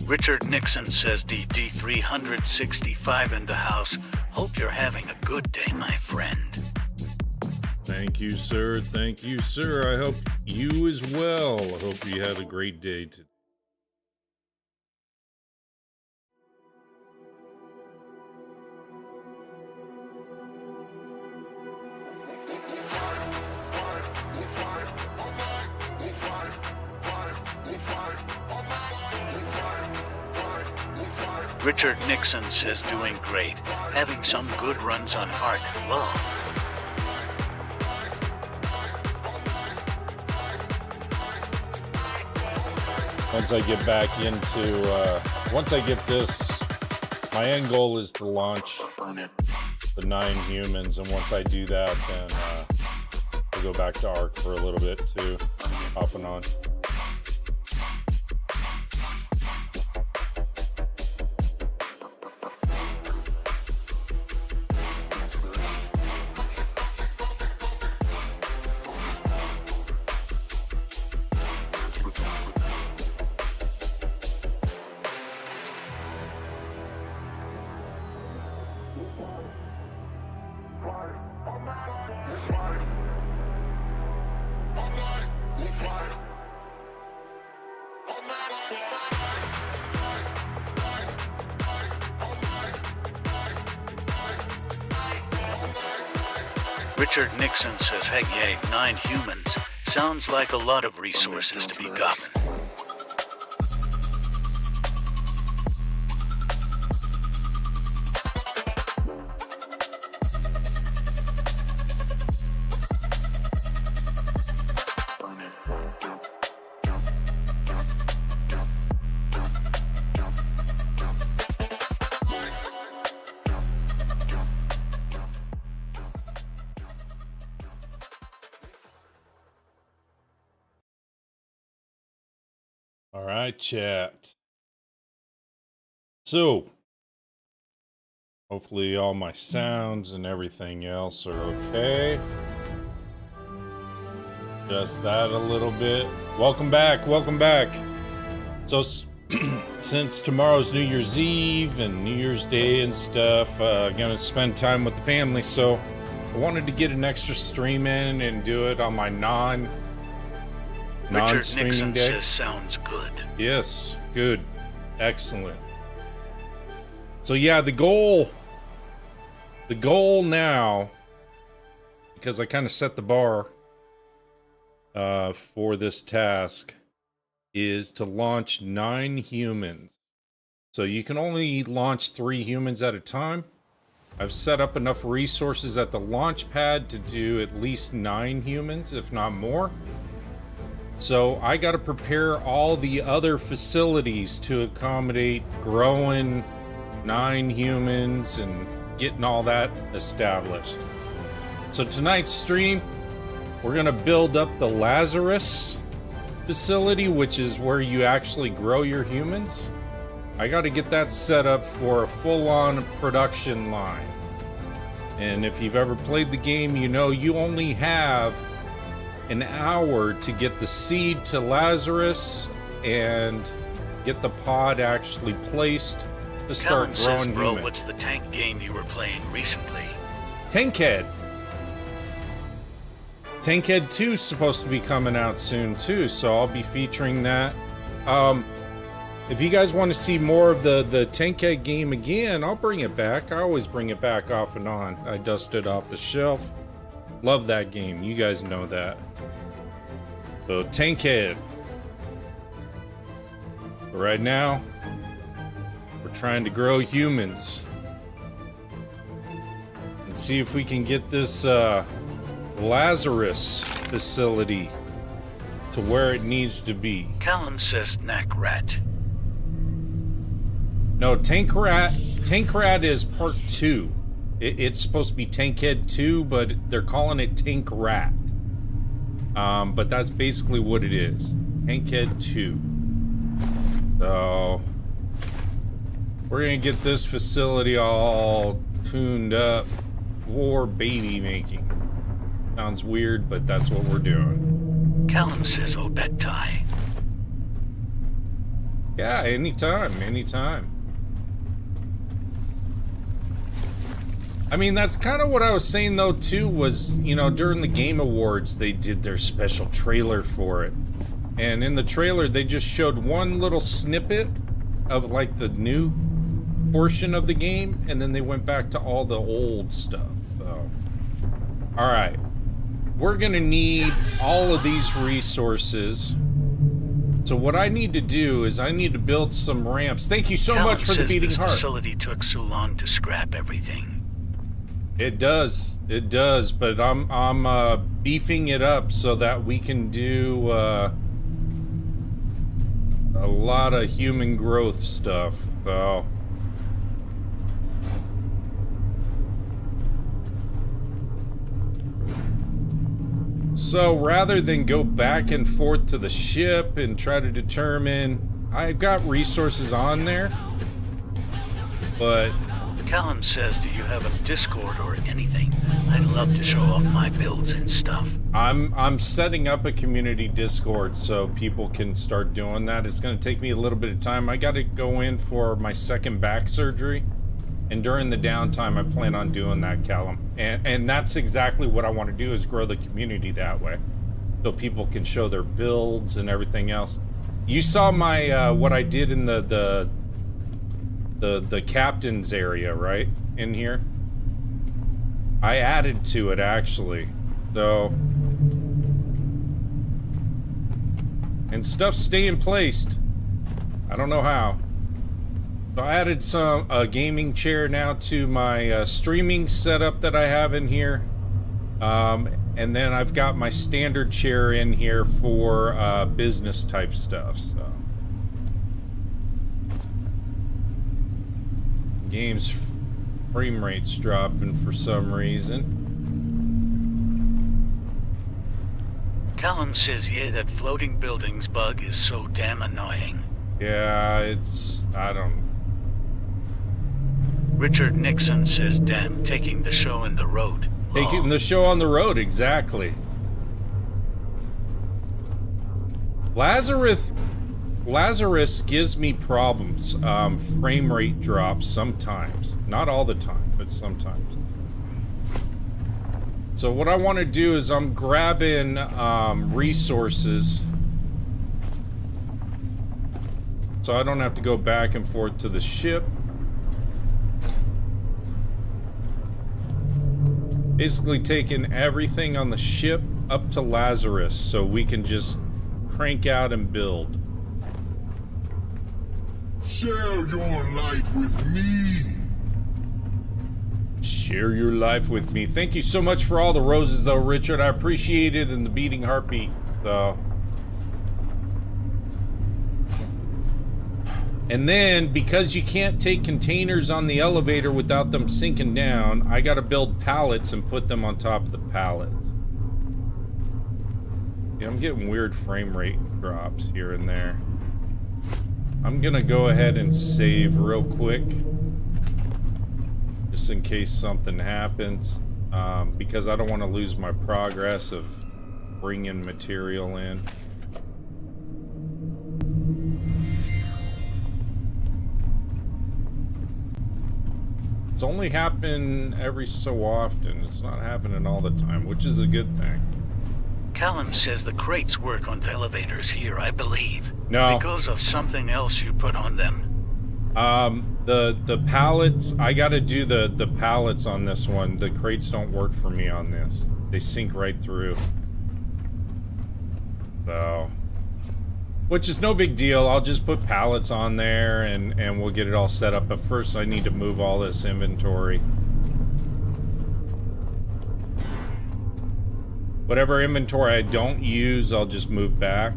Richard Nixon says DD 365 in the house. Hope you're having a good day, my friend. Thank you, sir. Thank you, sir. I hope you as well. I hope you have a great day today. Richard Nixon says doing great. Having some good runs on Ark. Love. Once I get back into, once I get this, my end goal is to launch the 9 humans, and once I do that, then I'll go back to Ark for a little bit too, off and on. Richard Nixon says, hey, yay, 9 humans. Sounds like a lot of resources to be gotten. All right, chat. So, hopefully all my sounds and everything else are okay. Just that a little bit. Welcome back, welcome back. So, since tomorrow's New Year's Eve and New Year's Day and stuff, gonna spend time with the family, so I wanted to get an extra stream in and do it on my non-streaming day. Says sounds good. Yes, good, excellent. So yeah, the goal now, because I kind of set the bar for this task, is to launch 9 humans. So you can only launch 3 humans at a time. I've set up enough resources at the launch pad to do at least 9 humans, if not more. So I got to prepare all the other facilities to accommodate growing 9 humans and getting all that established. So tonight's stream, we're going to build up the Lazarus facility, which is where you actually grow your humans. I got to get that set up for a full-on production line. And if you've ever played the game, you know you only have an hour to get the seed to Lazarus and get the pod actually placed to start growing says, bro, humans. what's the tank game you were playing recently? Tankhead. Tankhead 2 is supposed to be coming out soon too, so I'll be featuring that. If you guys want to see more of the Tankhead game again, I'll bring it back. I always bring it back off and on. I dust it off the shelf. Love that game. You guys know that. So Tankhead. But right now, we're trying to grow humans. And see if we can get this Lazarus facility to where it needs to be. Callum says knack rat. No, Tank Rat is part 2. It's supposed to be Tankhead 2, but they're calling it Tank Rat. But that's basically what it is. Tankhead 2. So we're gonna get this facility all tuned up for baby making. Sounds weird, but that's what we're doing. Callum says Obetai. Yeah, anytime, anytime. I mean, that's kind of what I was saying, though, too, was, you know, during the Game Awards, they did their special trailer for it. And in the trailer, they just showed one little snippet of, like, the new portion of the game, and then they went back to all the old stuff. So, all right. We're gonna need all of these resources. So what I need to do is I need to build some ramps. Thank you so much for the beating heart. This facility took so long to scrap everything. It does, but I'm beefing it up so that we can do a lot of human growth stuff. So rather than go back and forth to the ship and try to determine, I've got resources on there, but Callum says, do you have a Discord or anything? I'd love to show off my builds and stuff. I'm setting up a community Discord so people can start doing that. It's going to take me a little bit of time. I got to go in for my second back surgery, and during the downtime, I plan on doing that, Callum. And that's exactly what I want to do, is grow the community that way, so people can show their builds and everything else. You saw my what I did in the captain's area, right? In here. I added to it, actually. So, and stuff's staying placed. I don't know how. So I added a gaming chair now to my streaming setup that I have in here. And then I've got my standard chair in here for business type stuff. So, game's frame rate's dropping for some reason. Callum says, yeah, that floating buildings bug is so damn annoying. Yeah, I don't. Richard Nixon says, damn, taking the show in the road. Taking the show on the road, exactly. Lazarus gives me problems. Frame rate drops sometimes. Not all the time, but sometimes. So what I want to do is I'm grabbing resources so I don't have to go back and forth to the ship. Basically taking everything on the ship up to Lazarus so we can just crank out and build. Share your life with me. Share your life with me. Thank you so much for all the roses, though, Richard. I appreciate it, and the beating heartbeat. So, and then, because you can't take containers on the elevator without them sinking down, I gotta build pallets and put them on top of the pallets. Yeah, I'm getting weird frame rate drops here and there. I'm gonna go ahead and save real quick. Just in case something happens. Because I don't want to lose my progress of bringing material in. It's only happened every so often. It's not happening all the time, which is a good thing. Callum says the crates work on the elevators here, I believe. No. Because of something else you put on them. The pallets, I gotta do the pallets on this one. The crates don't work for me on this. They sink right through. So, which is no big deal. I'll just put pallets on there and we'll get it all set up. But first I need to move all this inventory. Whatever inventory I don't use, I'll just move back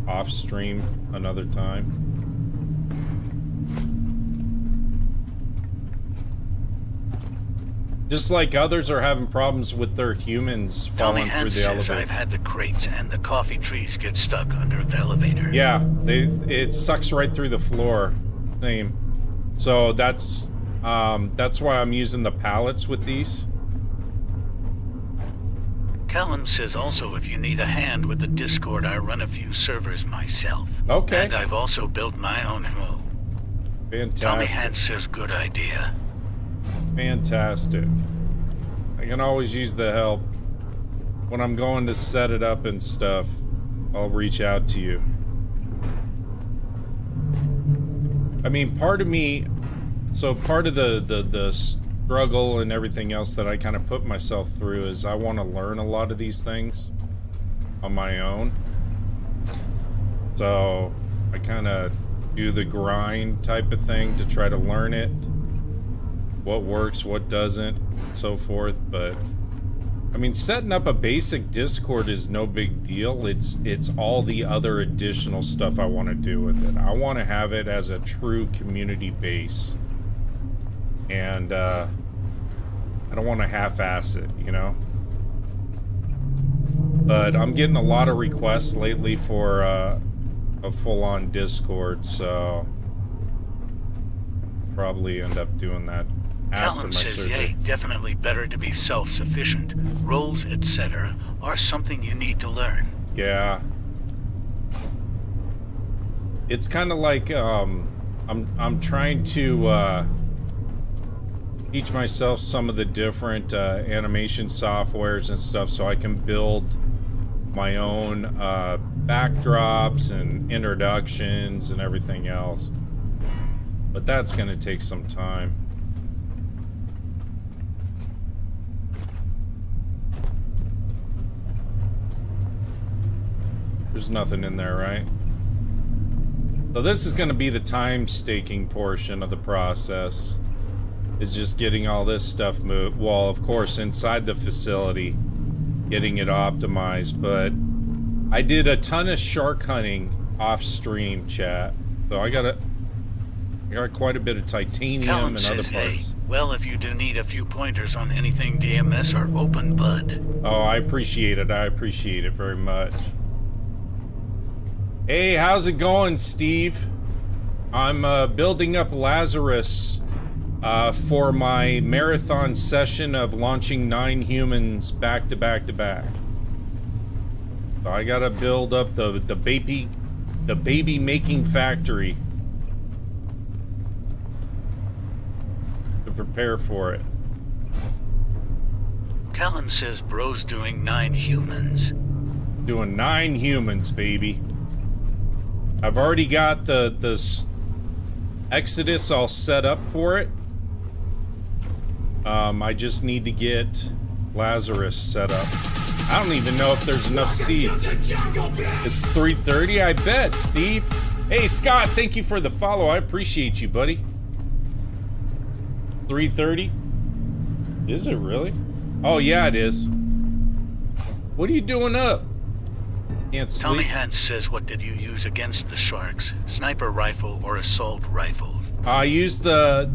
off stream another time. Just like others are having problems with their humans falling through the elevator. I've had the crates and the coffee trees get stuck under the elevator. Yeah, it sucks right through the floor. Same. So that's why I'm using the pallets with these. Callum says also if you need a hand with the Discord, I run a few servers myself. Okay. And I've also built my own home. Fantastic. Tommy Hans says good idea. Fantastic. I can always use the help. When I'm going to set it up and stuff, I'll reach out to you. I mean, part of me, so part of the struggle and everything else that I kind of put myself through is I want to learn a lot of these things on my own. So I kind of do the grind type of thing to try to learn it. What works, what doesn't, so forth. But I mean, setting up a basic Discord is no big deal. It's all the other additional stuff I want to do with it. I want to have it as a true community base, and I don't want to half-ass it, you know. But I'm getting a lot of requests lately for a full-on Discord, so probably end up doing that. Callum says, yay, definitely better to be self-sufficient. Roles, etc. are something you need to learn. Yeah. It's kind of like, I'm trying to, teach myself some of the different, animation softwares and stuff so I can build my own, backdrops and introductions and everything else. But that's gonna take some time. There's nothing in there, right? So this is going to be the time staking portion of the process. Is just getting all this stuff moved. Well, of course, inside the facility, getting it optimized. But I did a ton of shark hunting off stream, chat. So I got quite a bit of titanium Callum and other says, parts. hey, well, if you do need a few pointers on anything DMS or open, bud. Oh, I appreciate it. I appreciate it very much. Hey, how's it going, Steve? I'm building up Lazarus for my marathon session of launching 9 humans back to back to back. So I gotta build up the baby making factory to prepare for it. Callum says bro's doing 9 humans. Doing 9 humans, baby. I've already got the Exodus all set up for it. I just need to get Lazarus set up. I don't even know if there's enough seeds. It's 3:30, I bet, Steve. Hey, Scott, thank you for the follow. I appreciate you, buddy. 3:30? Is it really? Oh, yeah, it is. What are you doing up? Can't sleep. Tommy Hans says, what did you use against the sharks? Sniper rifle or assault rifle? I used the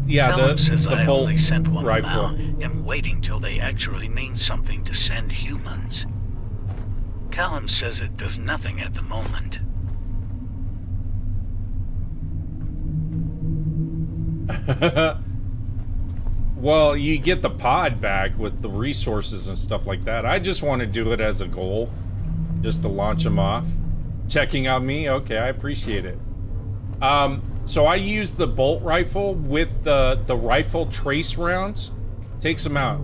says, I bolt only sent one rifle. am waiting till they actually mean something to send humans. Callum says it does nothing at the moment. Well, you get the pod back with the resources and stuff like that. I just want to do it as a goal, just to launch them off. Checking on me? Okay, I appreciate it. So I use the bolt rifle with the rifle trace rounds. Takes them out.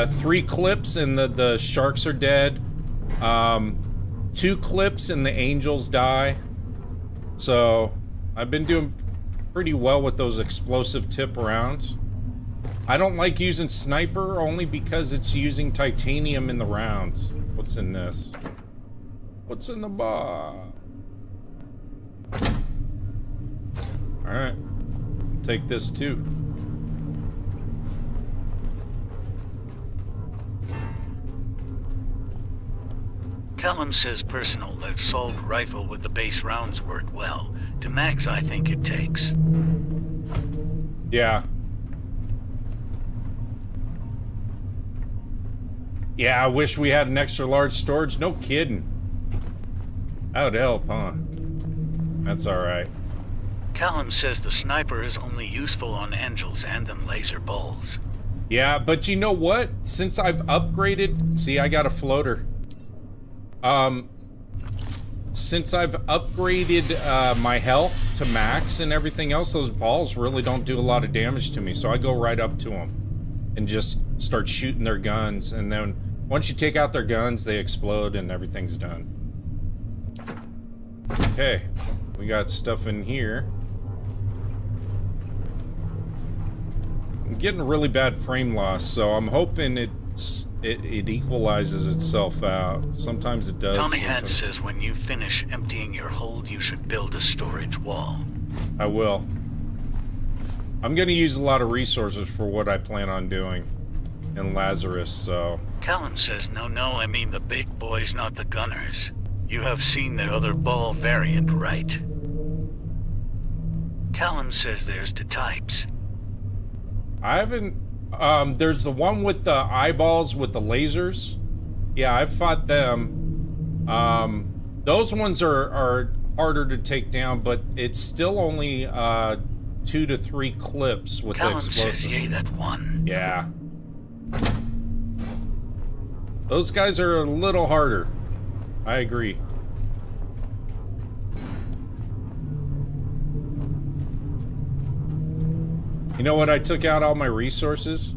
3 clips and the sharks are dead. 2 clips and the angels die. So I've been doing pretty well with those explosive tip rounds. I don't like using sniper only because it's using titanium in the rounds. What's in this? What's in the box? Alright. Take this too. Callum says personal assault rifle with the base rounds work well. To max, I think it takes. Yeah. Yeah, I wish we had an extra large storage. No kidding. That would help, huh? That's alright. Callum says the sniper is only useful on angels and them laser balls. Yeah, but you know what? Since I've upgraded... See, I got a floater. Since I've upgraded my health to max and everything else, those balls really don't do a lot of damage to me. So I go right up to them and just start shooting their guns. And then once you take out their guns, they explode and everything's done. Okay, we got stuff in here. I'm getting really bad frame loss, so I'm hoping it equalizes itself out. Sometimes it does. Tommy Hat says when you finish emptying your hold, you should build a storage wall. I will. I'm gonna use a lot of resources for what I plan on doing in Lazarus, so... Callum says no, I mean the big boys, not the gunners. You have seen the other ball variant, right? Callum says there's 2 types. I haven't... there's the one with the eyeballs with the lasers. Yeah, I've fought them. Those ones are harder to take down, but it's still only 2 to 3 clips with Callum the explosive. says yay, that one. Yeah. Those guys are a little harder. I agree. You know what? I took out all my resources.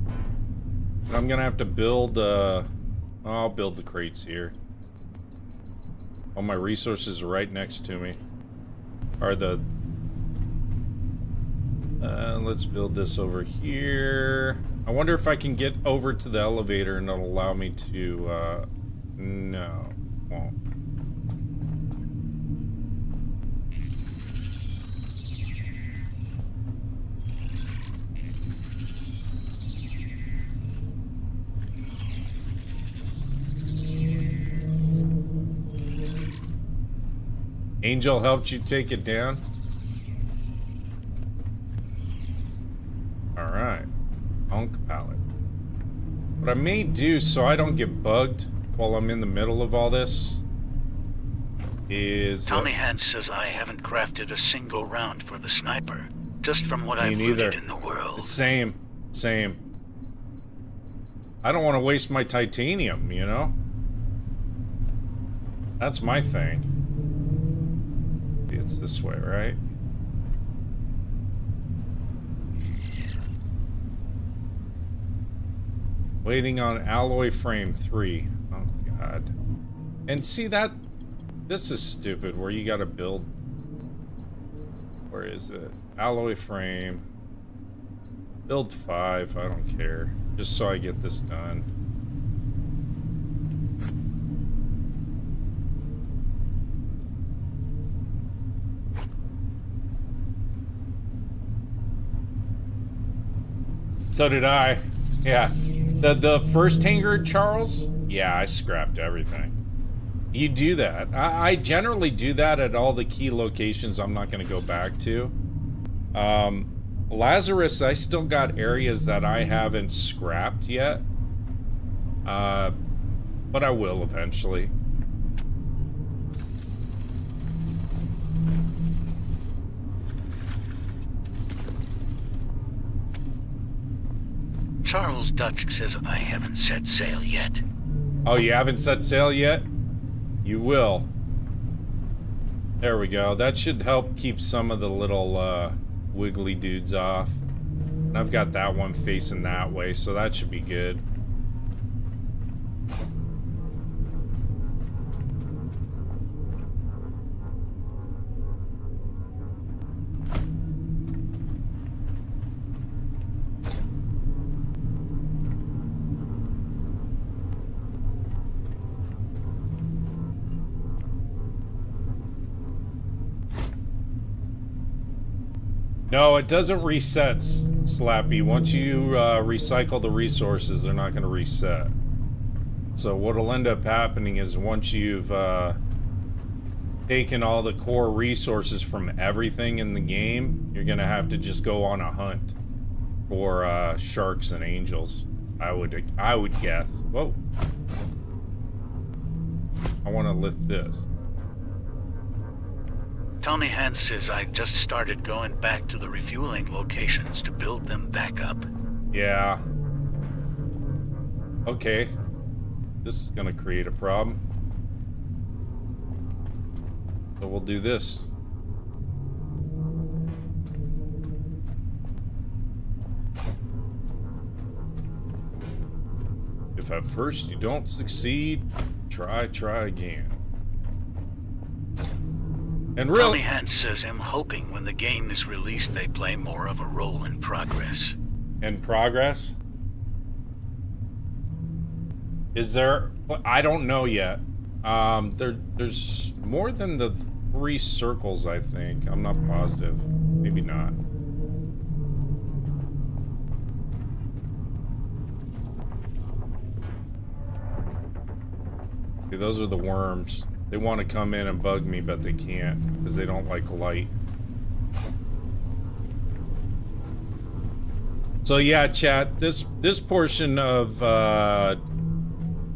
I'm gonna have to build, I'll build the crates here. All my resources are right next to me. Are the... let's build this over here. I wonder if I can get over to the elevator and it'll allow me to, no, won't. Angel helped you take it down? Alright. Unk pallet. What I may do so I don't get bugged while I'm in the middle of all this is... Tommy Hat says I haven't crafted a single round for the sniper, just from what Me I've neither. looted in the world. Same. I don't want to waste my titanium, you know? That's my thing. It's this way, right? Waiting on alloy frame 3. Oh, God. And see that? This is stupid, where you gotta build... Where is it? Alloy frame. Build 5, I don't care. Just so I get this done. So did I. Yeah. The first hangar, Charles? Yeah, I scrapped everything. You do that. I generally do that at all the key locations I'm not going to go back to. Lazarus, I still got areas that I haven't scrapped yet. But I will eventually. Charles Dutch says I haven't set sail yet. Oh, you haven't set sail yet? You will. There we go. That should help keep some of the little wiggly dudes off. And I've got that one facing that way, so that should be good. No, it doesn't reset, Slappy. Once you recycle the resources, they're not going to reset. So what'll end up happening is once you've taken all the core resources from everything in the game, you're going to have to just go on a hunt for sharks and angels. I would guess. Whoa. I want to lift this. Tony Hans says I just started going back to the refueling locations to build them back up. Yeah. Okay. This is gonna create a problem. So we'll do this. If at first you don't succeed, try again. And really, Tony Hans says I'm hoping when the game is released they play more of a role in progress. in progress? Is there? I don't know yet. There's more than the 3 circles, I think. I'm not positive. Maybe not. Okay, those are the worms. They want to come in and bug me, but they can't because they don't like light. So yeah, chat, this portion of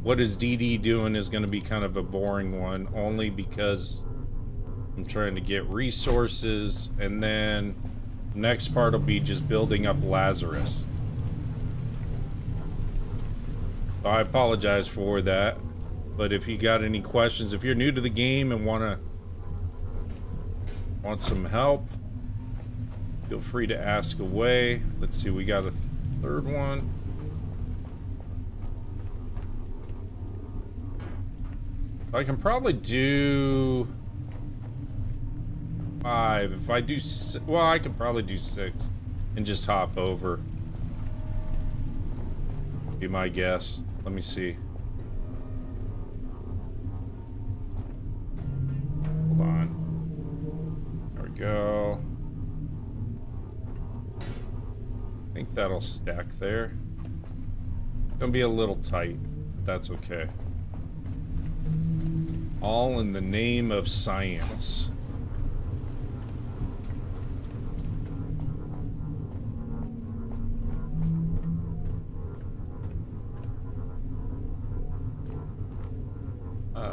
what is DD doing is going to be kind of a boring one, only because I'm trying to get resources, and then next part will be just building up Lazarus. So I apologize for that, but if you got any questions, if you're new to the game and want some help, feel free to ask away. Let's see, we got a third one. I can probably do 5. If I do, well, I could probably do 6 and just hop over. Be my guess. Let me see. Hold on. There we go. I think that'll stack there. Gonna be a little tight, but that's okay. All in the name of science.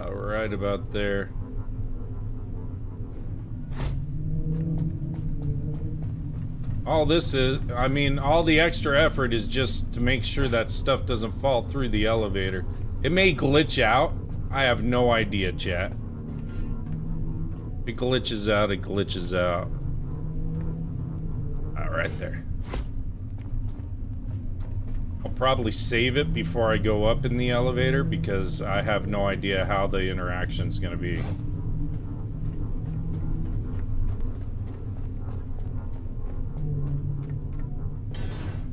Right about there. All this is, I mean, all the extra effort is just to make sure that stuff doesn't fall through the elevator. It may glitch out. I have no idea, chat. If it glitches out, it glitches out. Right there. I'll probably save it before I go up in the elevator because I have no idea how the interaction's gonna be.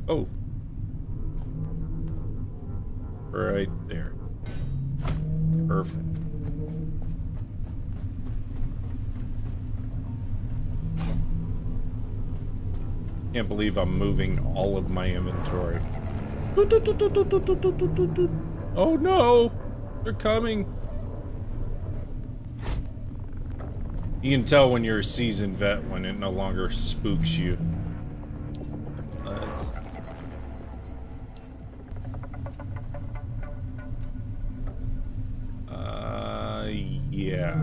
Oh. Right there. Perfect. Can't believe I'm moving all of my inventory. Oh no! They're coming! You can tell when you're a seasoned vet when it no longer spooks you. Yeah.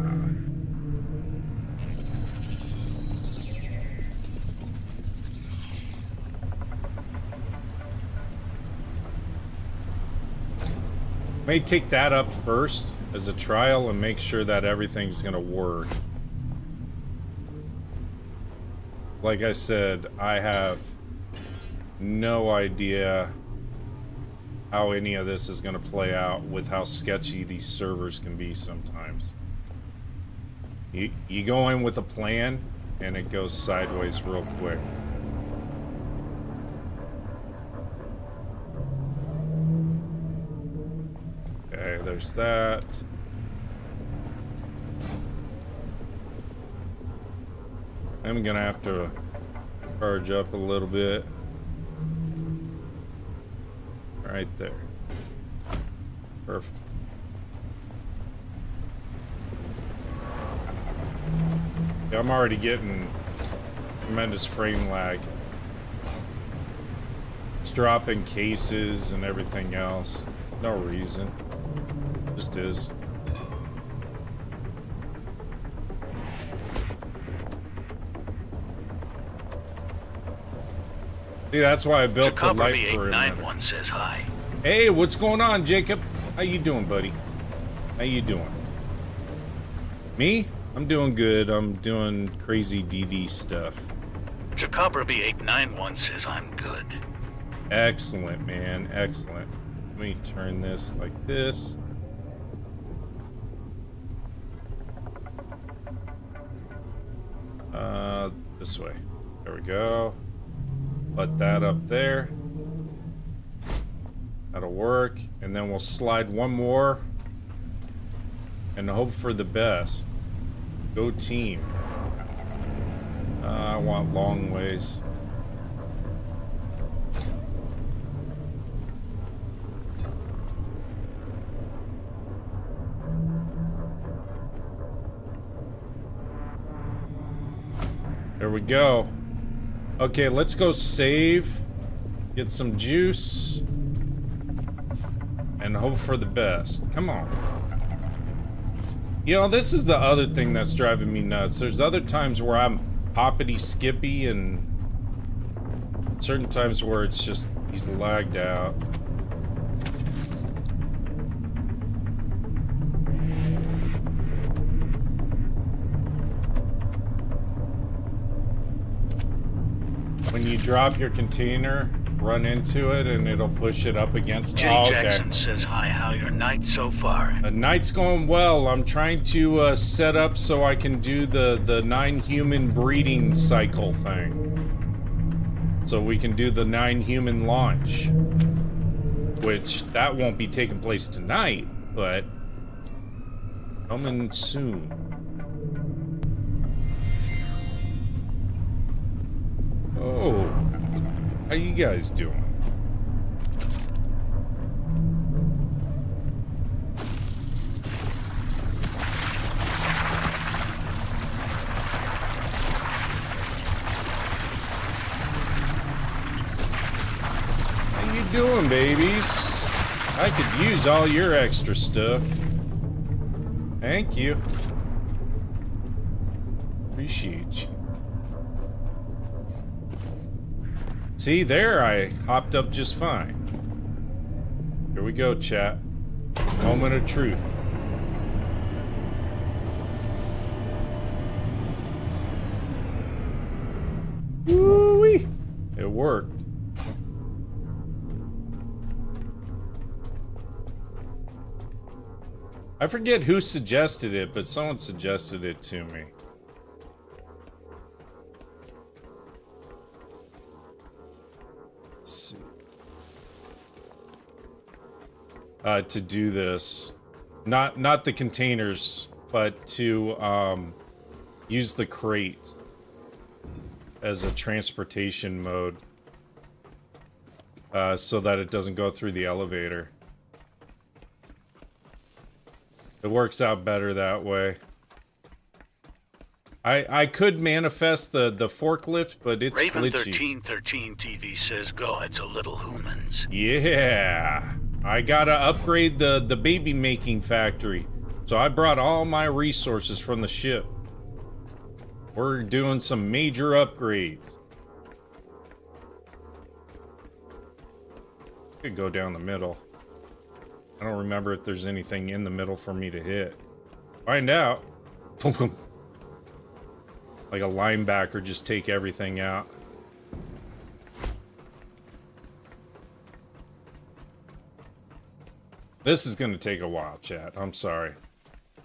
May take that up first as a trial and make sure that everything's gonna work. Like I said, I have no idea how any of this is gonna play out with how sketchy these servers can be sometimes. You go in with a plan and it goes sideways real quick. Okay, there's that. I'm gonna have to charge up a little bit. Right there. Perfect. Yeah, I'm already getting tremendous frame lag. It's dropping cases and everything else. No reason. Just is. See, that's why I built the light perimeter. 891 says hi. Hey, what's going on, Jacob? How you doing, buddy? How you doing? Me? I'm doing good. I'm doing crazy DD stuff. Chakabra B891 says I'm good. Excellent, man. Excellent. Let me turn this like this. This way. There we go. Put that up there. That'll work. And then we'll slide one more and hope for the best. Go team. I want long ways. There we go. Okay, let's go save. Get some juice. And hope for the best. Come on. You know, this is the other thing that's driving me nuts. There's other times where I'm hoppity skippy and certain times where it's just he's lagged out. When you drop your container, run into it and it'll push it up against. Jay Jackson says hi. How your night so far? The night's going well. I'm trying to set up so I can do the 9 human breeding cycle thing, so we can do the 9 human launch, which that won't be taking place tonight, but coming soon. Oh, how you guys doing? How you doing, babies? I could use all your extra stuff. Thank you. Appreciate you. See, there I hopped up just fine. Here we go, chat. Moment of truth. Woo-wee! It worked. I forget who suggested it, but someone suggested it to me. Let's see. To do this, not the containers, but to use the crate as a transportation mode, so that it doesn't go through the elevator. It works out better that way. I could manifest the forklift, but it's Raven glitchy. 1313 TV says go. It's a little humans. Yeah, I gotta upgrade the baby making factory. So I brought all my resources from the ship. We're doing some major upgrades. Could go down the middle. I don't remember if there's anything in the middle for me to hit. Find out. Like a linebacker, just take everything out. This is going to take a while, chat. I'm sorry.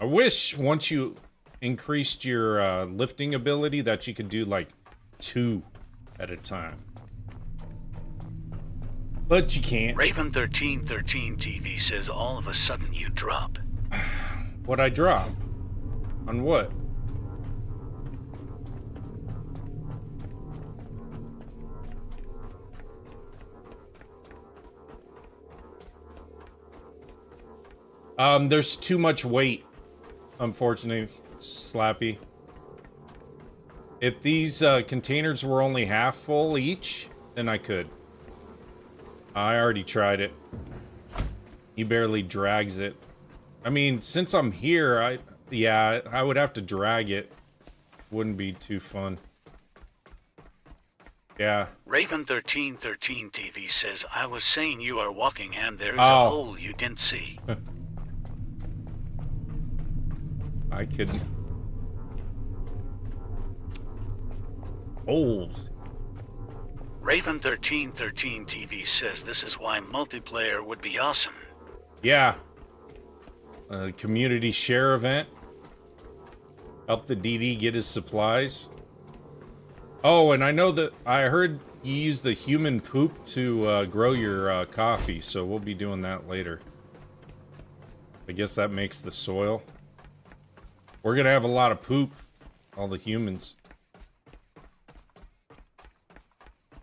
I wish once you increased your lifting ability that you could do like 2 at a time. But you can't. Raven 1313 TV says all of a sudden you drop. What'd I drop? On what? There's too much weight, unfortunately, Slappy. If these containers were only half full each, then I could. I already tried it. He barely drags it. I mean, since I'm here, I would have to drag it. Wouldn't be too fun. Yeah. Raven 1313 TV says, I was saying you are walking and there's a hole you didn't see. I could. Holes. Raven 1313 TV says this is why multiplayer would be awesome. Yeah. A community share event. Help the DD get his supplies. Oh, and I know that I heard you use the human poop to grow your coffee, so we'll be doing that later. I guess that makes the soil. We're gonna have a lot of poop, all the humans.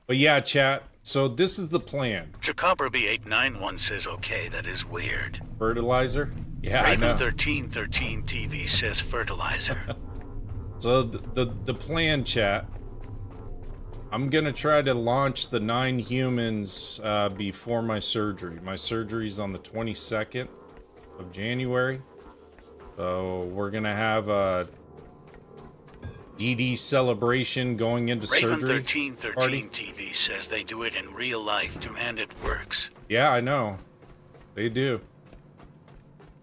But yeah, chat, so this is the plan. Chakaberby891 says, okay, that is weird. Fertilizer? Yeah, Raven I know. 1313 TV says fertilizer. So the plan, chat, I'm gonna try to launch the 9 humans before my surgery. My surgery's on the 22nd of January. So we're gonna have a DD celebration going into Raven surgery. 1313 TV says they do it in real life too, and it works. Yeah, I know. They do.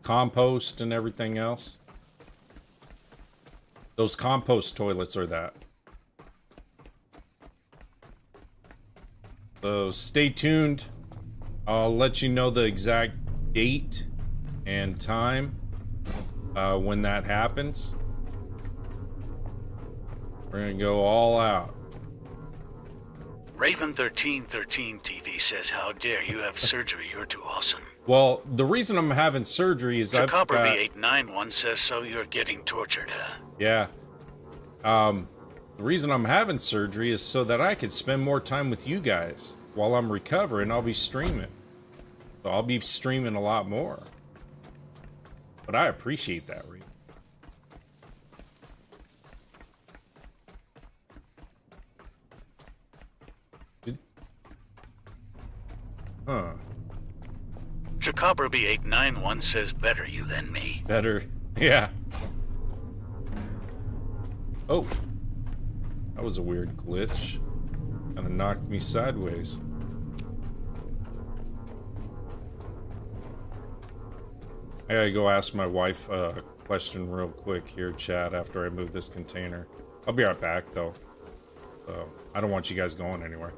Compost and everything else. Those compost toilets are that. So stay tuned. I'll let you know the exact date and time when that happens. We're gonna go all out. Raven 1313 TV says, how dare you have surgery, you're too awesome. Well, the reason I'm having surgery is Chakaberby891 says, so you're getting tortured, huh? Yeah. The reason I'm having surgery is so that I could spend more time with you guys. While I'm recovering, I'll be streaming. So I'll be streaming a lot more. But I appreciate that, Reed. Huh. Chakaberby891 says, better you than me. Better. Yeah. Oh. That was a weird glitch. Kind of knocked me sideways. I gotta go ask my wife a question real quick here, chat, after I move this container. I'll be right back, though. So, I don't want you guys going anywhere.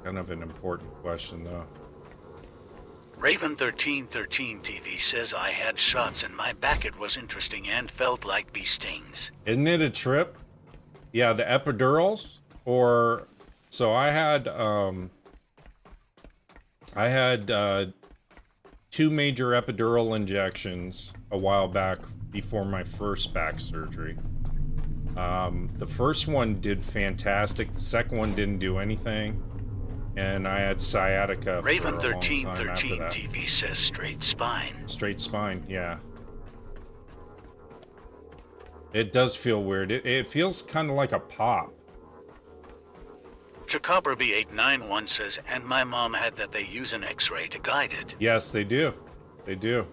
Kind of an important question, though. Raven 1313 TV says, I had shots in my back. It was interesting and felt like bee stings. Isn't it a trip? Yeah, the epidurals, or so I had 2 major epidural injections a while back before my first back surgery. The first one did fantastic. The second one didn't do anything, and I had sciatica for Raven a long time after 1313 that. TV says, straight spine. Straight spine, yeah. It does feel weird. It feels kind of like a pop. Chakaberby891 says, and my mom had that they use an x-ray to guide it. Yes, they do. They do.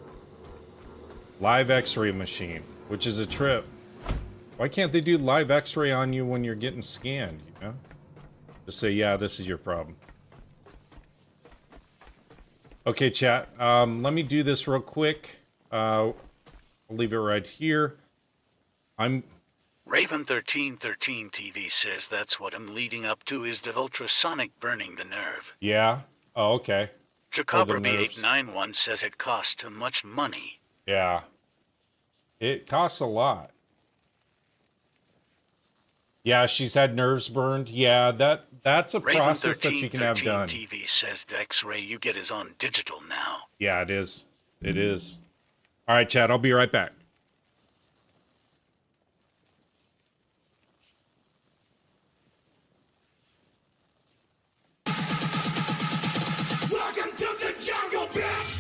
Live x-ray machine, which is a trip. Why can't they do live x-ray on you when you're getting scanned, you know? Just say, yeah, this is your problem. Okay, chat. Let me do this real quick. I'll leave it right here. Raven 1313 TV says that's what I'm leading up to is the ultrasonic burning the nerve. Yeah. Oh, okay. Chakabra B891 says it costs too much money. Yeah. It costs a lot. Yeah, she's had nerves burned. Yeah, that's a process that you can have done. TV says the X-ray you get is on digital now. Yeah, it is. It is. All right, chat. I'll be right back. Welcome to the jungle, bitch!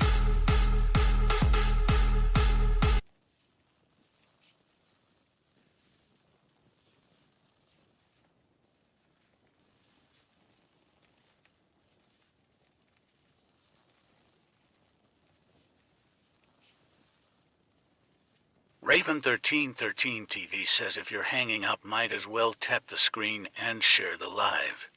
Raven 1313 TV says if you're hanging up, might as well tap the screen and share the live.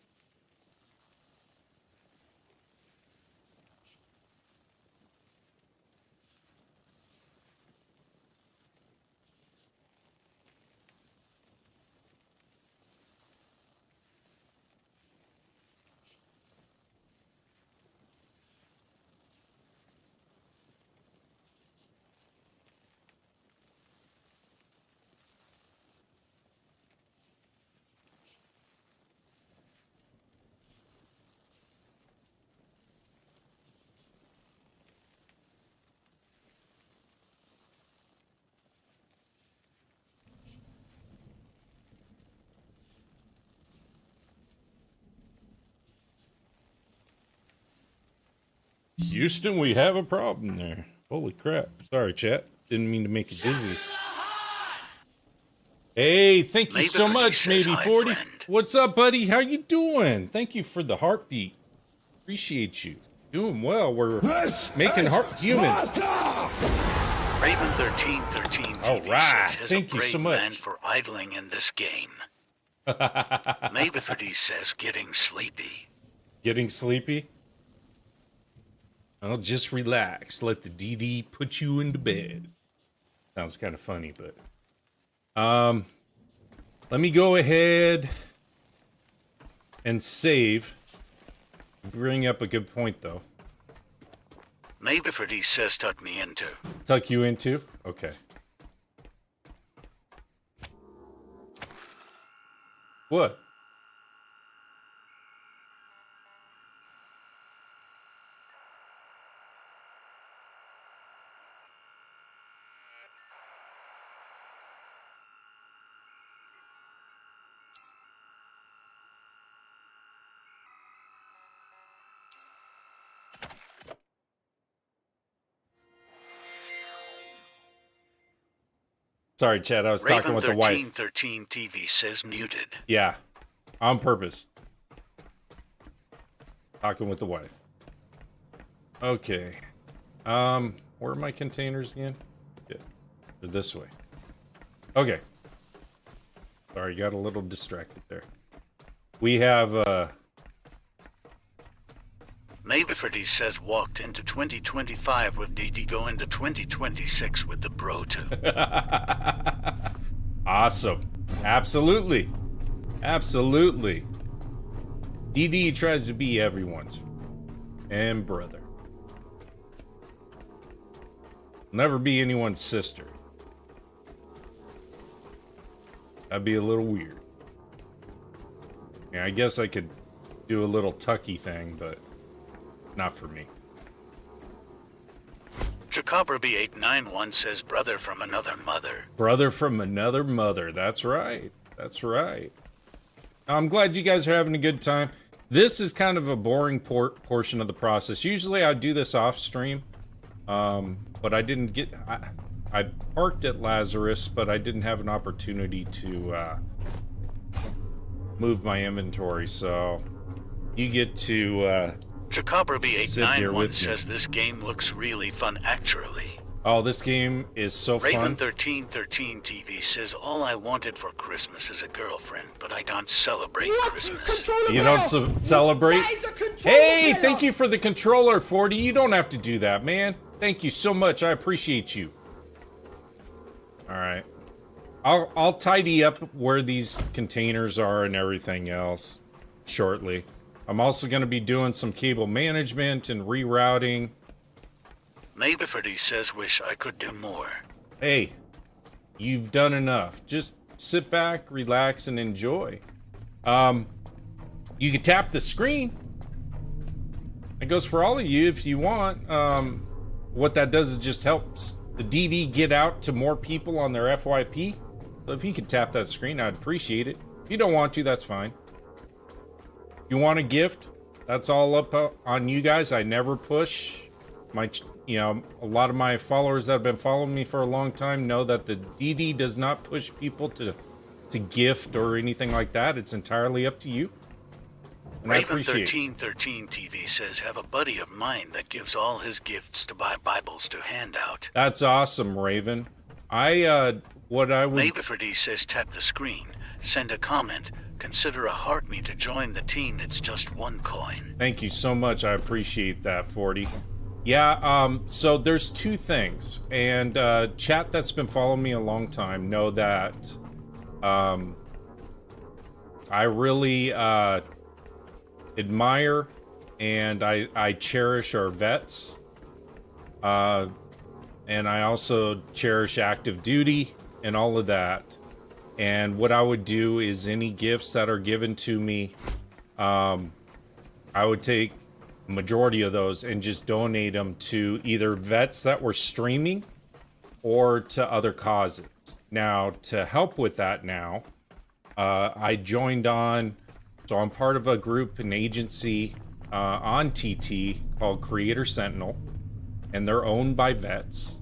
Houston, we have a problem there. Holy crap. Sorry, chat. Didn't mean to make you dizzy. Hey, thank you so much, Maybe 40. What's up, buddy? How you doing? Thank you for the heartbeat. Appreciate you. Doing well. We're making humans. Raven 1313 TV All right. says Thank you so much. man for idling in this game. Maybe for these says getting sleepy. Getting sleepy? Well, just relax. Let the DD put you into bed. Sounds kind of funny, but... let me go ahead and save. Bring up a good point, though. Maybe for these says tuck me into. Tuck you into? Okay. What? Sorry, Chad, I was Raven talking with the wife. 1313 TV says muted. Yeah, on purpose. Talking with the wife. Okay. Where are my containers again? Yeah, they're this way. Okay. Sorry, got a little distracted there. We have, Maybe for these says walked into 2025 with DD go into 2026 with the bro too. Awesome. Absolutely. Absolutely. DD tries to be everyone's and brother. Never be anyone's sister. That'd be a little weird. Yeah, I guess I could do a little tucky thing, but not for me. Chakabra B891 says brother from another mother. Brother from another mother. That's right. That's right. I'm glad you guys are having a good time. This is kind of a boring portion of the process. Usually I do this off stream, but I didn't get... I parked at Lazarus, but I didn't have an opportunity to move my inventory, so you get to Chakabra B891 says this game looks really fun actually. Oh, this game is so fun. Raven1313 TV says, all I wanted for Christmas is a girlfriend, but I don't celebrate Christmas. You don't celebrate? Hey, thank you for the controller, 40. You don't have to do that, man. Thank you so much. I appreciate you. All right. I'll tidy up where these containers are and everything else shortly. I'm also going to be doing some cable management and rerouting. Maberfordy says, wish I could do more. Hey, you've done enough. Just sit back, relax, and enjoy. You can tap the screen. It goes for all of you if you want. What that does is just helps the DD get out to more people on their FYP. So if you could tap that screen, I'd appreciate it. If you don't want to, that's fine. You want a gift? That's all up on you guys. I never push. A lot of my followers that have been following me for a long time know that the DD does not push people to gift or anything like that. It's entirely up to you. And I appreciate it. Raven1313 TV says, have a buddy of mine that gives all his gifts to buy Bibles to hand out. That's awesome, Raven. Maberfordy says, tap the screen, send a comment, consider a heart me to join the team. It's just 1 coin. Thank you so much. I appreciate that, 40. Yeah, so there's 2 things, and chat that's been following me a long time know that I really admire and I cherish our vets, and I also cherish active duty and all of that. And what I would do is any gifts that are given to me, I would take majority of those and just donate them to either vets that were streaming or to other causes. Now, to help with that now, I joined on, so I'm part of a group, an agency on TT called Creator Sentinel, and they're owned by vets.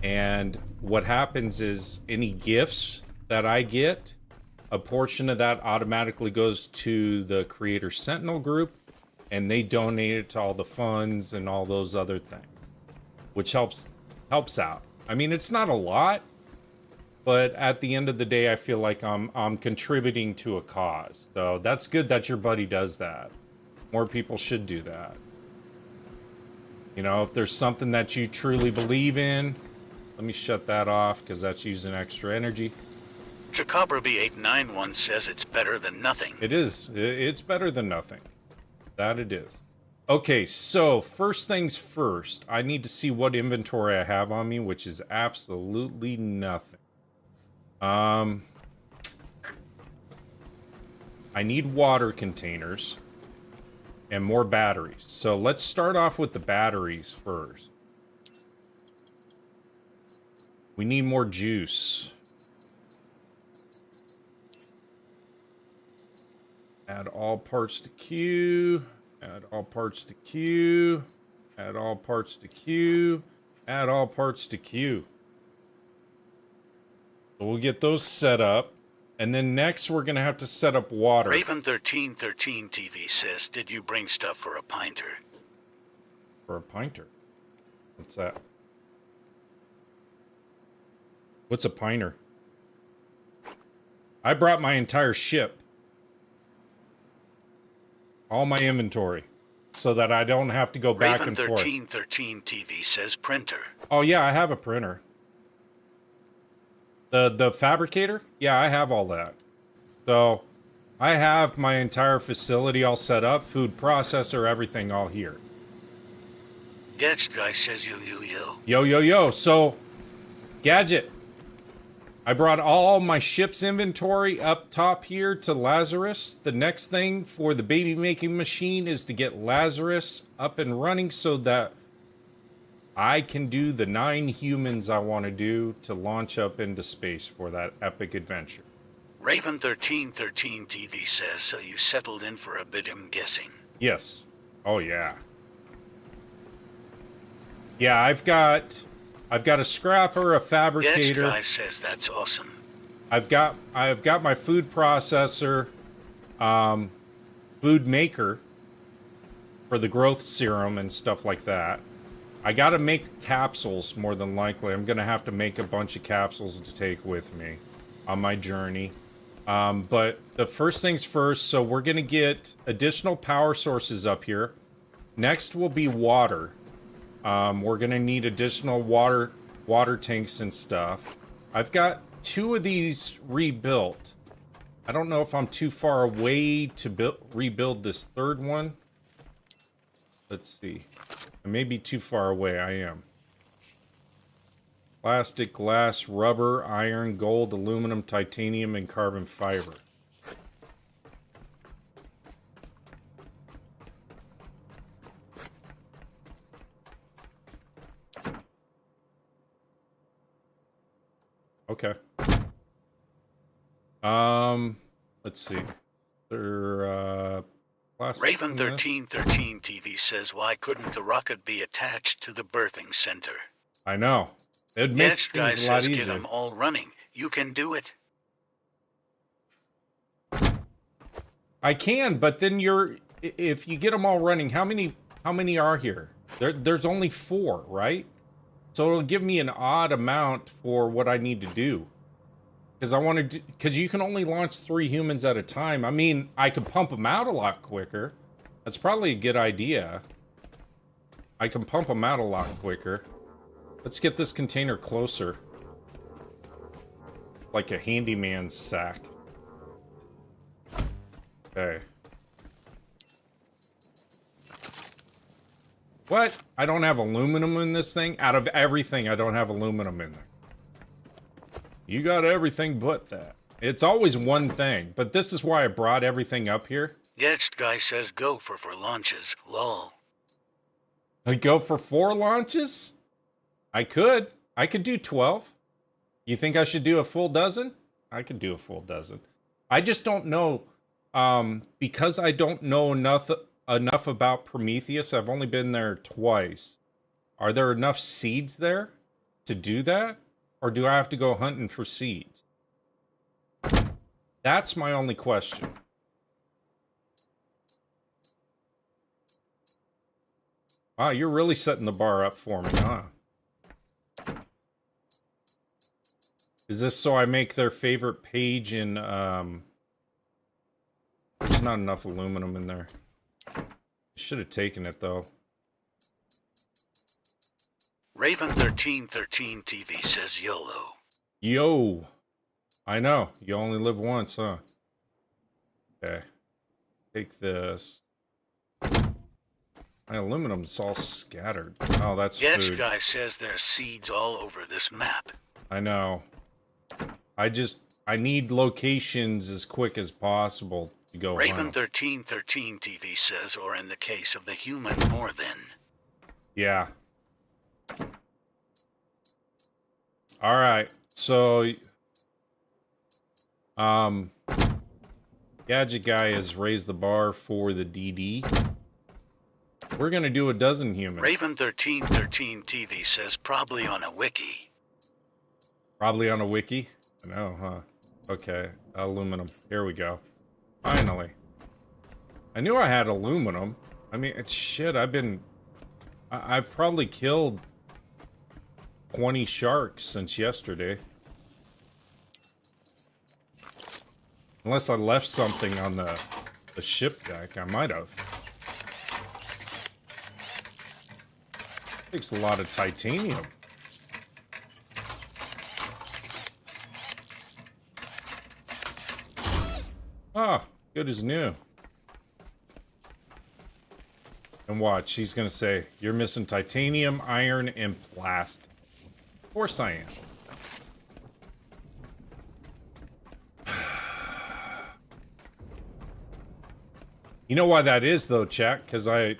And what happens is any gifts that I get, a portion of that automatically goes to the Creator Sentinel group, and they donate it to all the funds and all those other things, which helps out. I mean, it's not a lot, but at the end of the day, I feel like I'm contributing to a cause. So that's good that your buddy does that. More people should do that. You know, if there's something that you truly believe in, let me shut that off because that's using extra energy. Chakabra B891 says it's better than nothing. It is. It's better than nothing. That it is. Okay, so first things first, I need to see what inventory I have on me, which is absolutely nothing. I need water containers and more batteries. So let's start off with the batteries first. We need more juice. Add all parts to queue. Add all parts to queue. Add all parts to queue. Add all parts to queue. So we'll get those set up. And then next we're going to have to set up water. Raven1313 TV says, did you bring stuff for a pinter? For a pinter? What's that? What's a pinter? I brought my entire ship. All my inventory. So that I don't have to go back and forth. Raven1313 TV says printer. Oh yeah, I have a printer. The fabricator? Yeah, I have all that. So I have my entire facility all set up, food processor, everything all here. Gadget guy says yo. Yo. So, Gadget, I brought all my ship's inventory up top here to Lazarus. The next thing for the baby making machine is to get Lazarus up and running so that I can do the 9 humans I want to do to launch up into space for that epic adventure. Raven1313 TV says, so you settled in for a bit, I'm guessing. Yes. Oh yeah. Yeah, I've got a scrapper, a fabricator. Yes, guy says that's awesome. I've got my food processor, food maker for the growth serum and stuff like that. I gotta make capsules, more than likely. I'm gonna have to make a bunch of capsules to take with me on my journey. But the first things first, so we're gonna get additional power sources up here. Next will be water. We're gonna need additional water tanks and stuff. I've got 2 of these rebuilt. I don't know if I'm too far away to rebuild this third one. Let's see. I may be too far away. I am. Plastic, glass, rubber, iron, gold, aluminum, titanium, and carbon fiber. Okay. Let's see. There, Raven 1313 TV says, why couldn't the rocket be attached to the birthing center? I know. It'd make Yes, guy things a lot says, get easier. them all running. You can do it. I can, but then if you get them all running, how many are here? There's only 4, right? So it'll give me an odd amount for what I need to do. Because I want to because you can only launch 3 humans at a time. I mean, I could pump them out a lot quicker. That's probably a good idea. I can pump them out a lot quicker. Let's get this container closer. Like a handyman's sack. Okay. What? I don't have aluminum in this thing? Out of everything, I don't have aluminum in there. You got everything but that. It's always one thing, but this is why I brought everything up here. Yes, guy says, go for launches. Lol. I go for 4 launches? I could do 12. You think I should do a full dozen? I could do a full dozen. I just don't know, because I don't know enough about Prometheus. I've only been there twice. Are there enough seeds there to do that? Or do I have to go hunting for seeds? That's my only question. Wow, you're really setting the bar up for me, huh? Is this so I make their favorite page in, there's not enough aluminum in there. Should have taken it, though. Raven 1313 TV says, YOLO. Yo. I know. You only live once, huh? Okay. Take this. My aluminum's all scattered. Oh, that's Yes, food. guy says there's seeds all over this map. I know. I need locations as quick as possible to go Raven hunt. 1313 TV says, or in the case of the human, more than. Yeah. All right. So, Gadget Guy has raised the bar for the DD. We're gonna do a dozen humans. Raven 1313 TV says, probably on a wiki. Probably on a wiki. I know, huh? Okay, aluminum. Here we go. Finally. I knew I had aluminum. I mean, it's shit. I've probably killed 20 sharks since yesterday. Unless I left something on the ship deck. I might have. Takes a lot of titanium. Ah, good as new. And watch, he's gonna say, you're missing titanium, iron, and plastic. Of course I am. You know why that is, though, chat? Because I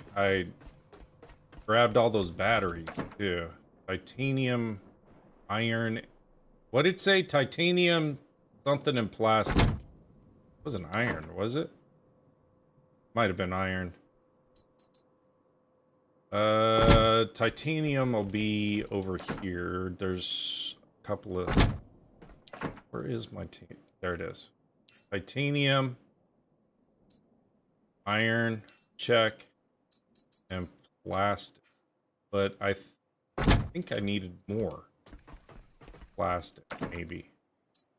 grabbed all those batteries, too. Titanium, iron. What did it say? Titanium, something, and plastic. It wasn't iron, was it? Might have been iron. Titanium will be over here. There's a couple of... Where is my... There it is. Titanium... Iron, check, and plastic. But I think I needed more plastic, maybe.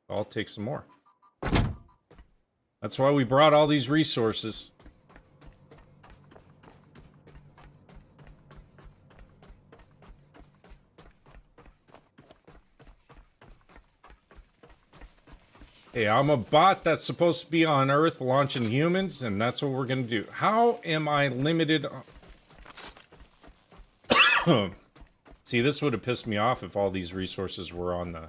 I'll take some more. That's why we brought all these resources. Hey, I'm a bot that's supposed to be on Earth launching humans, and that's what we're gonna do. How am I limited? See, this would have pissed me off if all these resources were on the...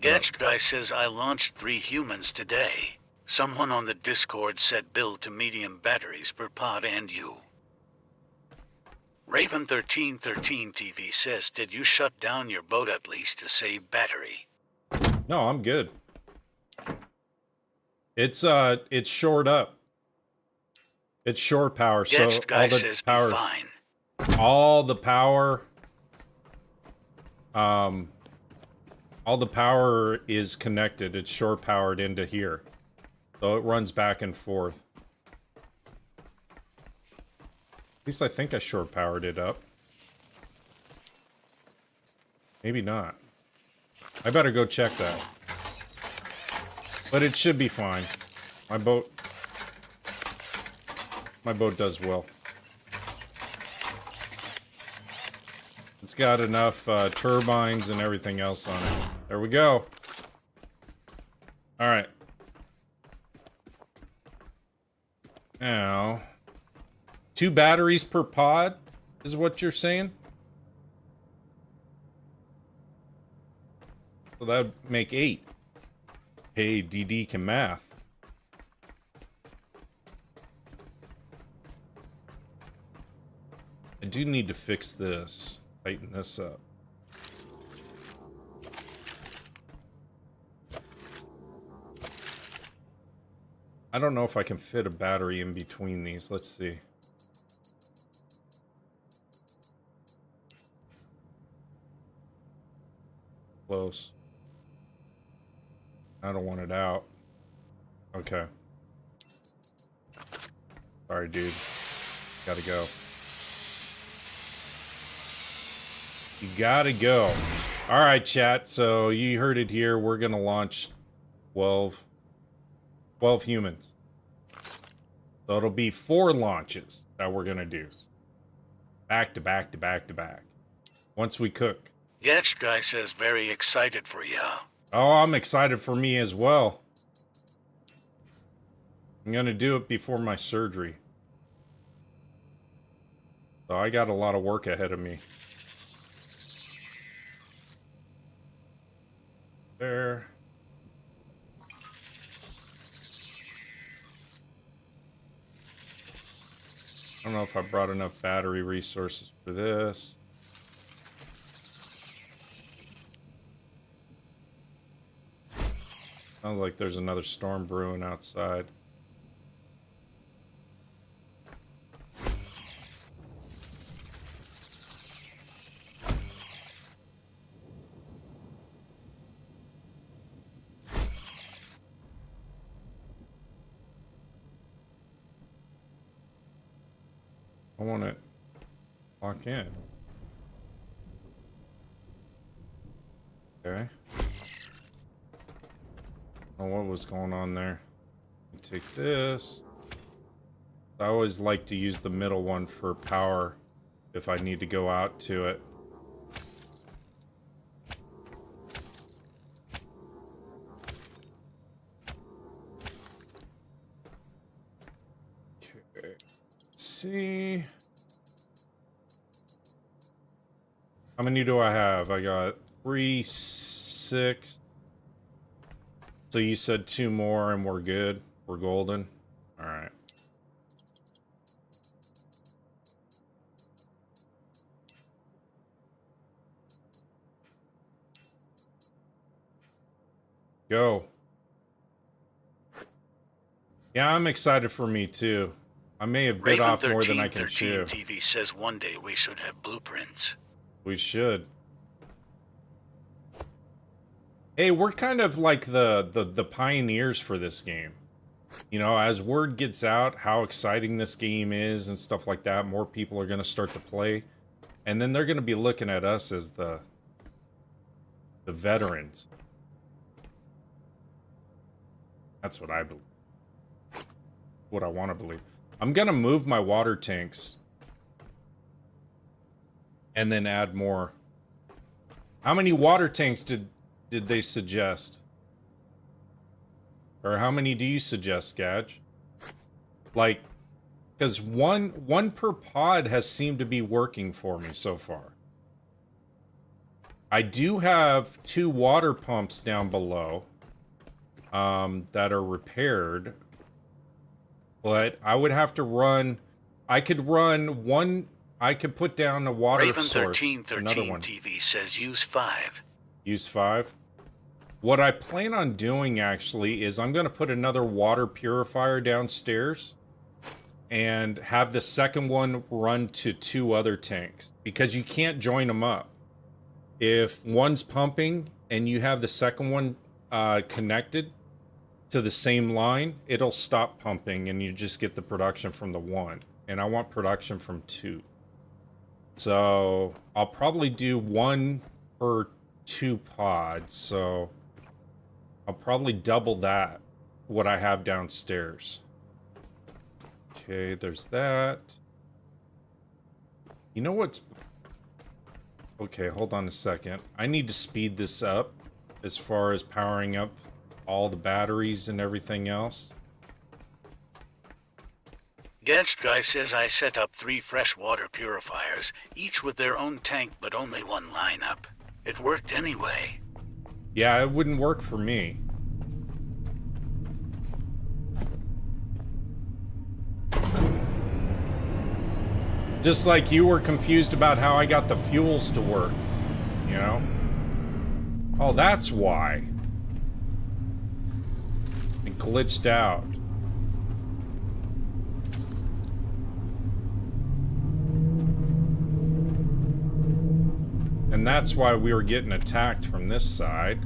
Gadget Guy says I launched 3 humans today. Someone on the Discord said build to medium batteries per pod and you. Raven1313 TV says, did you shut down your boat at least to save battery? No, I'm good. It's shored up. It's shore power, so Gadget Guy says power, be fine. all the power is connected. It's shore powered into here, so it runs back and forth. At least I think I shore powered it up. Maybe not. I better go check that. But it should be fine. My boat does well. It's got enough turbines and everything else on it. There we go. All right. Now, 2 batteries per pod is what you're saying? So that would make 8. Hey, DD can math. I do need to fix this. Tighten this up. I don't know if I can fit a battery in between these. Let's see. Close. I don't want it out. Okay. Sorry, dude. Gotta go. You gotta go. Alright, chat. So you heard it here. We're gonna launch 12 humans. So it'll be 4 launches that we're gonna do. Back to back to back to back. Once we cook. Gadget Guy says very excited for you. Oh, I'm excited for me as well. I'm gonna do it before my surgery. So I got a lot of work ahead of me. There. I don't know if I brought enough battery resources for this. Sounds like there's another storm brewing outside. I want it lock in. Okay. Oh, what was going on there? Take this. I always like to use the middle one for power if I need to go out to it. Okay. Let's see. How many do I have? I got 3, 6. So you said 2 more and we're good? We're golden? Alright. Go. Yeah, I'm excited for me too. I may have bit off more than I can chew. TV says one day we should have blueprints. We should. Hey, we're kind of like the pioneers for this game. You know, as word gets out how exciting this game is and stuff like that, more people are going to start to play. And then they're going to be looking at us as the veterans. That's what I believe. What I want to believe. I'm going to move my water tanks. And then add more. How many water tanks did they suggest? Or how many do you suggest, Gadge? Like, because one per pod has seemed to be working for me so far. I do have 2 water pumps down below that are repaired. But I would have to run... I could run one... I could put down a water Raven source. 1313 Another one. TV says use 5. Use 5? What I plan on doing, actually, is I'm going to put another water purifier downstairs and have the second one run to 2 other tanks, because you can't join them up. If one's pumping and you have the second one connected to the same line, it'll stop pumping and you just get the production from the one. And I want production from 2. So I'll probably do 1 per 2 pods, so I'll probably double that, what I have downstairs. Okay, there's that. You know what's... Okay, hold on a second. I need to speed this up as far as powering up all the batteries and everything else. Gadget Guy says I set up 3 freshwater purifiers, each with their own tank but only one lineup. It worked anyway. Yeah, it wouldn't work for me. Just like you were confused about how I got the fuels to work, you know? Oh, that's why. It glitched out. And that's why we were getting attacked from this side.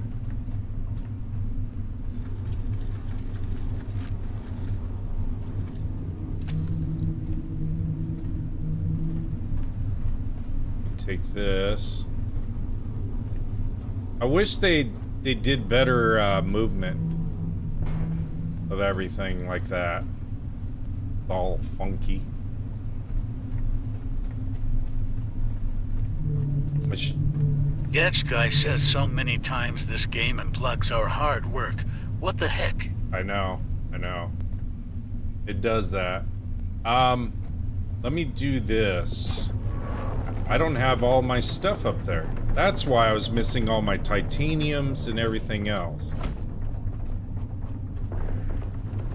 Take this. I wish they did better movement of everything like that. It's all funky. Gadget Guy says so many times this game unplugs our hard work. What the heck? I know. It does that. Let me do this. I don't have all my stuff up there. That's why I was missing all my titaniums and everything else.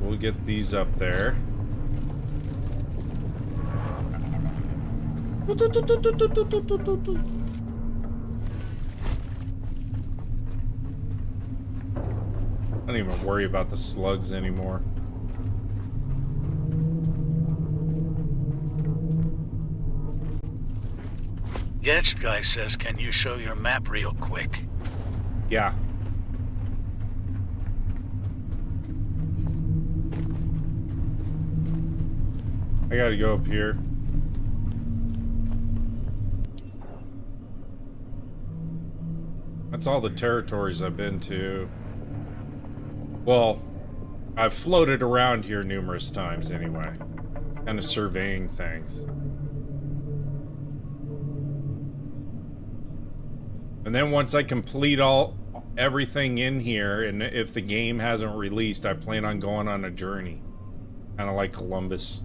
We'll get these up there. I don't even worry about the slugs anymore. Gadget Guy says, can you show your map real quick? Yeah. I gotta go up here. That's all the territories I've been to. Well, I've floated around here numerous times anyway. Kind of surveying things. And then once I complete everything in here, and if the game hasn't released, I plan on going on a journey. Kind of like Columbus.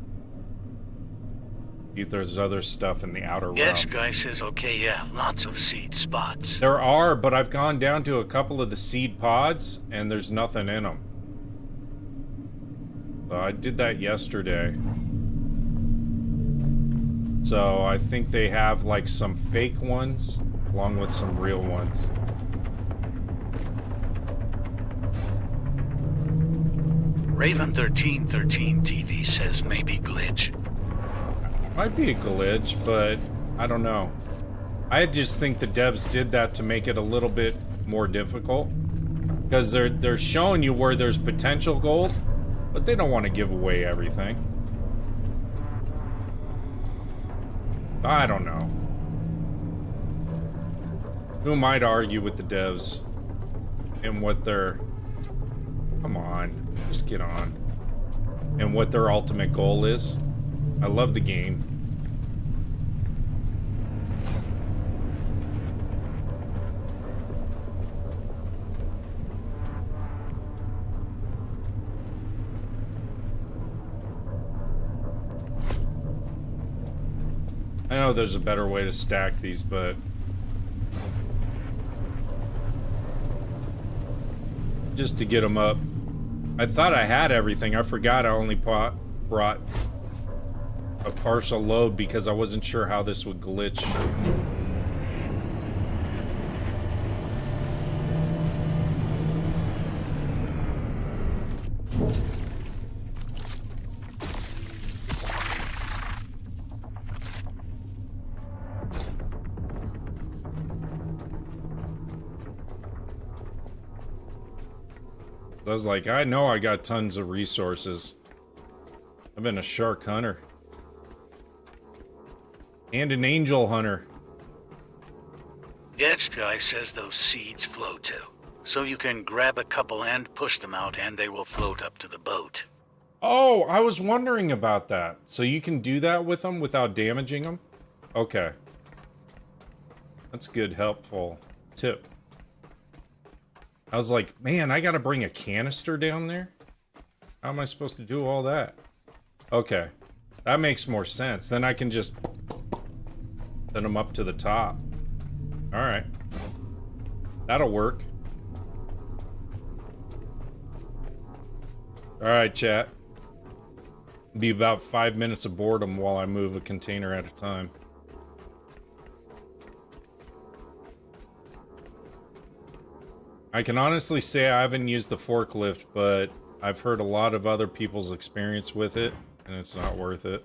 If there's other stuff in the outer realms. Gadget Guy says, okay, yeah, lots of seed spots. There are, but I've gone down to a couple of the seed pods, and there's nothing in them. So I did that yesterday. So I think they have like some fake ones, along with some real ones. Raven 1313 TV says maybe glitch. Might be a glitch, but I don't know. I just think the devs did that to make it a little bit more difficult. Because they're showing you where there's potential gold, But they don't want to give away everything. I don't know. Who am I to argue with the devs and what their... Come on, just get on. And what their ultimate goal is. I love the game. I know there's a better way to stack these, but just to get them up. I thought I had everything. I forgot I only brought a partial load because I wasn't sure how this would glitch. I was like, I know I got tons of resources. I've been a shark hunter. And an angel hunter. The edge guy says those seeds float too. So you can grab a couple and push them out and they will float up to the boat. Oh, I was wondering about that. So you can do that with them without damaging them? Okay. That's a good, helpful tip. I was like, man, I gotta bring a canister down there? How am I supposed to do all that? Okay. That makes more sense. Then I can just send them up to the top. Alright. That'll work. Alright, chat. Be about 5 minutes of boredom while I move a container at a time. I can honestly say I haven't used the forklift, but I've heard a lot of other people's experience with it, and it's not worth it.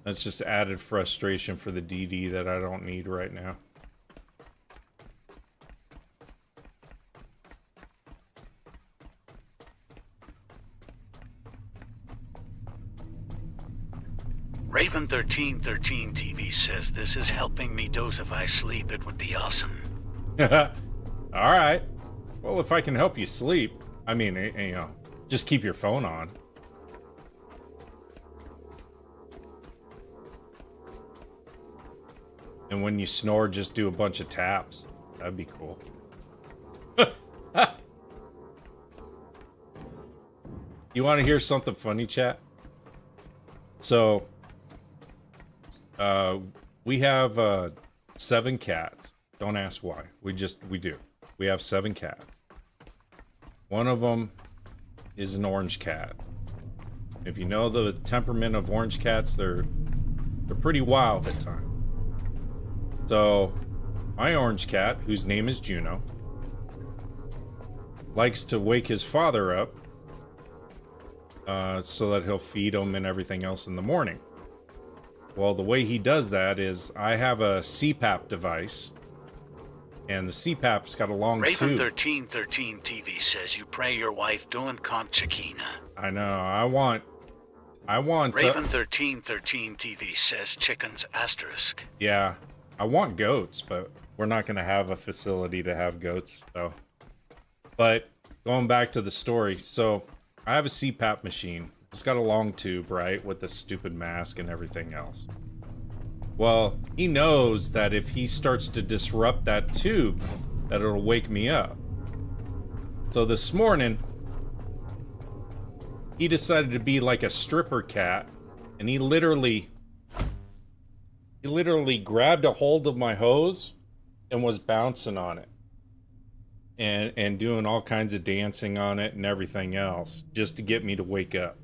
That's just added frustration for the DD that I don't need right now. Raven1313 TV says this is helping me doze if I sleep. It would be awesome. Alright. Well, if I can help you sleep, I mean, you know, just keep your phone on. And when you snore, just do a bunch of taps. That'd be cool. You want to hear something funny, chat? So, we have 7 cats. Don't ask why. We do. We have 7 cats. One of them is an orange cat. If you know the temperament of orange cats, they're pretty wild at times. So, my orange cat, whose name is Juno, likes to wake his father up so that he'll feed him and everything else in the morning. Well, the way he does that is I have a CPAP device. And the CPAP's got a long tube. Raven1313 TV says you pray your wife doing Conchakina. I know. I want. Raven1313 TV says chickens asterisk. Yeah, I want goats, but we're not going to have a facility to have goats. So, but going back to the story, so I have a CPAP machine. It's got a long tube, right, with the stupid mask and everything else. Well, he knows that if he starts to disrupt that tube, that it'll wake me up. So this morning, he decided to be like a stripper cat, and he literally grabbed a hold of my hose and was bouncing on it. And doing all kinds of dancing on it and everything else, just to get me to wake up.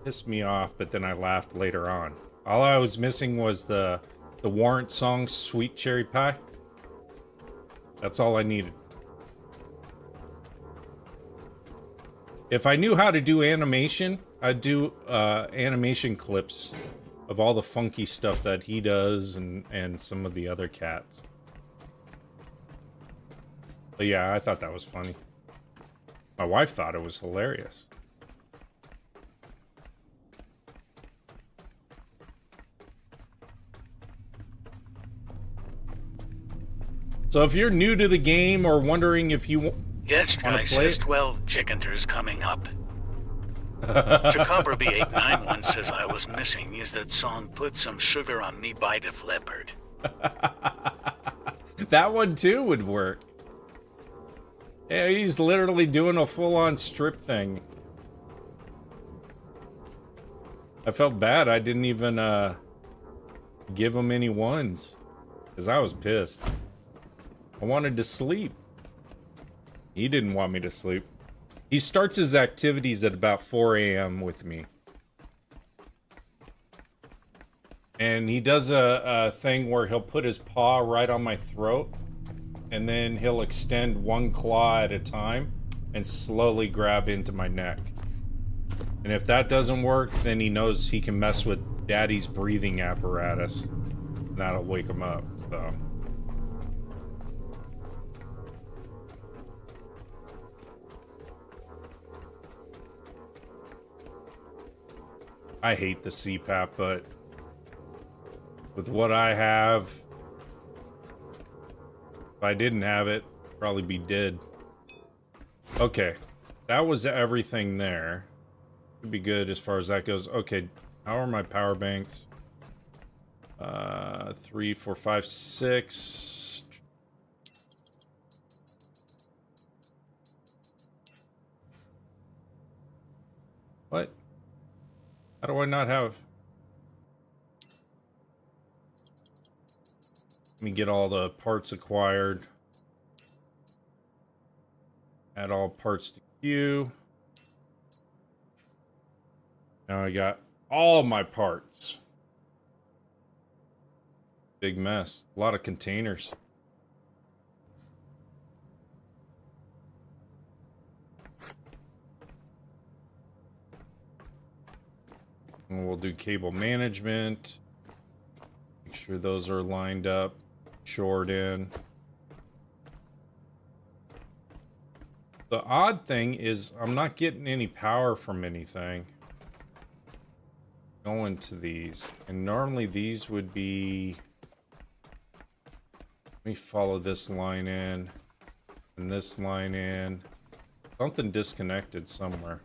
Pissed me off, but then I laughed later on. All I was missing was the Warrant song, Sweet Cherry Pie. That's all I needed. If I knew how to do animation, I'd do animation clips of all the funky stuff that he does and some of the other cats. But yeah, I thought that was funny. My wife thought it was hilarious. So if you're new to the game or wondering if you Yes, want guy to play says it, 12 chickenters coming up. Chakobber B891 says I was missing. Is that song Put Some Sugar on Me by Def Leppard? that one too would work. Yeah, he's literally doing a full-on strip thing. I felt bad. I didn't even give him any ones because I was pissed. I wanted to sleep. He didn't want me to sleep. He starts his activities at about 4 a.m. with me. And he does a thing where he'll put his paw right on my throat, and then he'll extend one claw at a time and slowly grab into my neck. And if that doesn't work, then he knows he can mess with Daddy's breathing apparatus. And that'll wake him up, so... I hate the CPAP, but with what I have, if I didn't have it, I'd probably be dead. Okay, that was everything there. Should be good as far as that goes. Okay, how are my power banks? 3, 4, 5, 6. What? How do I not have... Let me get all the parts acquired. Add all parts to queue. Now I got all my parts. Big mess. A lot of containers. And we'll do cable management. Make sure those are lined up, shored in. The odd thing is I'm not getting any power from anything going to these. And normally these would be... Let me follow this line in and this line in. Something disconnected somewhere.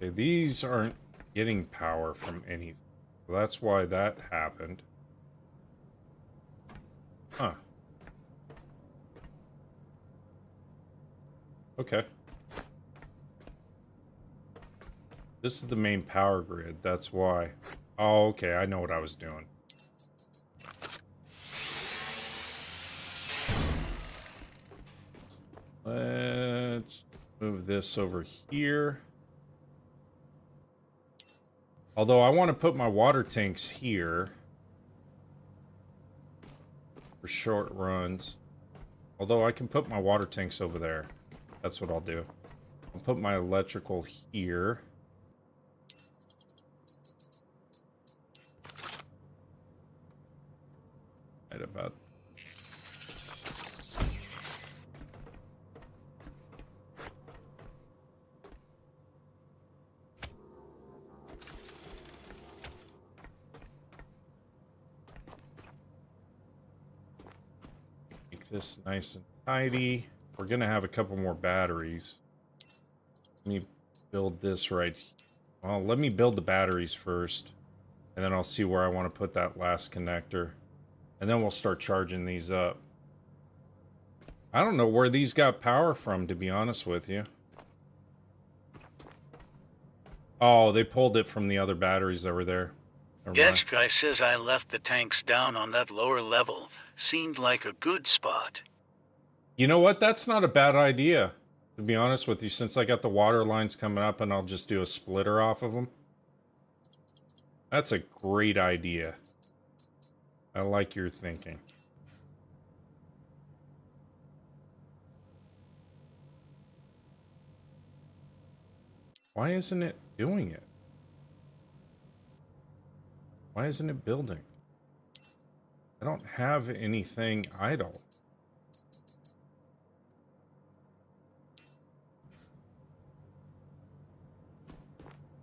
Okay, these aren't getting power from anything. So that's why that happened. Huh. Okay. This is the main power grid, that's why. Oh, okay, I know what I was doing. Let's move this over here. Although I want to put my water tanks here for short runs. Although I can put my water tanks over there. That's what I'll do. I'll put my electrical here. Right about. Make this nice and tidy. We're gonna have a couple more batteries. Let me build this right. Well, let me build the batteries first, and then I'll see where I want to put that last connector, and then we'll start charging these up. I don't know where these got power from, to be honest with you. Oh, they pulled it from the other batteries that were there. Yes, guy says I left the tanks down on that lower level. Seemed like a good spot. You know what? That's not a bad idea, to be honest with you, since I got the water lines coming up and I'll just do a splitter off of them. That's a great idea. I like your thinking. Why isn't it doing it? Why isn't it building? I don't have anything idle.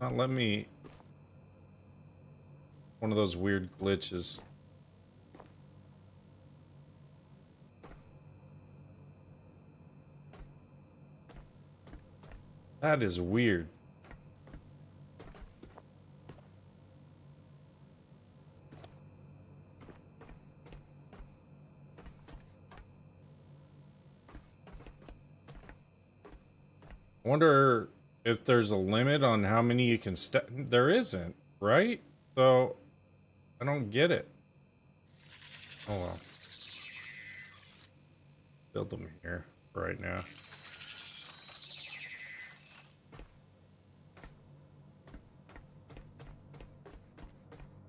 Not let me... One of those weird glitches. That is weird. I wonder if there's a limit on how many you can there isn't, right? So, I don't get it. Oh well. Build them here right now.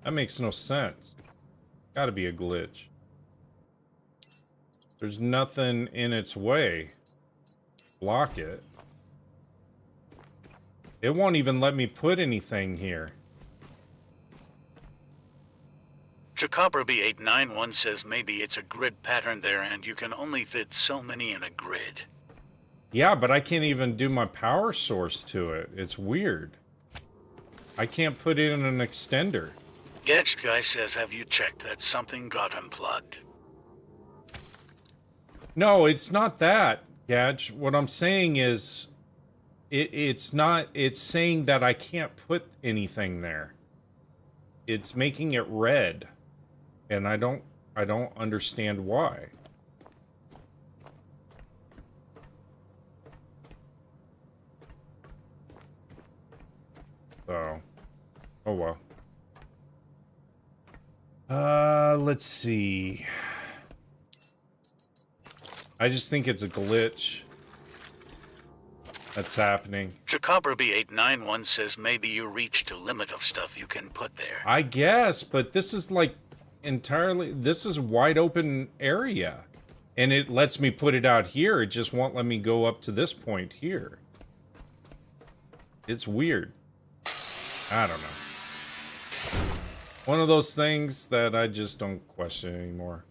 That makes no sense. Gotta be a glitch. There's nothing in its way. Block it. It won't even let me put anything here. Jacoberby891 says maybe it's a grid pattern there and you can only fit so many in a grid. Yeah, but I can't even do my power source to it. It's weird. I can't put it in an extender. Getch Guy says, have you checked that something got unplugged? No, it's not that, Gadge. What I'm saying is, it's not. It's saying that I can't put anything there. It's making it red, and I don't understand why. So, oh well. Let's see. I just think it's a glitch that's happening. Jacoberby891 says maybe you reached a limit of stuff you can put there. I guess, but this is like entirely, this is wide open area. And it lets me put it out here. It just won't let me go up to this point here. It's weird. I don't know. One of those things that I just don't question anymore.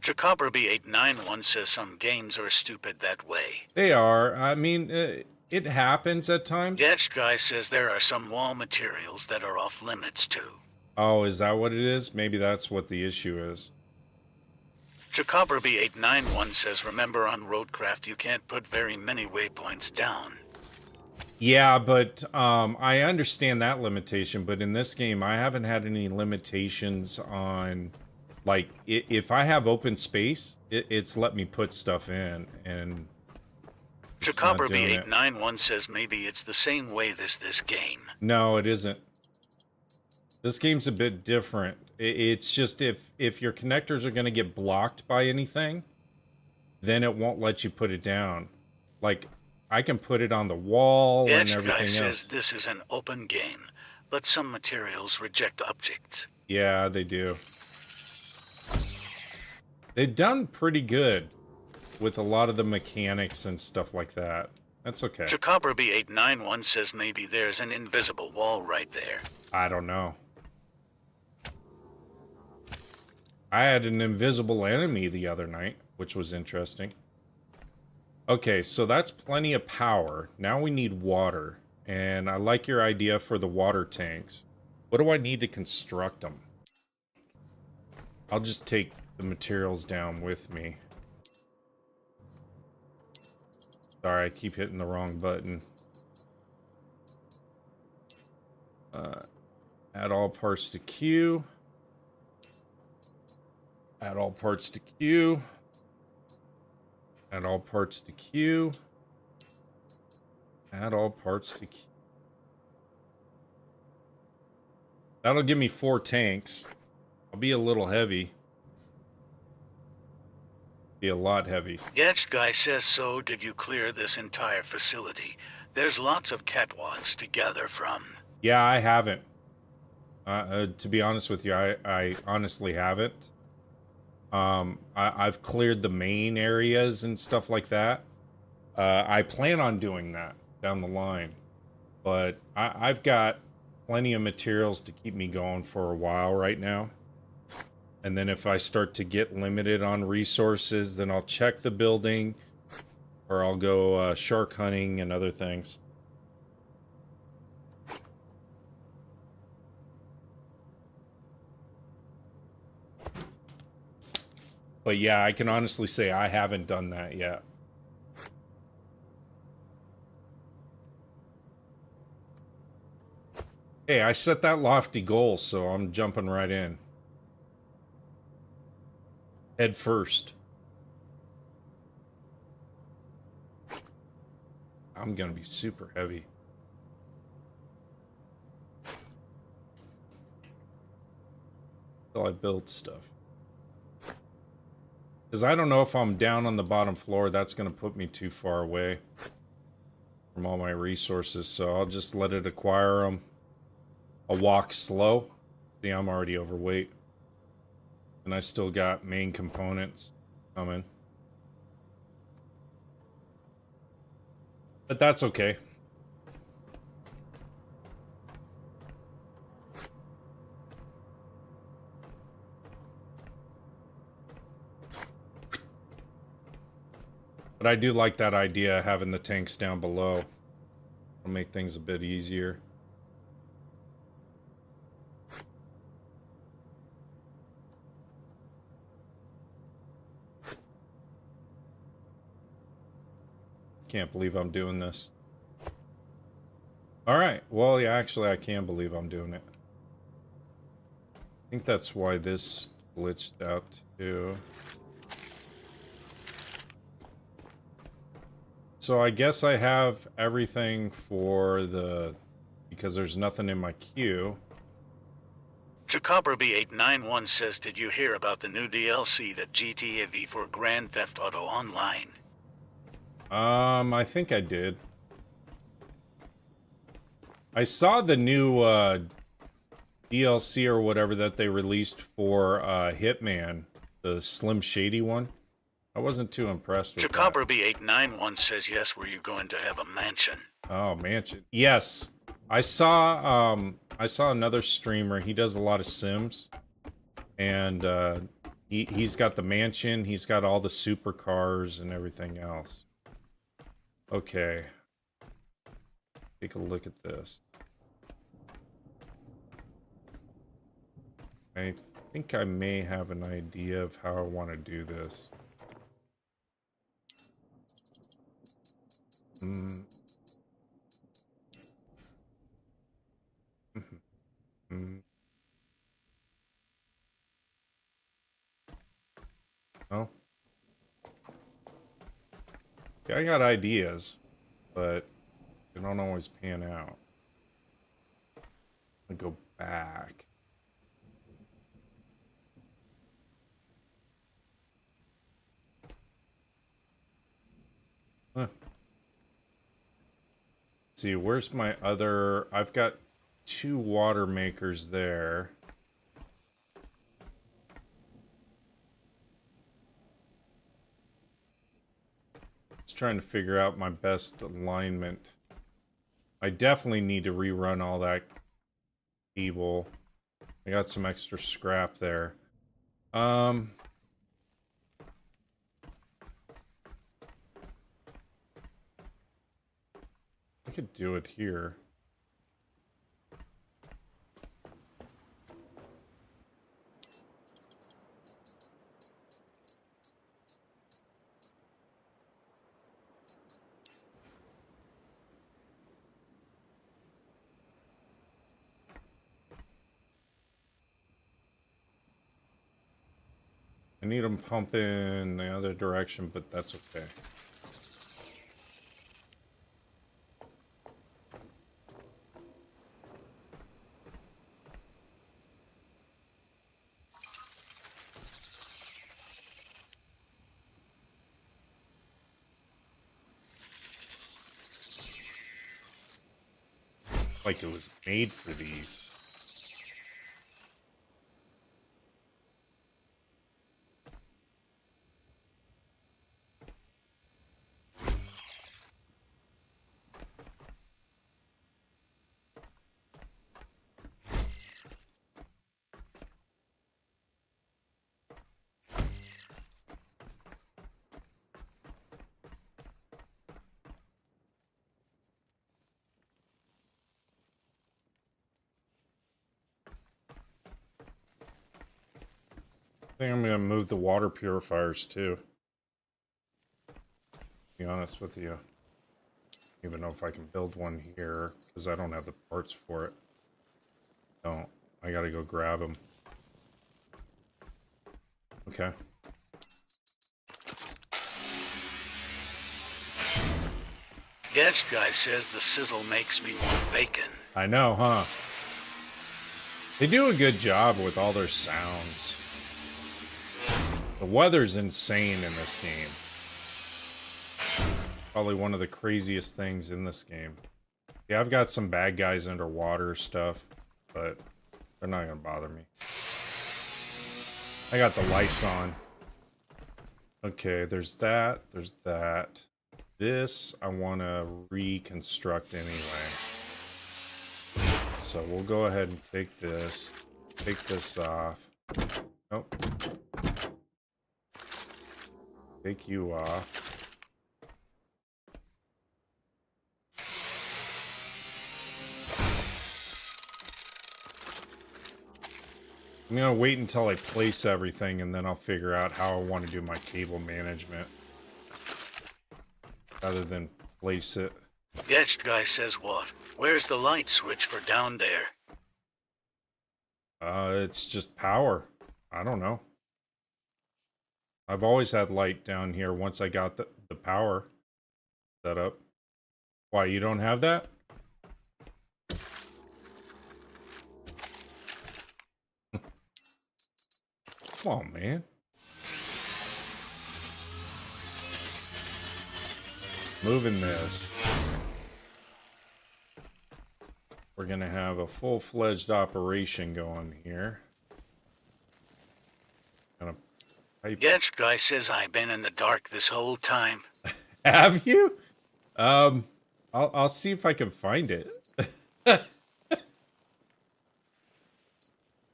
Jacoberby891 says some games are stupid that way. They are. I mean, it happens at times. Getch Guy says there are some wall materials that are off limits too. Oh, is that what it is? Maybe that's what the issue is. Jacoberby891 says remember on Roadcraft you can't put very many waypoints down. Yeah, but I understand that limitation, but in this game I haven't had any limitations on, like, if I have open space, it's let me put stuff in, and Jacoberby891 says maybe it's the same way this game. No, it isn't. This game's a bit different. It's just if your connectors are going to get blocked by anything, then it won't let you put it down. Like, I can put it on the wall and everything else. Guy says this is an open game, but some materials reject objects. Yeah, they do. They've done pretty good with a lot of the mechanics and stuff like that. That's okay. Jacoberby891 says maybe there's an invisible wall right there. I don't know. I had an invisible enemy the other night, which was interesting. Okay, so that's plenty of power. Now we need water. And I like your idea for the water tanks. What do I need to construct them? I'll just take the materials down with me. Sorry, I keep hitting the wrong button. Add all parts to queue. Add all parts to queue. Add all parts to queue. Add all parts to queue. That'll give me 4 tanks. I'll be a little heavy. Be a lot heavy. Getch Guy says so. Did you clear this entire facility? There's lots of catwalks to gather from. Yeah, I haven't. To be honest with you, I honestly haven't. I've cleared the main areas and stuff like that. I plan on doing that down the line. But I've got plenty of materials to keep me going for a while right now. And then if I start to get limited on resources, then I'll check the building, or I'll go shark hunting and other things. But yeah, I can honestly say I haven't done that yet. Hey, I set that lofty goal, so I'm jumping right in. Head first. I'm gonna be super heavy. Till I build stuff. Because I don't know if I'm down on the bottom floor, that's gonna put me too far away from all my resources, so I'll just let it acquire them. I'll walk slow. See, I'm already overweight. And I still got main components coming. But that's okay. But I do like that idea, having the tanks down below. It'll make things a bit easier. Can't believe I'm doing this. Alright, well, yeah, actually, I can believe I'm doing it. I think that's why this glitched out, too. So I guess I have everything for the... because there's nothing in my queue. Jacoberby891 says, did you hear about the new DLC that GTA V for Grand Theft Auto Online? I think I did. I saw the new DLC or whatever that they released for Hitman, the Slim Shady one. I wasn't too impressed with that. Jacoberby891 says, yes, were you going to have a mansion? Oh, mansion. Yes. I saw another streamer. He does a lot of Sims. And he's got the mansion, he's got all the supercars and everything else. Okay. Take a look at this. I think I may have an idea of how I want to do this. Oh. Yeah, I got ideas, but they don't always pan out. I'll go back. Huh. Let's see, where's my other... I've got 2 water makers there. Just trying to figure out my best alignment. I definitely need to rerun all that cable. I got some extra scrap there. I could do it here. I need them pumping the other direction, but that's okay. Like it was made for these. I think I'm gonna move the water purifiers too. To be honest with you. I don't even know if I can build one here, because I don't have the parts for it. Don't. I gotta go grab them. Okay. Gas guy says the sizzle makes me want bacon. I know, huh? They do a good job with all their sounds. The weather's insane in this game. Probably one of the craziest things in this game. Yeah, I've got some bad guys underwater stuff, but they're not gonna bother me. I got the lights on. Okay, there's that. There's that. This I want to reconstruct anyway. So we'll go ahead and take this. Take this off. Nope. Take you off. I'm gonna wait until I place everything and then I'll figure out how I want to do my cable management. Rather than place it. Gas guy says what? Where's the light switch for down there? It's just power. I don't know. I've always had light down here once I got the power set up. Why, you don't have that? Come on, man. Moving this. We're gonna have a full-fledged operation going here. Gonna pipe. Gas guy says I've been in the dark this whole time. Have you? I'll see if I can find it.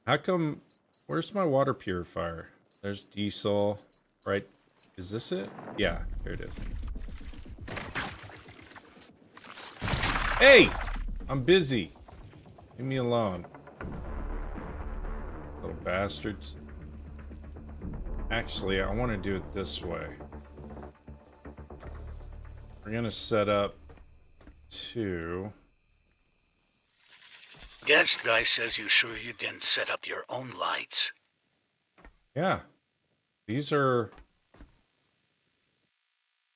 How come? Where's my water purifier? There's diesel, right? Is this it? Yeah, here it is. Hey! I'm busy. Leave me alone. Little bastards. Actually, I want to do it this way. We're gonna set up 2. Gas guy says you sure you didn't set up your own lights? Yeah. These are...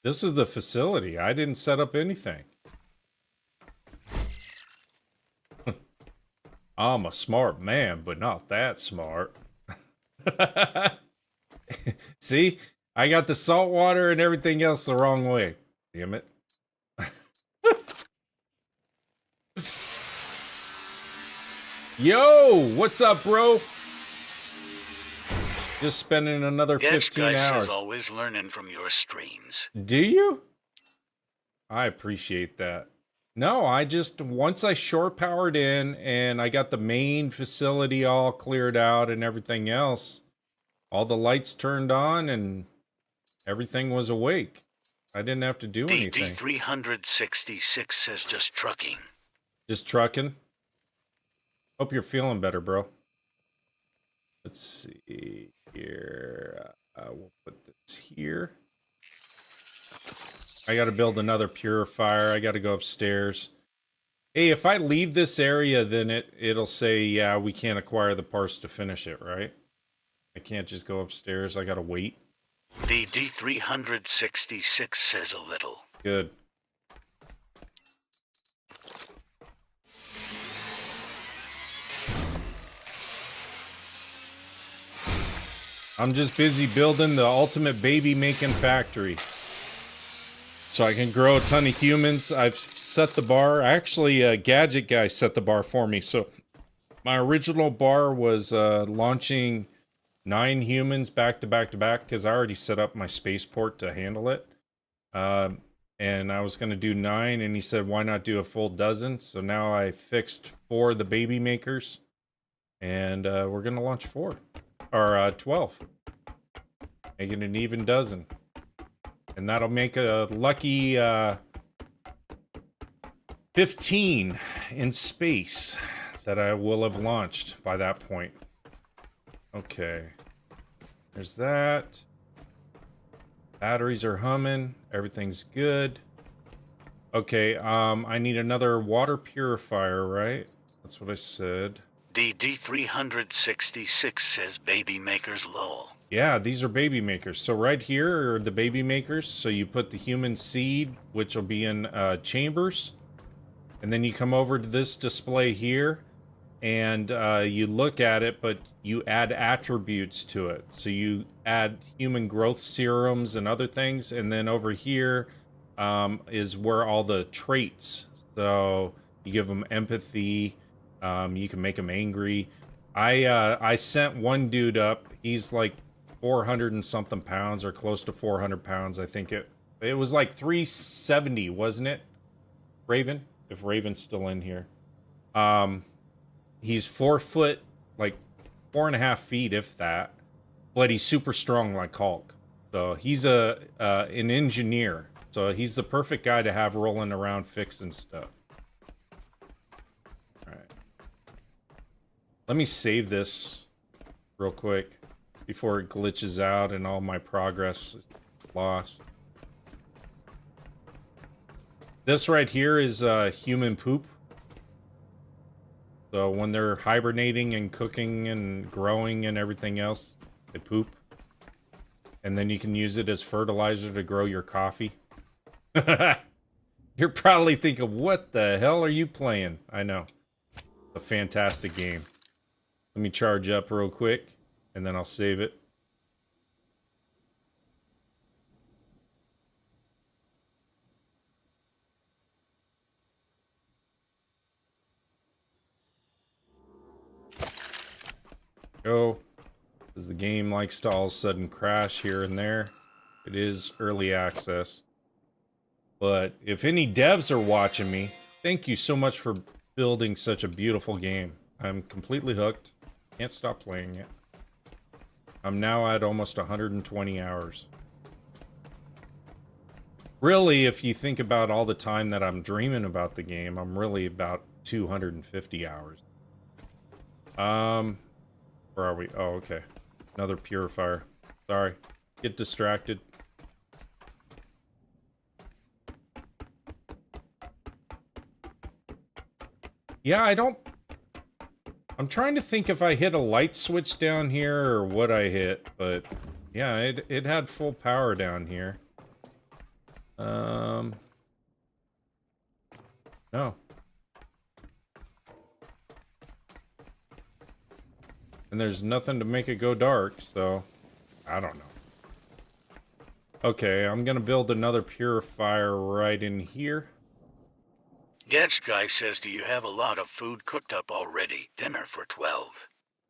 This is the facility. I didn't set up anything. I'm a smart man, but not that smart. See? I got the salt water and everything else the wrong way. Damn it. Yo, what's up, bro? Just spending another 15 guy hours. Says always learning from your streams. Do you? I appreciate that. No, I just, once I shore powered in and I got the main facility all cleared out and everything else, all the lights turned on and everything was awake. I didn't have to do anything. DD366 says just trucking. Just trucking? Hope you're feeling better, bro. Let's see here. We'll put this here. I got to build another purifier. I got to go upstairs. Hey, if I leave this area, then it'll say, yeah, we can't acquire the parts to finish it, right? I can't just go upstairs. I got to wait. DD366 says a little. Good. I'm just busy building the ultimate baby making factory. So I can grow a ton of humans. I've set the bar. Actually, a gadget guy set the bar for me. So my original bar was launching 9 humans back to back to back because I already set up my spaceport to handle it. And I was going to do 9, and he said, why not do a full dozen? So now I fixed 4 of the baby makers, and we're going to launch 4. Or 12. Making an even dozen. And that'll make a lucky 15 in space that I will have launched by that point. Okay. There's that. Batteries are humming. Everything's good. Okay, I need another water purifier, right? That's what I said. DD 366 says baby makers lol. Yeah, these are baby makers. So right here are the baby makers. So you put the human seed, which will be in chambers. And then you come over to this display here. And you look at it, but you add attributes to it. So you add human growth serums and other things. And then over here is where all the traits. So you give them empathy. You can make them angry. I sent one dude up. He's like 400 and something pounds, or close to 400 pounds. I think it was like 370, wasn't it? Raven, if Raven's still in here. He's 4 foot, like 4.5 feet, if that. But he's super strong like Hulk. So he's an engineer. So he's the perfect guy to have rolling around fixing stuff. All right. Let me save this real quick before it glitches out and all my progress is lost. This right here is human poop. So when they're hibernating and cooking and growing and everything else, they poop. And then you can use it as fertilizer to grow your coffee. You're probably thinking, what the hell are you playing? I know. A fantastic game. Let me charge up real quick, and then I'll save it. Go. Because the game likes to all of a sudden crash here and there. It is early access. But if any devs are watching me, thank you so much for building such a beautiful game. I'm completely hooked. Can't stop playing it. I'm now at almost 120 hours. Really, if you think about all the time that I'm dreaming about the game, I'm really about 250 hours. Where are we? Oh, okay. Another purifier. Sorry. Get distracted. Yeah, I'm trying to think if I hit a light switch down here or what I hit, but yeah, it had full power down here. No. And there's nothing to make it go dark, so I don't know. Okay, I'm gonna build another purifier right in here. Gadget Guy says, do you have a lot of food cooked up already? Dinner for 12.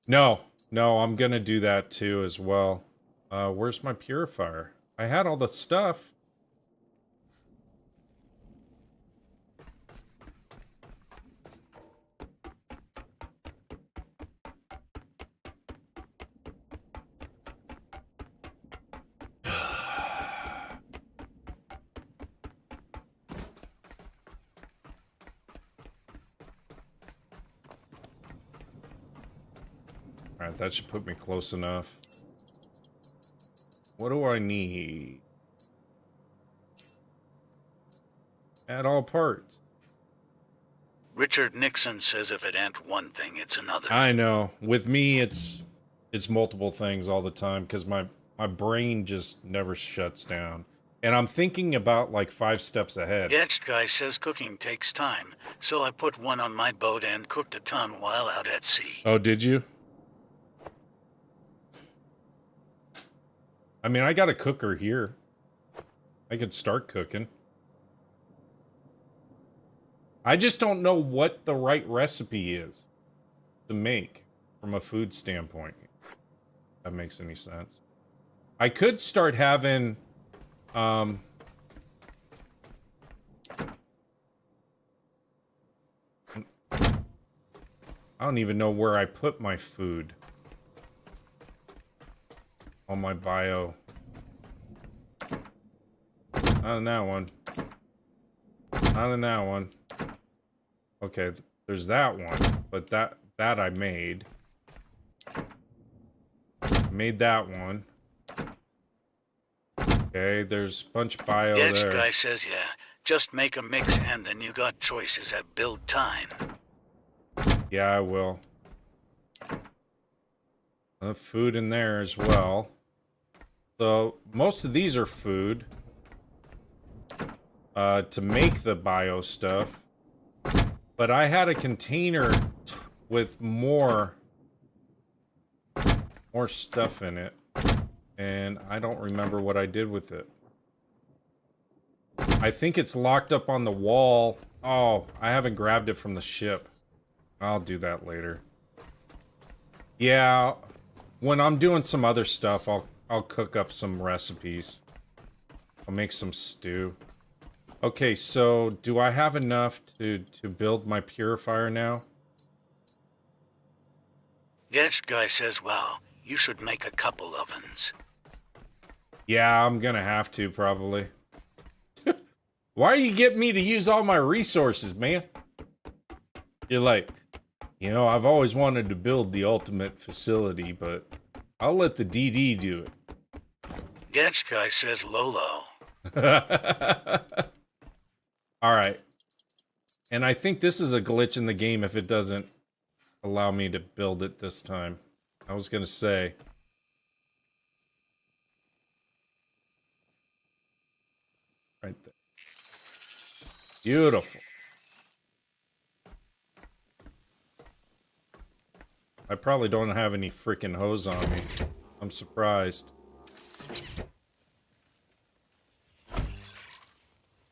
No, I'm gonna do that too as well. Where's my purifier? I had all the stuff. Alright, that should put me close enough. What do I need? Add all parts. Richard Nixon says if it ain't one thing, it's another. I know. With me, it's multiple things all the time because my brain just never shuts down. And I'm thinking about like 5 steps ahead. Gadget Guy says cooking takes time, so I put one on my boat and cooked a ton while out at sea. Oh, did you? I mean, I got a cooker here. I could start cooking. I just don't know what the right recipe is to make from a food standpoint. If that makes any sense. I could start having, I don't even know where I put my food. On my bio. Not in that one. Not in that one. Okay, there's that one, but that I made. Made that one. Okay, there's a bunch of bio Edge there. guy says, yeah, just make a mix and then you got choices at build time. Yeah, I will. Food in there as well. So, most of these are food. To make the bio stuff. But I had a container with more stuff in it. And I don't remember what I did with it. I think it's locked up on the wall. Oh, I haven't grabbed it from the ship. I'll do that later. Yeah, when I'm doing some other stuff, I'll cook up some recipes. I'll make some stew. Okay, so do I have enough to build my purifier now? Edge guy says, well, you should make a couple ovens. Yeah, I'm gonna have to, probably. Why are you getting me to use all my resources, man? You're like, you know, I've always wanted to build the ultimate facility, but I'll let the DD do it. Edge guy says, Lolo. Alright. And I think this is a glitch in the game if it doesn't allow me to build it this time. I was gonna say. Right there. Beautiful. I probably don't have any freaking hose on me. I'm surprised.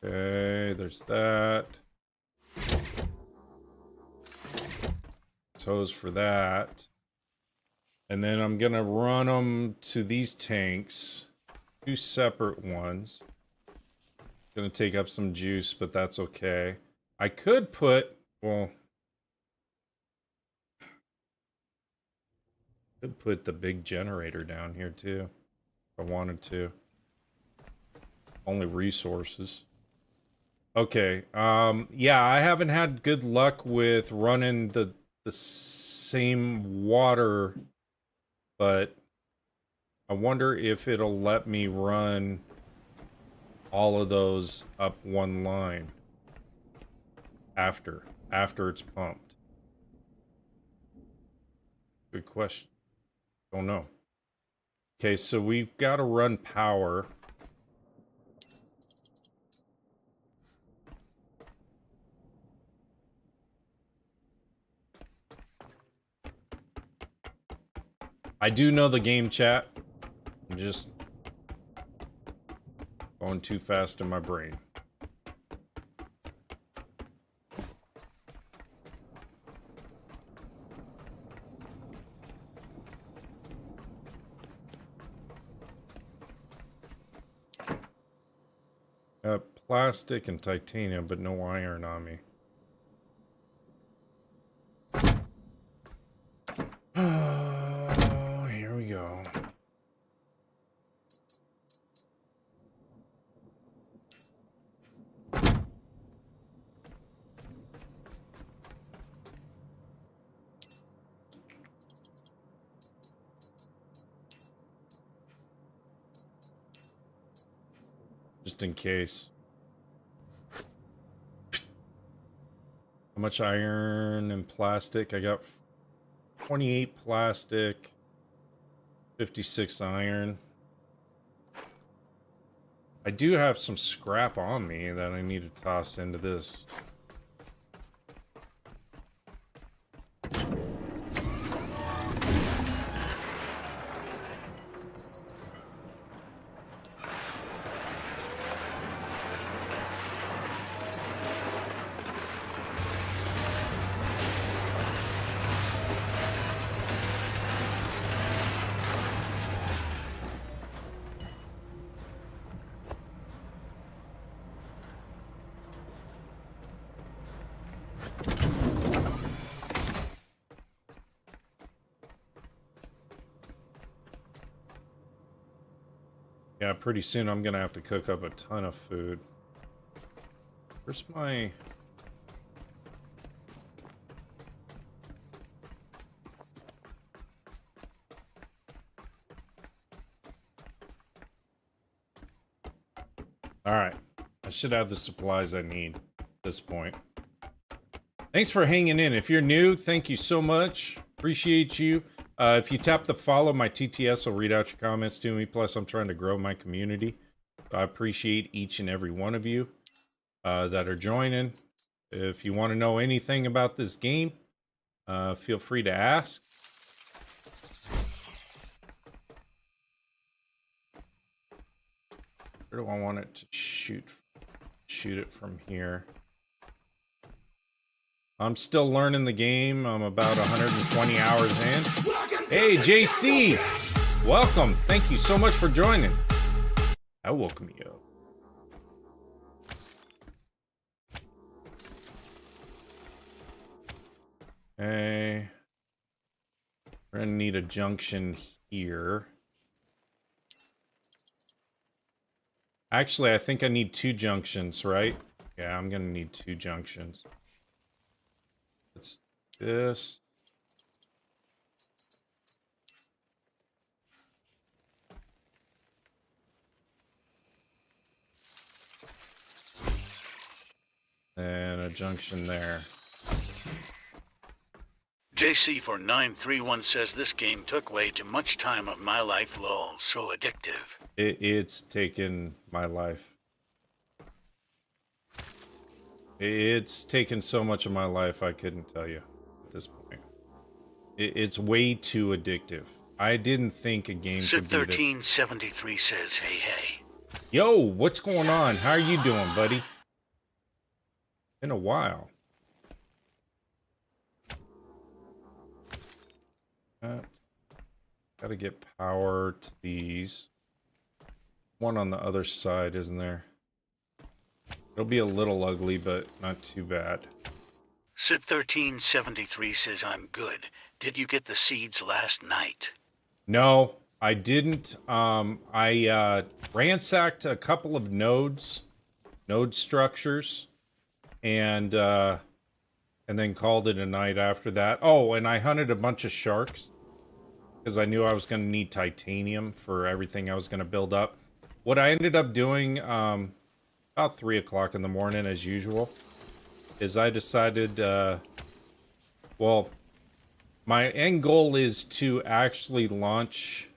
Okay, there's that. Hose for that. And then I'm gonna run them to these tanks. 2 separate ones. Gonna take up some juice, but that's okay. I could put, well, could put the big generator down here too, if I wanted to. Only resources. Okay, yeah, I haven't had good luck with running the same water, but I wonder if it'll let me run all of those up one line after it's pumped. Good question. Don't know. Okay, so we've got to run power. I do know the game, chat. I'm just going too fast in my brain. Plastic and titanium, but no iron on me. Oh, here we go. Just in case. How much iron and plastic? I got 28 plastic, 56 iron. I do have some scrap on me that I need to toss into this. Yeah, pretty soon I'm gonna have to cook up a ton of food. Where's my... Alright. I should have the supplies I need at this point. Thanks for hanging in. If you're new, thank you so much. Appreciate you. If you tap the follow, my TTS will read out your comments to me. Plus, I'm trying to grow my community. So I appreciate each and every one of you that are joining. If you want to know anything about this game, feel free to ask. Where do I want it to shoot? Shoot it from here. I'm still learning the game. I'm about 120 hours in. Hey, JC! Welcome. Thank you so much for joining. I welcome you. Okay. We're gonna need a junction here. Actually, I think I need 2 junctions, right? Yeah, I'm gonna need 2 junctions. Let's do this. And a junction there. JC for 931 says this game took way too much time of my life, lol, so addictive. It's taken my life. It's taken so much of my life I couldn't tell you at this point. It's way too addictive. I didn't think a game could be this. 1373 says, hey. Yo, what's going on? How are you doing, buddy? Been a while. Gotta get power to these. One on the other side, isn't there? It'll be a little ugly, but not too bad. Sid1373 says I'm good. Did you get the seeds last night? No, I didn't. I ransacked a couple of node structures, and then called it a night after that. Oh, and I hunted a bunch of sharks because I knew I was going to need titanium for everything I was going to build up. What I ended up doing, about 3 o'clock in the morning, as usual, is I decided, well, my end goal is to actually launch.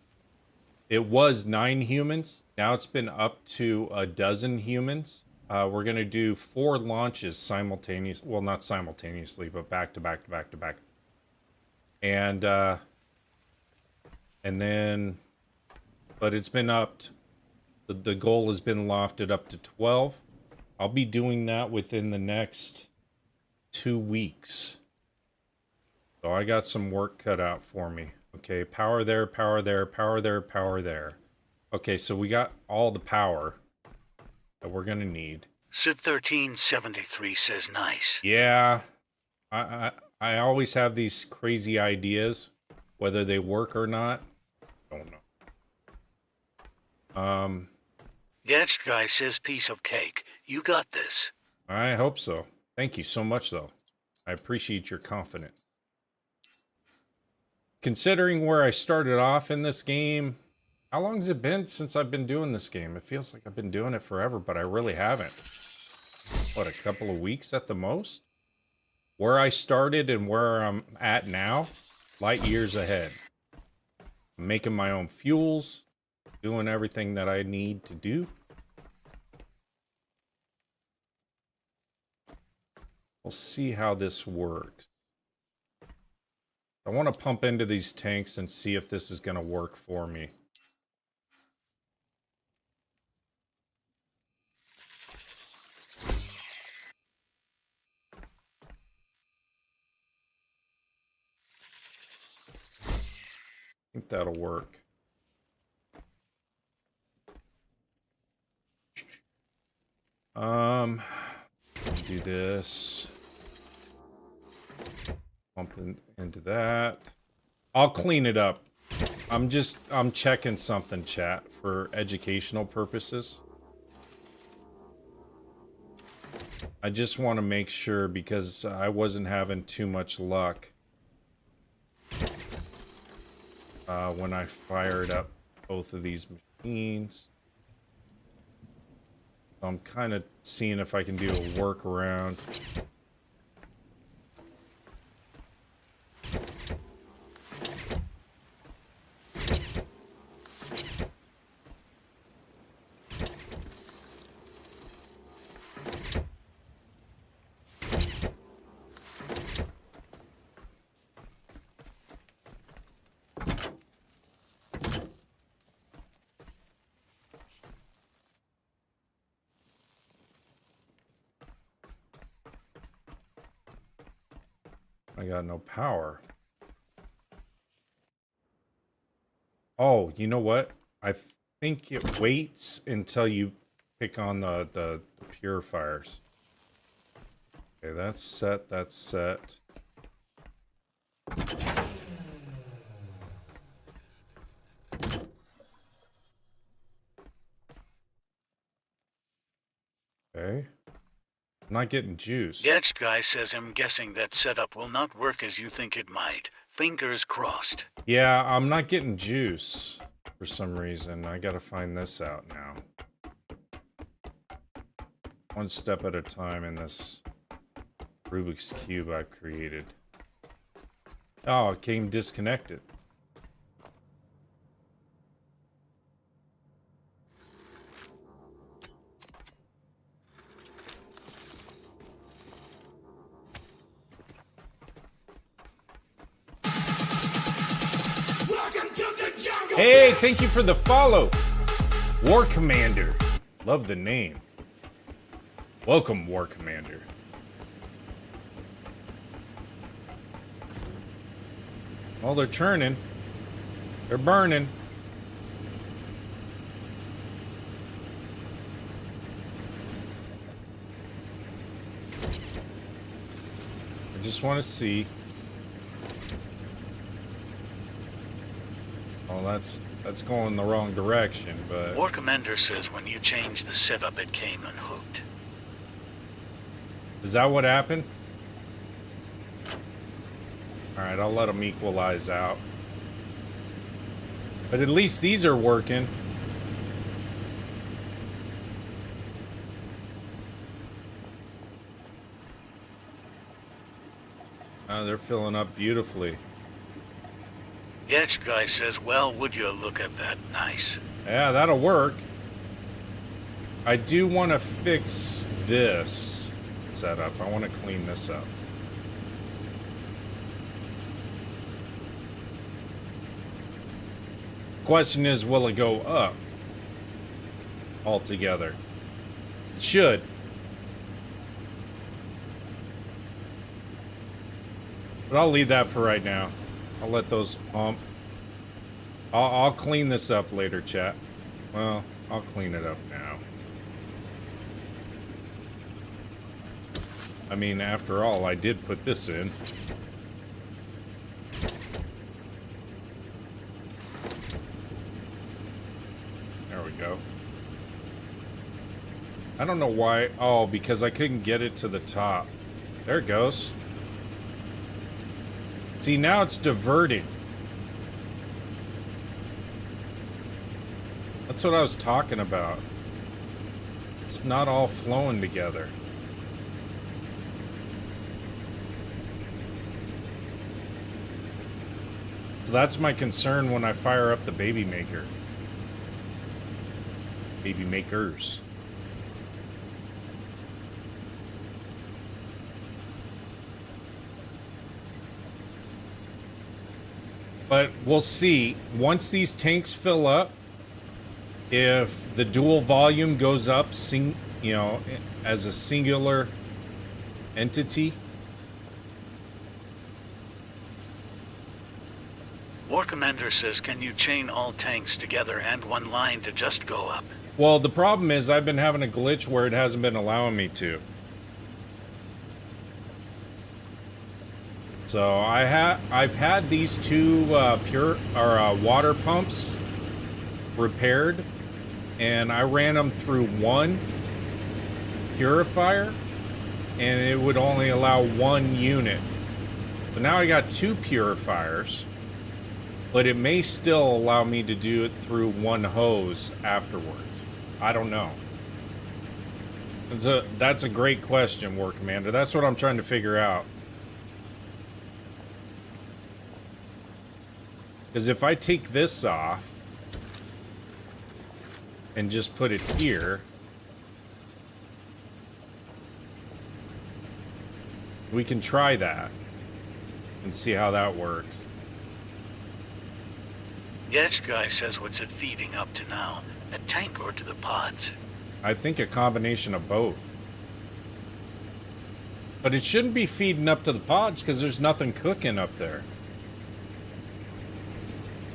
It was 9 humans. Now it's been up to 12 humans. We're going to do 4 launches simultaneous. Well, not simultaneously, but back to back to back to back. And then, but it's been upped. The goal has been lofted up to 12. I'll be doing that within the next 2 weeks. So I got some work cut out for me. Okay, power there, power there, power there, power there. Okay, so we got all the power that we're gonna need. Sid1373 says nice. Yeah, I always have these crazy ideas, whether they work or not. Don't know. Gadget guy says piece of cake. You got this. I hope so. Thank you so much, though. I appreciate your confidence. Considering where I started off in this game, how long has it been since I've been doing this game? It feels like I've been doing it forever, but I really haven't. What, a couple of weeks at the most? Where I started and where I'm at now, light years ahead. I'm making my own fuels, doing everything that I need to do. We'll see how this works. I want to pump into these tanks and see if this is going to work for me. I think that'll work. Do this. Pump into that. I'll clean it up. I'm checking something, chat, for educational purposes. I just want to make sure because I wasn't having too much luck when I fired up both of these machines. I'm kind of seeing if I can do a workaround. I got no power. Oh, you know what? I think it waits until you pick on the purifiers. Okay, that's set, that's set. Okay. I'm not getting juice. Getch guy says I'm guessing that setup will not work as you think it might. Fingers crossed. Yeah, I'm not getting juice for some reason. I gotta find this out now. One step at a time in this Rubik's Cube I've created. Oh, it came disconnected. Welcome to the jungle. Hey, thank you for the follow. War Commander. Love the name. Welcome, War Commander. Well, they're churning. They're burning. I just want to see. Well, that's going the wrong direction, but... War Commander says when you changed the setup, it came unhooked. Is that what happened? Alright, I'll let them equalize out. But at least these are working. Oh, they're filling up beautifully. Getch guy says, well, would you look at that? Nice. Yeah, that'll work. I do want to fix this setup. I want to clean this up. Question is, will it go up altogether? It should. But I'll leave that for right now. I'll let those pump. I'll clean this up later, chat. Well, I'll clean it up now. I mean, after all, I did put this in. There we go. I don't know why. Oh, because I couldn't get it to the top. There it goes. See, now it's diverting. That's what I was talking about. It's not all flowing together. So that's my concern when I fire up the baby maker. Baby makers. But we'll see. Once these tanks fill up, if the dual volume goes up, as a singular entity. War Commander says, can you chain all tanks together and one line to just go up? Well, the problem is I've been having a glitch where it hasn't been allowing me to. So I've had these two water pumps repaired, and I ran them through one purifier, and it would only allow one unit. So now I got two purifiers, but it may still allow me to do it through one hose afterwards. I don't know. That's a great question, War Commander. That's what I'm trying to figure out. Because if I take this off and just put it here, we can try that and see how that works. The Edge guy says what's it feeding up to now? A tank or to the pods? I think a combination of both. But it shouldn't be feeding up to the pods because there's nothing cooking up there.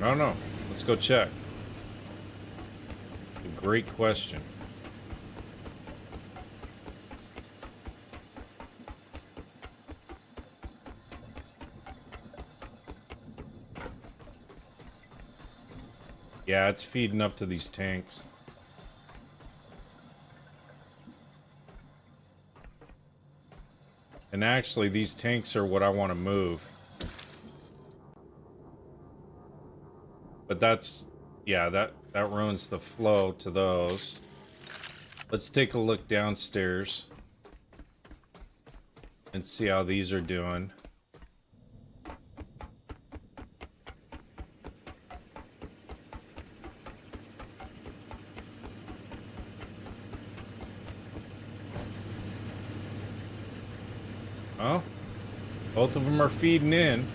I don't know. Let's go check. A great question. Yeah, it's feeding up to these tanks. And actually, these tanks are what I want to move. But that's... yeah, that ruins the flow to those. Let's take a look downstairs. And see how these are doing. Oh, both of them are feeding in.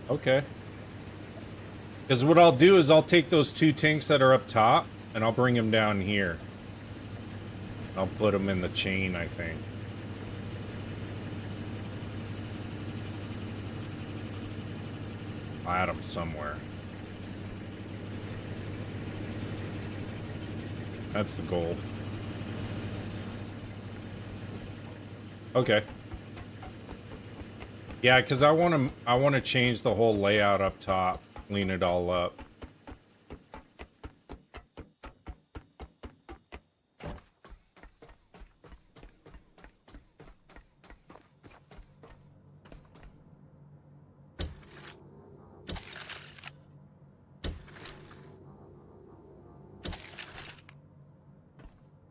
Okay. Because what I'll do is I'll take those two tanks that are up top and I'll bring them down here. I'll put them in the chain, I think. I'll add them somewhere. That's the goal. Okay. Yeah, because I want to change the whole layout up top, clean it all up.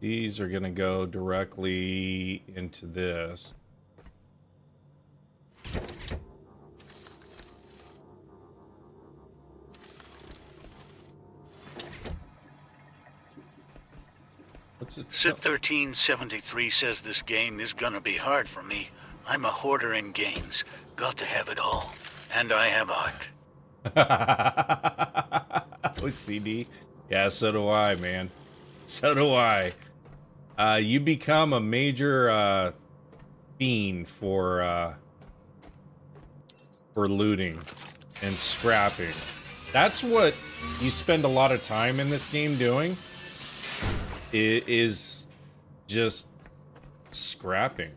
These are going to go directly into this. What's it? Sid 1373 says this game is gonna be hard for me. I'm a hoarder in games. Got to have it all. And I have art. OCD? Yeah, so do I, man. So do I. You become a major fiend for looting and scrapping. That's what you spend a lot of time in this game doing. Is just scrapping.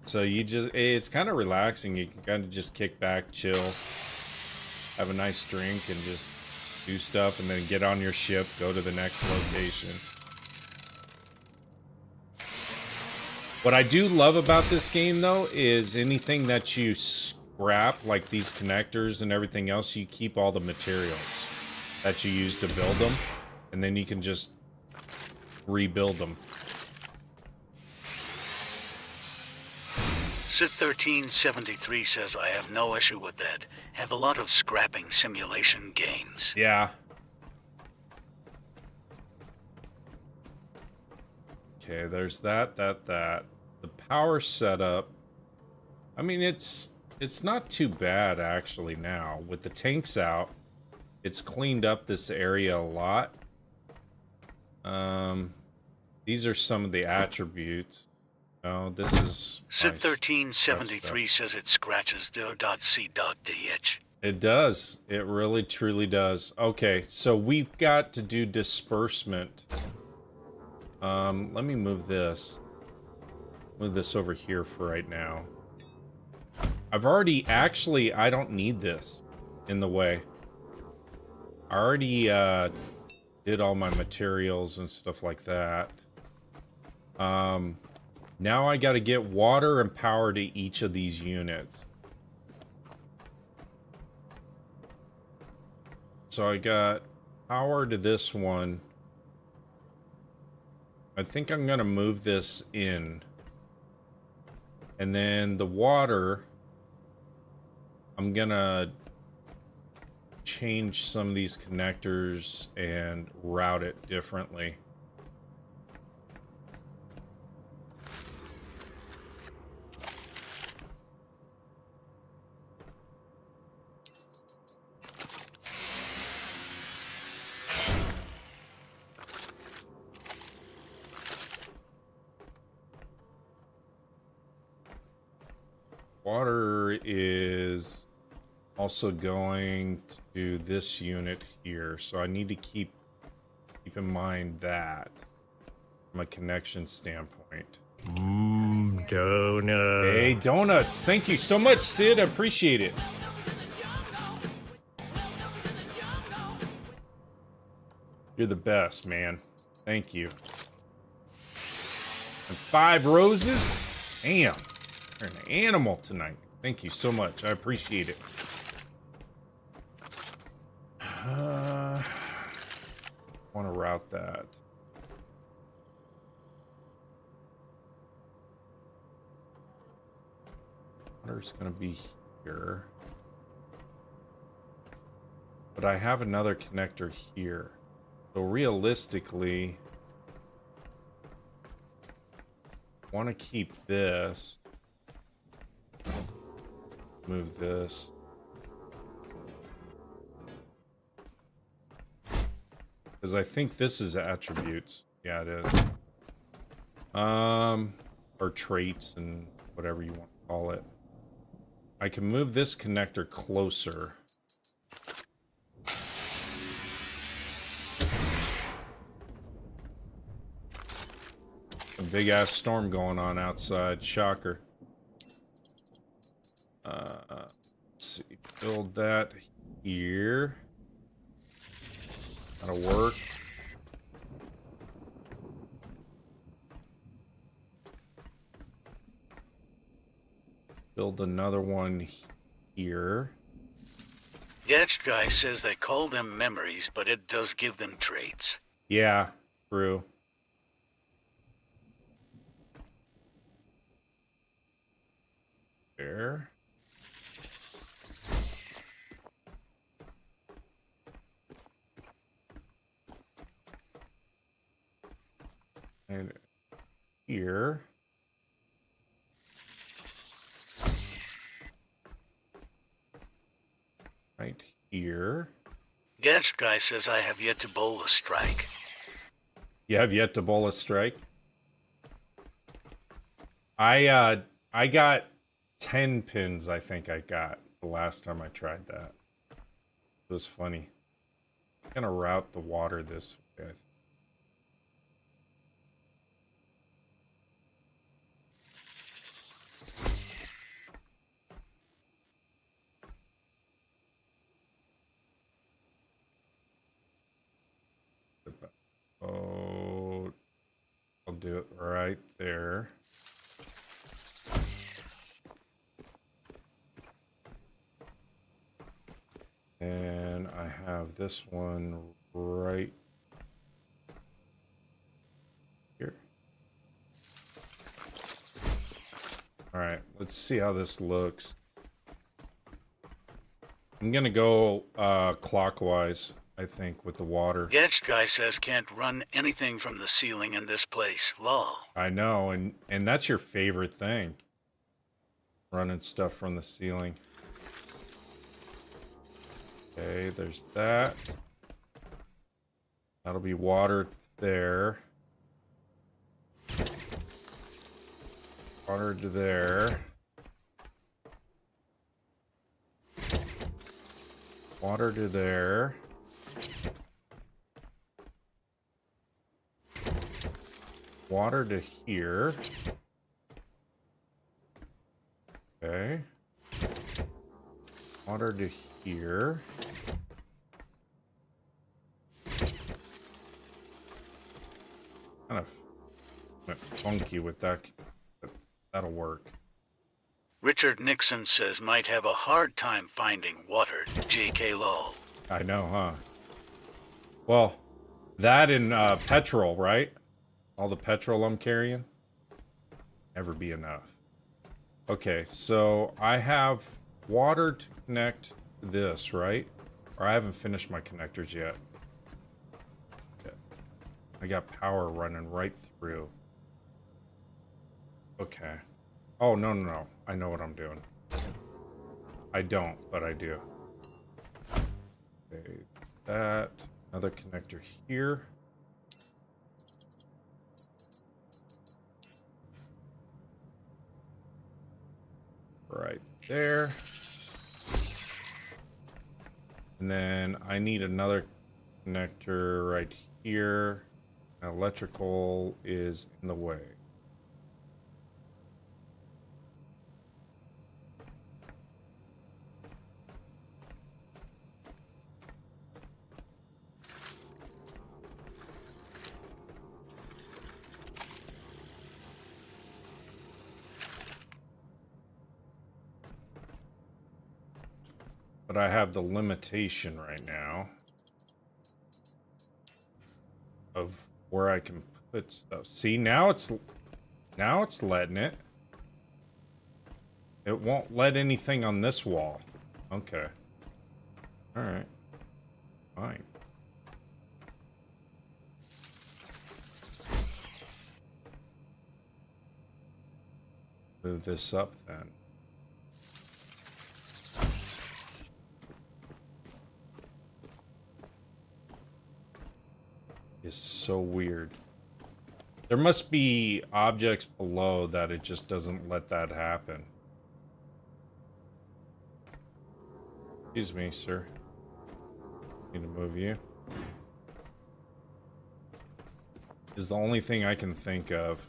So you just, it's kind of relaxing. You can kind of just kick back, chill, have a nice drink, and just do stuff, and then get on your ship, go to the next location. What I do love about this game, though, is anything that you scrap, like these connectors and everything else, you keep all the materials that you use to build them, and then you can just rebuild them. Sid 1373 says I have no issue with that. Have a lot of scrapping simulation games. Yeah. Okay, there's that. The power setup. I mean, it's not too bad actually now. With the tanks out, it's cleaned up this area a lot. These are some of the attributes. Oh, this is Sid 1373 says it scratches .c.dh. It does. It really truly does. Okay, so we've got to do disbursement. Let me move this. Move this over here for right now. I've already, actually, I don't need this in the way. I already did all my materials and stuff like that. Now I got to get water and power to each of these units. So I got power to this one. I think I'm gonna move this in. And then the water, I'm gonna change some of these connectors and route it differently. Water is also going to this unit here, so I need to keep in mind that from a connection standpoint. Donuts. Hey, donuts! Thank you so much, Sid. I appreciate it. You're the best, man. Thank you. And 5 roses? Damn. You're an animal tonight. Thank you so much. I appreciate it. I want to route that. Water's going to be here. But I have another connector here. So realistically, I want to keep this. Move this. Because I think this is attributes. Yeah, it is. Or traits and whatever you want to call it. I can move this connector closer. A big ass storm going on outside. Shocker. Let's see. Build that here. That'll work. Build another one here. Gadget guy says they call them memories, but it does give them traits. Yeah, true. There. And here. Right here. Gadget guy says I have yet to bowl a strike. You have yet to bowl a strike? I got 10 pins, I think I got the last time I tried that. It was funny. I'm gonna route the water this way, I think. Oh, I'll do it right there. And I have this one right here. All right, let's see how this looks. I'm gonna go clockwise, I think, with the water. Gadget guy says can't run anything from the ceiling in this place. Lol. I know, and that's your favorite thing. Running stuff from the ceiling. Okay, there's that. That'll be water there. Water to there. Water to there. Water to here. Okay. Water to here. Kind of went funky with that. But that'll work. Richard Nixon says might have a hard time finding water. JK lol. I know, huh? Well, that and petrol, right? All the petrol I'm carrying. Never be enough. Okay, so I have water to connect this, right? Or I haven't finished my connectors yet. Okay. I got power running right through. Okay. Oh, no, no, no. I know what I'm doing. I don't, but I do. Okay, that. Another connector here. Right there. And then I need another connector right here. Electrical is in the way. But I have the limitation right now of where I can put stuff. See, now it's letting it. It won't let anything on this wall. Okay. All right. Fine. Move this up then. Is so weird. There must be objects below that it just doesn't let that happen. Excuse me, sir. Need to move you. Is the only thing I can think of.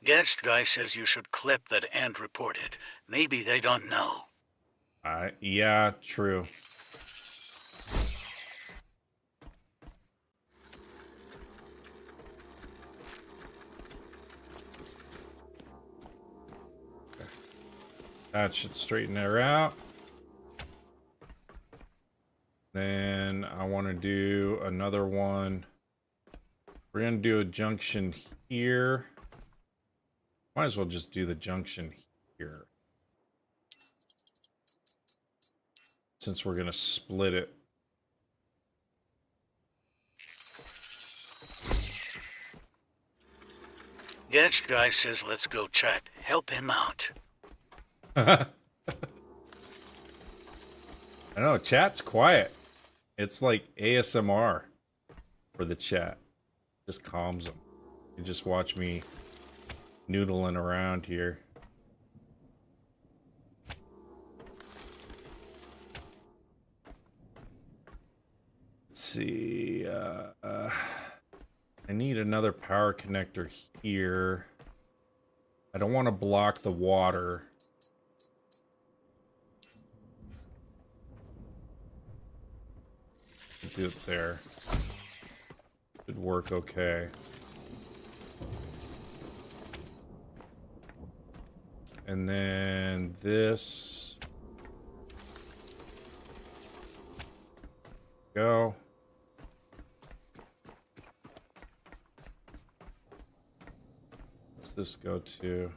Gadget guy says you should clip that and report it. Maybe they don't know. Yeah, true. Okay. That should straighten her out. Then I want to do another one. We're going to do a junction here. Might as well just do the junction here. Since we're going to split it. Gadget guy says let's go chat. Help him out. I know, chat's quiet. It's like ASMR for the chat. Just calms them. You just watch me noodling around here. Let's see. I need another power connector here. I don't want to block the water. Do it there. Should work okay. And then this. Go. What's this go to?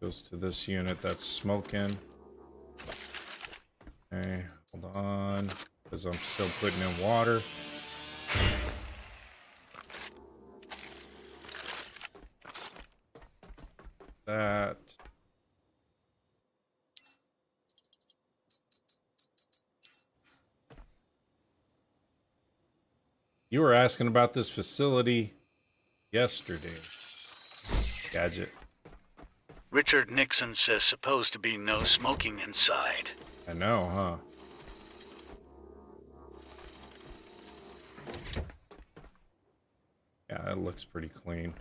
Goes to this unit that's smoking. Okay, hold on. Because I'm still putting in water. That. You were asking about this facility yesterday, Gadget. Richard Nixon says supposed to be no smoking inside. I know, huh? Yeah, it looks pretty clean.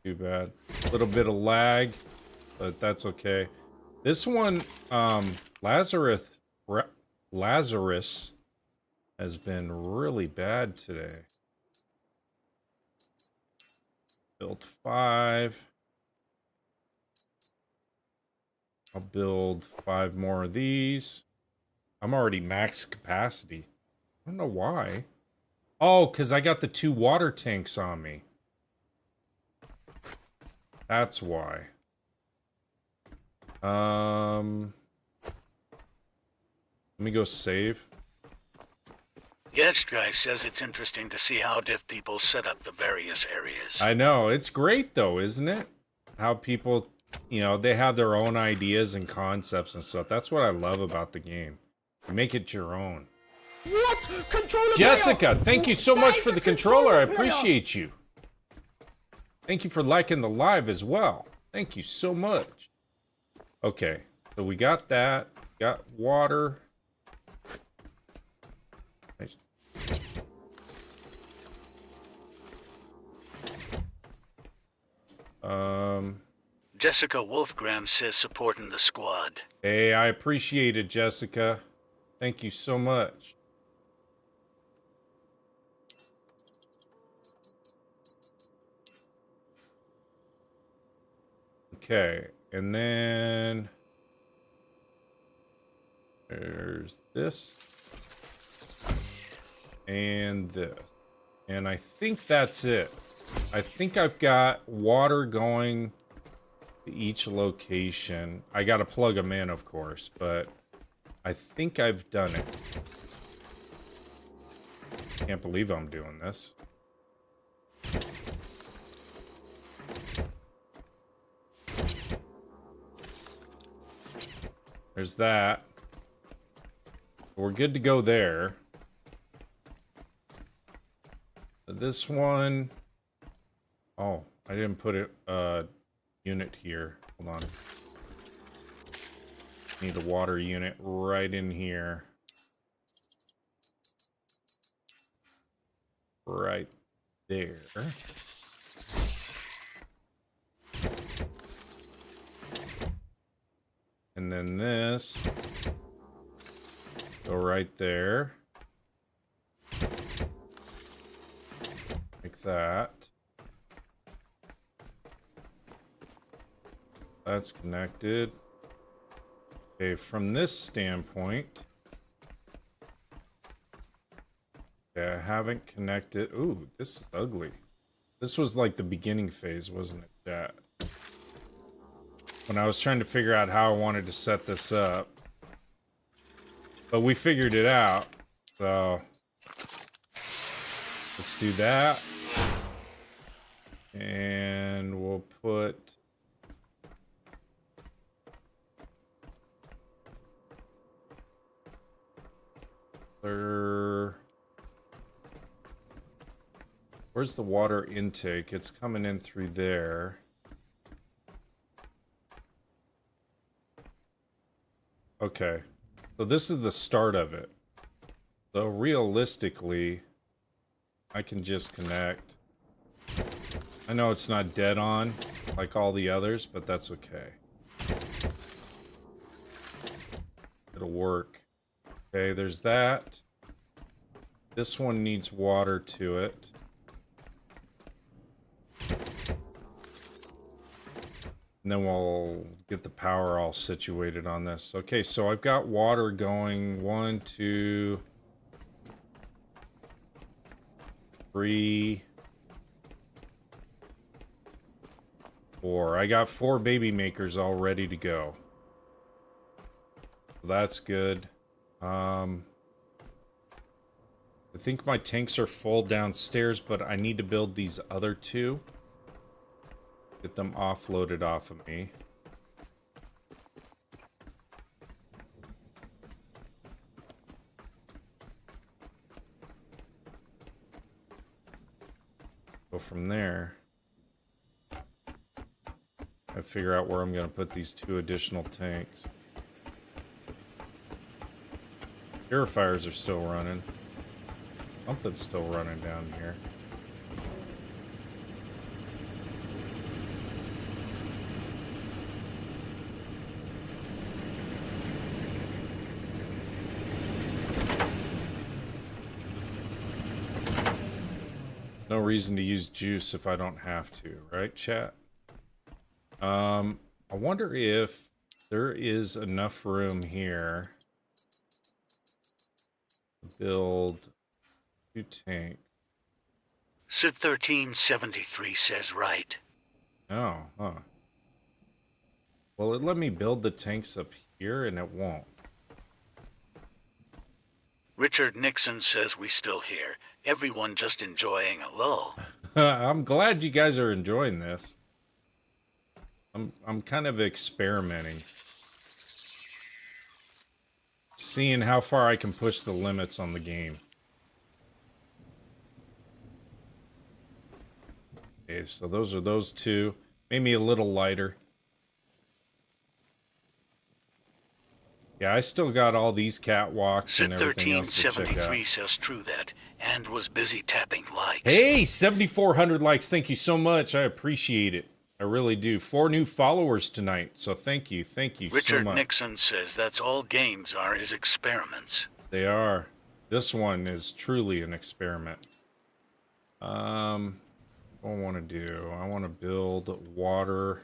Too bad. A little bit of lag, but that's okay. This one, Lazarus, Lazarus has been really bad today. Built 5. I'll build 5 more of these. I'm already max capacity. I don't know why. Oh, because I got the 2 water tanks on me. That's why. Let me go save. Gedge guy says it's interesting to see how diff people set up the various areas. I know. It's great, though, isn't it? How people, you know, they have their own ideas and concepts and stuff. That's what I love about the game. You make it your own. What? Controller Jessica, thank you so much Guys, for the the controller. I controller appreciate you. Thank you for liking the live as well. Thank you so much. Okay, so we got that. Got water. Nice. Jessica Wolfgram says supporting the squad. Hey, I appreciate it, Jessica. Thank you so much. Okay, and then there's this and this. And I think that's it. I think I've got water going to each location. I gotta plug them in, of course, but I think I've done it. Can't believe I'm doing this. There's that. We're good to go there. This one... Oh, I didn't put a unit here. Hold on. Need a water unit right in here. Right there. And then this. Go right there. Like that. That's connected. Okay, from this standpoint. Yeah, I haven't connected. Ooh, this is ugly. This was like the beginning phase, wasn't it, chat? When I was trying to figure out how I wanted to set this up. But we figured it out. So let's do that. And we'll put where's the water intake? It's coming in through there. Okay, so this is the start of it. So realistically, I can just connect. I know it's not dead on like all the others, but that's okay. It'll work. Okay, there's that. This one needs water to it. And then we'll get the power all situated on this. Okay, so I've got water going 1, 2, 3, 4. I got 4 baby makers all ready to go. So that's good. I think my tanks are full downstairs, but I need to build these other 2. Get them offloaded off of me. Go from there. I figure out where I'm going to put these 2 additional tanks. Purifiers are still running. Something's still running down here. No reason to use juice if I don't have to, right, chat? I wonder if there is enough room here to build 2 tanks. Sid 1373 says right. Oh, huh. Well, it let me build the tanks up here, and it won't. Richard Nixon says we still here. Everyone just enjoying a lull. I'm glad you guys are enjoying this. I'm kind of experimenting. Seeing how far I can push the limits on the game. Okay, so those are those two. Maybe a little lighter. Yeah, I still got all these catwalks and everything else to check out. 1373 says true that, and was busy tapping likes. Hey, 7,400 likes. Thank you so much. I appreciate it. I really do. 4 new followers tonight, so thank you so much. Richard Nixon says that's all games are is experiments. They are. This one is truly an experiment. What do I want to do? I want to build water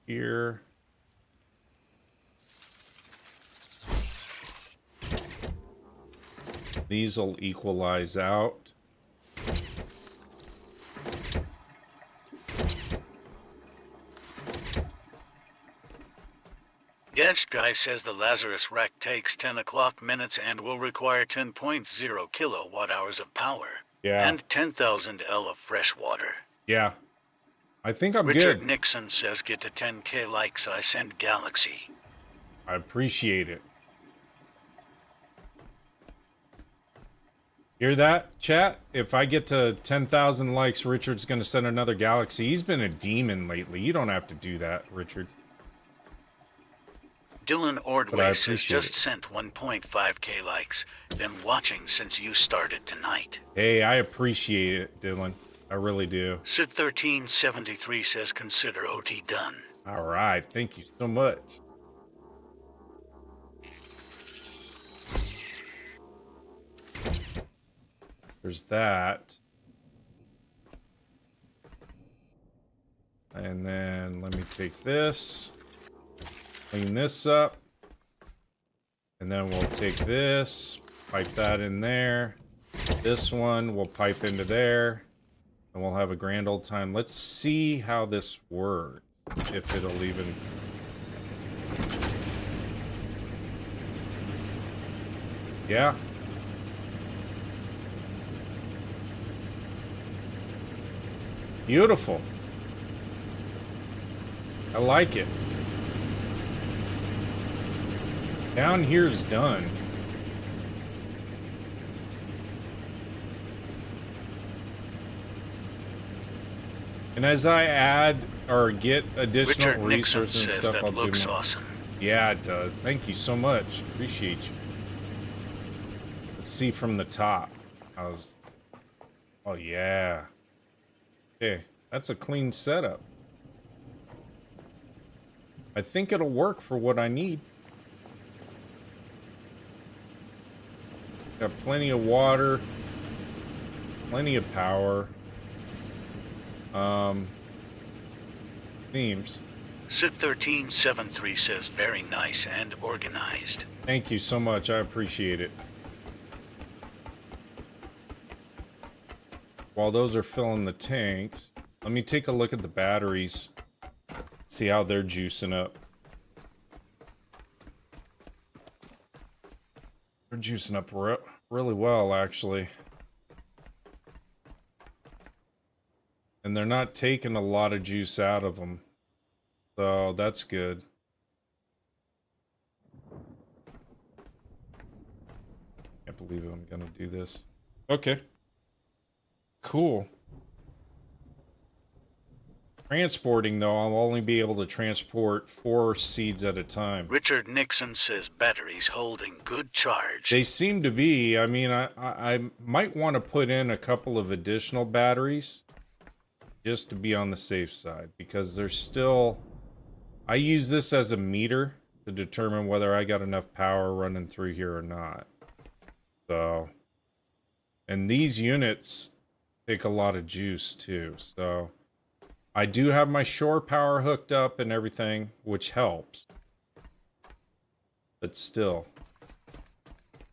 here. These will equalize out. Gadget Guy says the Lazarus wreck takes 10 o'clock minutes and will require 10.0 kilowatt hours of power. Yeah. And 10,000 L of fresh water. Yeah. I think I'm Richard good. Nixon says get to 10K likes, I send Galaxy. I appreciate it. Hear that, chat? If I get to 10,000 likes, Richard's going to send another Galaxy. He's been a demon lately. You don't have to do that, Richard. Dylan Ordway says just sent 1.5K likes. Been watching since you started tonight. Hey, I appreciate it, Dylan. I really do. Sid 1373 says consider OT done. All right, thank you so much. There's that. And then let me take this. Clean this up. And then we'll take this. Pipe that in there. This one we'll pipe into there. And we'll have a grand old time. Let's see how this works. If it'll even... Yeah. Beautiful. I like it. Down here's done. And as I add or get additional resources and stuff, I'll do more. Awesome. Yeah, it does. Thank you so much. Appreciate you. Let's see from the top. Oh yeah. Okay, that's a clean setup. I think it'll work for what I need. Got plenty of water, plenty of power. Themes. Sid 1373 says very nice and organized. Thank you so much. I appreciate it. While those are filling the tanks, let me take a look at the batteries. See how they're juicing up. They're juicing up really well, actually. And they're not taking a lot of juice out of them. So that's good. Can't believe I'm gonna do this. Okay. Cool. Transporting, though, I'll only be able to transport 4 seeds at a time. Richard Nixon says batteries holding good charge. They seem to be. I mean, I might want to put in a couple of additional batteries just to be on the safe side, because there's still... I use this as a meter to determine whether I got enough power running through here or not. So... And these units take a lot of juice too, so I do have my shore power hooked up and everything, which helps. But still,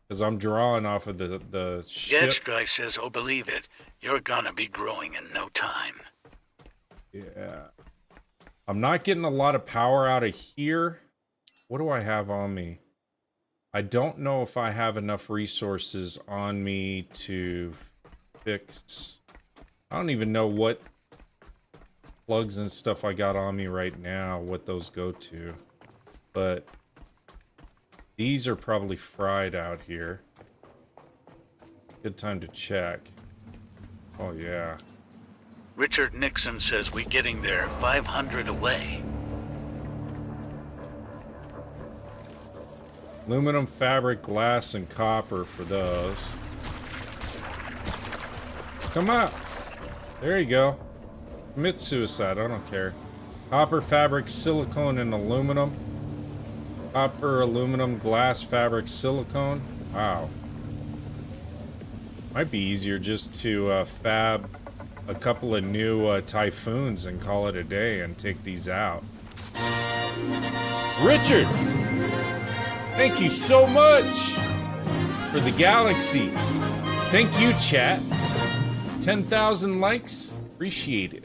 because I'm drawing off of the ship. Gadget guy says, oh, believe it, you're gonna be growing in no time. Yeah. I'm not getting a lot of power out of here. What do I have on me? I don't know if I have enough resources on me to fix. I don't even know what plugs and stuff I got on me right now, what those go to. But these are probably fried out here. Good time to check. Oh, yeah. Richard Nixon says we're getting there 500 away. Aluminum, fabric, glass, and copper for those. Come on. There you go. Commit suicide. I don't care. Copper, fabric, silicone, and aluminum. Copper, aluminum, glass, fabric, silicone. Wow. Might be easier just to fab a couple of new typhoons and call it a day and take these out. Richard! Thank you so much for the galaxy. Thank you, chat. 10,000 likes. Appreciate it.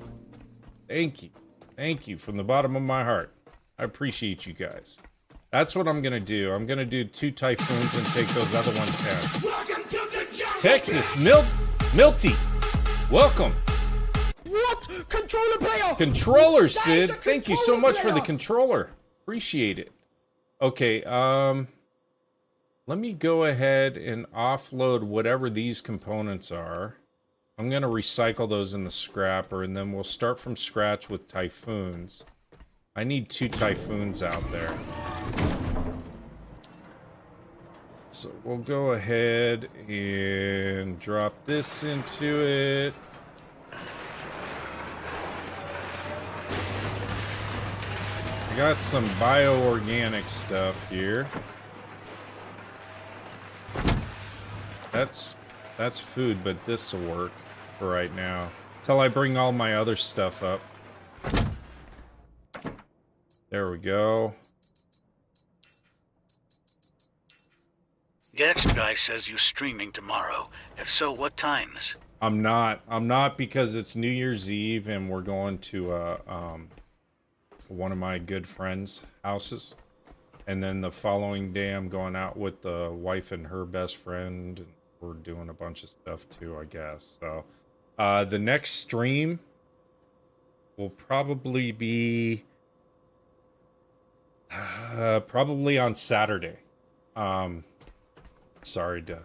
Thank you. Thank you from the bottom of my heart. I appreciate you guys. That's what I'm going to do. I'm going to do 2 typhoons and take those other ones down. Welcome to the Texas, Milty. Welcome. What? Controller player! Controller, Sid. a Thank you so controller much for the player. controller. Appreciate it. Okay, let me go ahead and offload whatever these components are. I'm going to recycle those in the scrapper, and then we'll start from scratch with typhoons. I need 2 typhoons out there. So we'll go ahead and drop this into it. I got some bioorganic stuff here. That's food, but this will work for right now. Till I bring all my other stuff up. There we go. Gadget guy says you streaming tomorrow. If so, what times? I'm not because it's New Year's Eve and we're going to one of my good friends' houses. And then the following day I'm going out with the wife and her best friend. And we're doing a bunch of stuff too, I guess. So the next stream will probably be probably on Saturday. Sorry to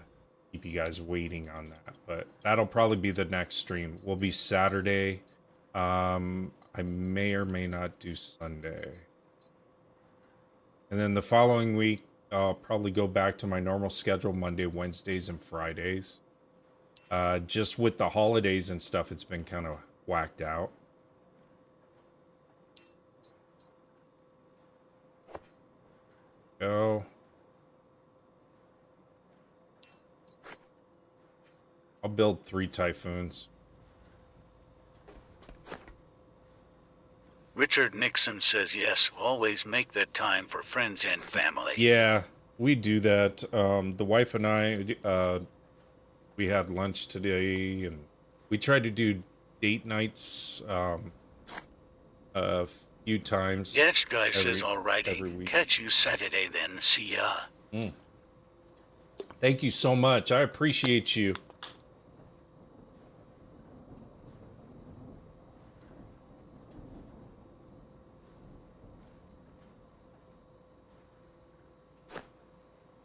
keep you guys waiting on that, but that'll probably be the next stream. Will be Saturday. I may or may not do Sunday. And then the following week, I'll probably go back to my normal schedule, Monday, Wednesdays, and Fridays. Just with the holidays and stuff, it's been kind of whacked out. Go. I'll build 3 typhoons. Richard Nixon says yes, always make that time for friends and family. Yeah, we do that. The wife and I, we had lunch today, and we tried to do date nights a few times. Gadget guy says every alrighty. week. Catch you Saturday then. See ya. Thank you so much. I appreciate you.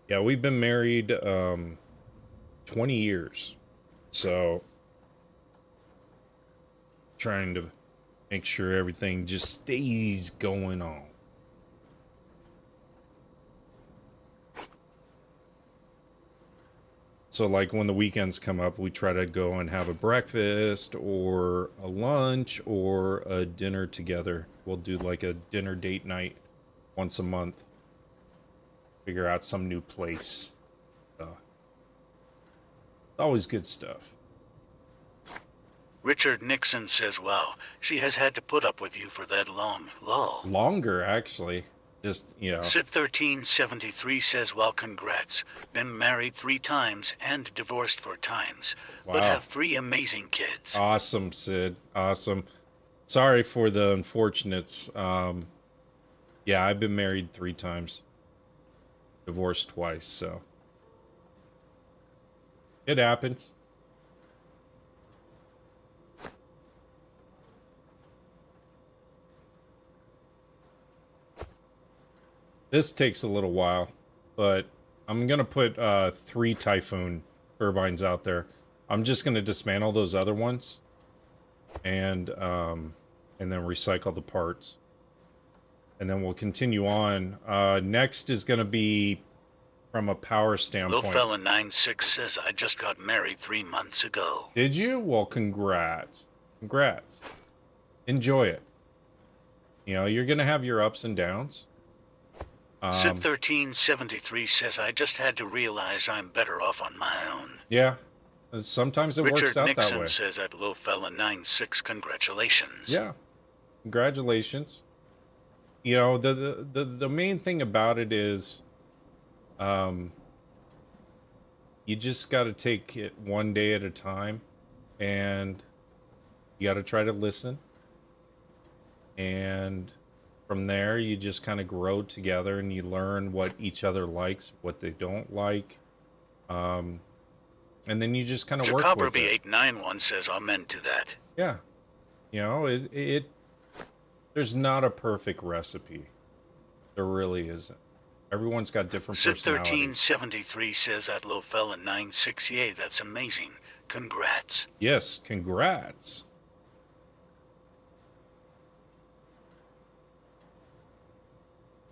Yeah, we've been married 20 years. So trying to make sure everything just stays going on. So like when the weekends come up, we try to go and have a breakfast or a lunch or a dinner together. We'll do like a dinner date night once a month. Figure out some new place. Always good stuff. Richard Nixon says, wow, she has had to put up with you for that long. Lol. Longer, actually. Just, Sid 1373 says, well, congrats. Been married 3 times and divorced 4 times. But Wow. have 3 amazing kids. Awesome, Sid. Awesome. Sorry for the unfortunates. Yeah, I've been married 3 times. Divorced twice, so. It happens. This takes a little while, but I'm going to put 3 Typhoon turbines out there. I'm just going to dismantle those other ones and then recycle the parts. And then we'll continue on. Next is going to be from a power standpoint. Little fella 96 says, I just got married 3 months ago. Did you? Well, congrats. Congrats. Enjoy it. You're going to have your ups and downs. Sid 1373 says, I just had to realize I'm better off on my own. Yeah. Sometimes it works out Nixon that way. says at Little Fella 96, congratulations. Yeah. Congratulations. The main thing about it is you just got to take it one day at a time, and you got to try to listen, and from there you just kind of grow together and you learn what each other likes, what they don't like, and then you just kind of work with it. Jacoby891 says amen to that. Yeah. There's not a perfect recipe. There really isn't. Everyone's got different personalities. 1373 says at Lofella 968, that's amazing. Congrats. Yes, congrats.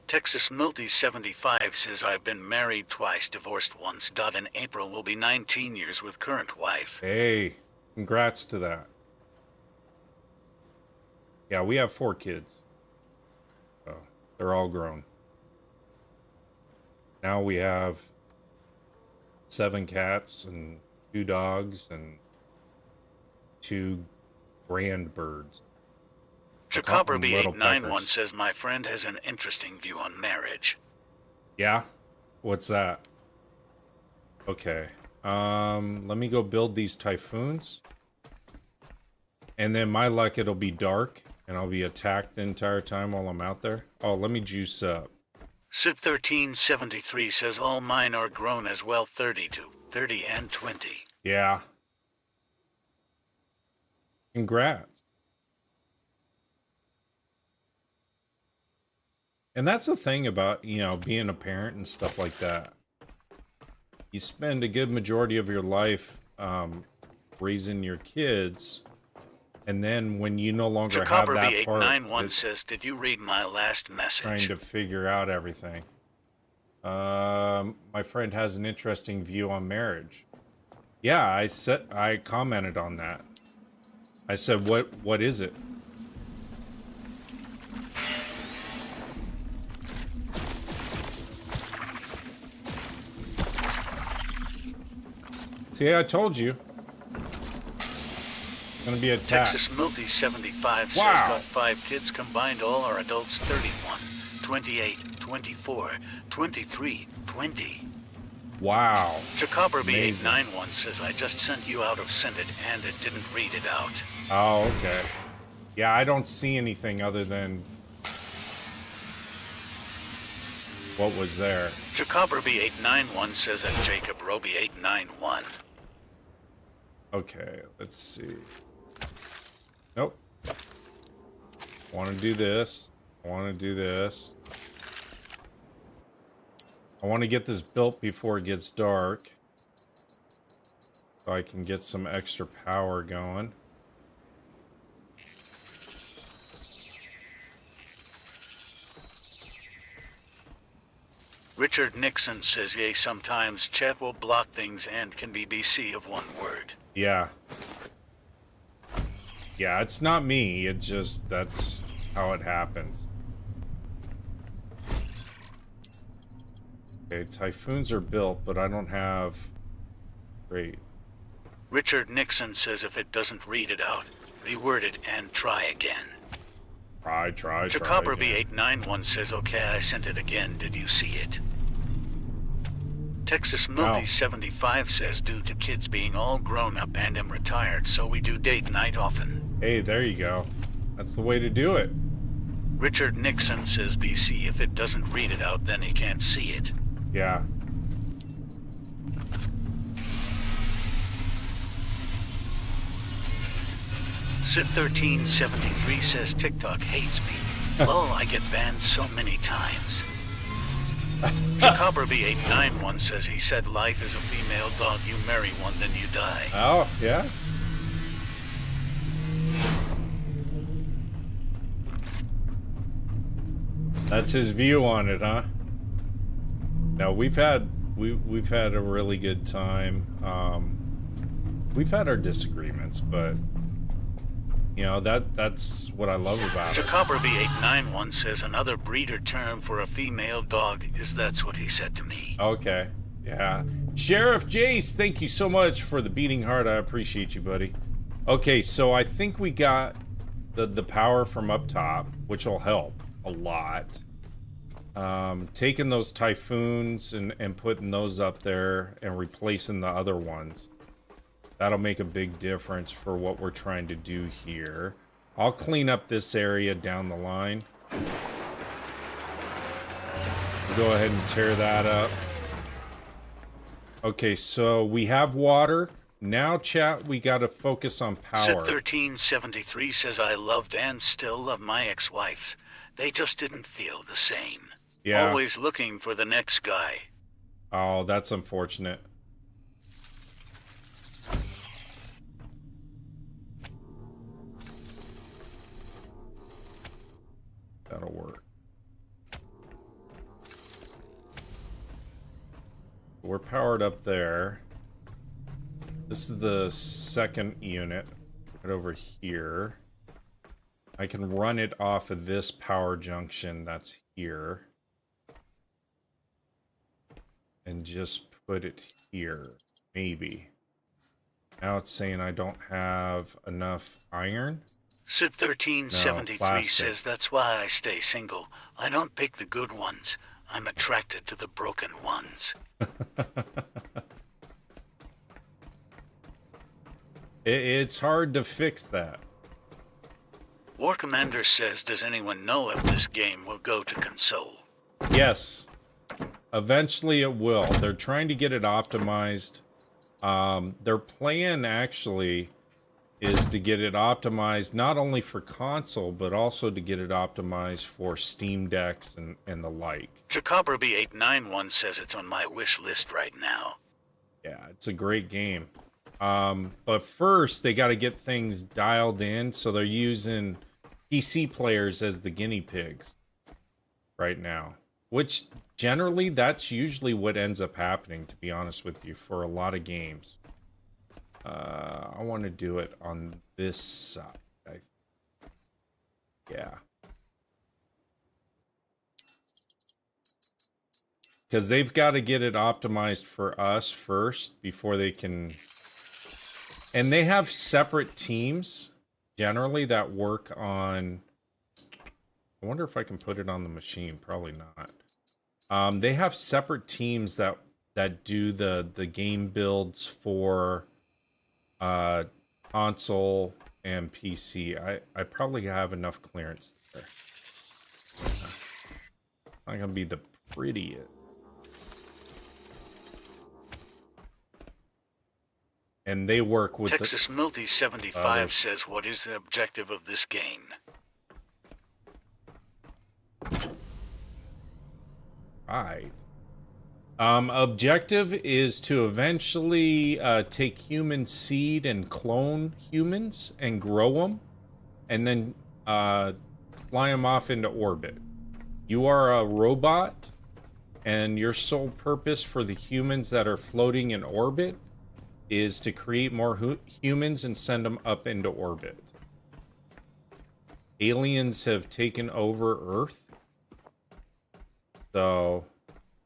Texas Milty 75 says I've been married twice, divorced once. In April will be 19 years with current wife. Hey, congrats to that. Yeah, we have 4 kids. So they're all grown. Now we have 7 cats and 2 dogs and 2 grand birds. Jacoby891 says my friend has an interesting view on marriage. Yeah? What's that? Okay. Let me go build these typhoons. And then my luck, it'll be dark and I'll be attacked the entire time while I'm out there. Oh, let me juice up. Sid 1373 says all mine are grown as well, 32, 30, and 20. Yeah. Congrats. And that's the thing about, being a parent and stuff like that. You spend a good majority of your life raising your kids, and then when you no longer have that part, 891 says, did you read my last message? Trying to figure out everything. My friend has an interesting view on marriage. Yeah, I commented on that. I said, what is it? See, I told you. It's gonna be attacked. Texas Milty 75 says got 5 kids combined, all are adults, 31, 28, 24, 23, 20. Wow. Jacoby891 says I just sent you out of Send It and it didn't read it out. Oh, okay. Yeah, I don't see anything other than what was there. Jacoby891 says at Jacob Roby 891. Okay, let's see. Nope. Want to do this. Want to do this. I want to get this built before it gets dark, so I can get some extra power going. Richard Nixon says, yea, sometimes chat will block things and can be BC of one word. Yeah. Yeah, it's not me. It just, that's how it happens. Okay, typhoons are built, but I don't have... Great. Richard Nixon says if it doesn't read it out, reword it and try again. Try Chakobber again. B891 says, okay, I sent it again. Did you see it? Texas No. Milty 75 says, due to kids being all grown up and am retired, so we do date night often. Hey, there you go. That's the way to do it. Richard Nixon says, BC, if it doesn't read it out, then he can't see it. Yeah. Sid1373 says TikTok hates me. Lol, I get banned so many times. Chakobber B891 says he said life is a female dog. You marry one, then you die. Oh, yeah. That's his view on it, huh? No, we've had a really good time. We've had our disagreements, but you know, that's what I love about it. Chakobber B891 says another breeder term for a female dog is that's what he said to me. Okay. Yeah. Sheriff Jace, thank you so much for the beating heart. I appreciate you, buddy. Okay, so I think we got the power from up top, which will help a lot. Taking those typhoons and putting those up there and replacing the other ones. That'll make a big difference for what we're trying to do here. I'll clean up this area down the line. Go ahead and tear that up. Okay, so we have water. Now, chat, we got to focus on power. Sid1373 says I loved and still love my ex-wives. They just didn't feel the same. Yeah. Always looking for the next guy. Oh, that's unfortunate. That'll work. We're powered up there. This is the second unit right over here. I can run it off of this power junction that's here. And just put it here. Maybe. Now it's saying I don't have enough iron. Sid1373 says that's why I stay single. I don't pick the good ones. I'm attracted to the broken ones. It's hard to fix that. War Commander says, does anyone know if this game will go to console? Yes. Eventually it will. They're trying to get it optimized. Their plan actually is to get it optimized not only for console, but also to get it optimized for Steam Decks and the like. Chakobber B891 says it's on my wish list right now. Yeah, it's a great game. But first, they got to get things dialed in, so they're using PC players as the guinea pigs right now. Which, generally, that's usually what ends up happening, to be honest with you, for a lot of games. I want to do it on this side. Yeah. Because they've got to get it optimized for us first before they can... And they have separate teams, generally, that work on... I wonder if I can put it on the machine. Probably not. They have separate teams that do the game builds for console and PC. I probably have enough clearance there. Not gonna be the prettiest. And they work with Texas Milty 75 says, what is the objective of this game? Right. Objective is to eventually take human seed and clone humans and grow them, and then fly them off into orbit. You are a robot, and your sole purpose for the humans that are floating in orbit is to create more humans and send them up into orbit. Aliens have taken over Earth, so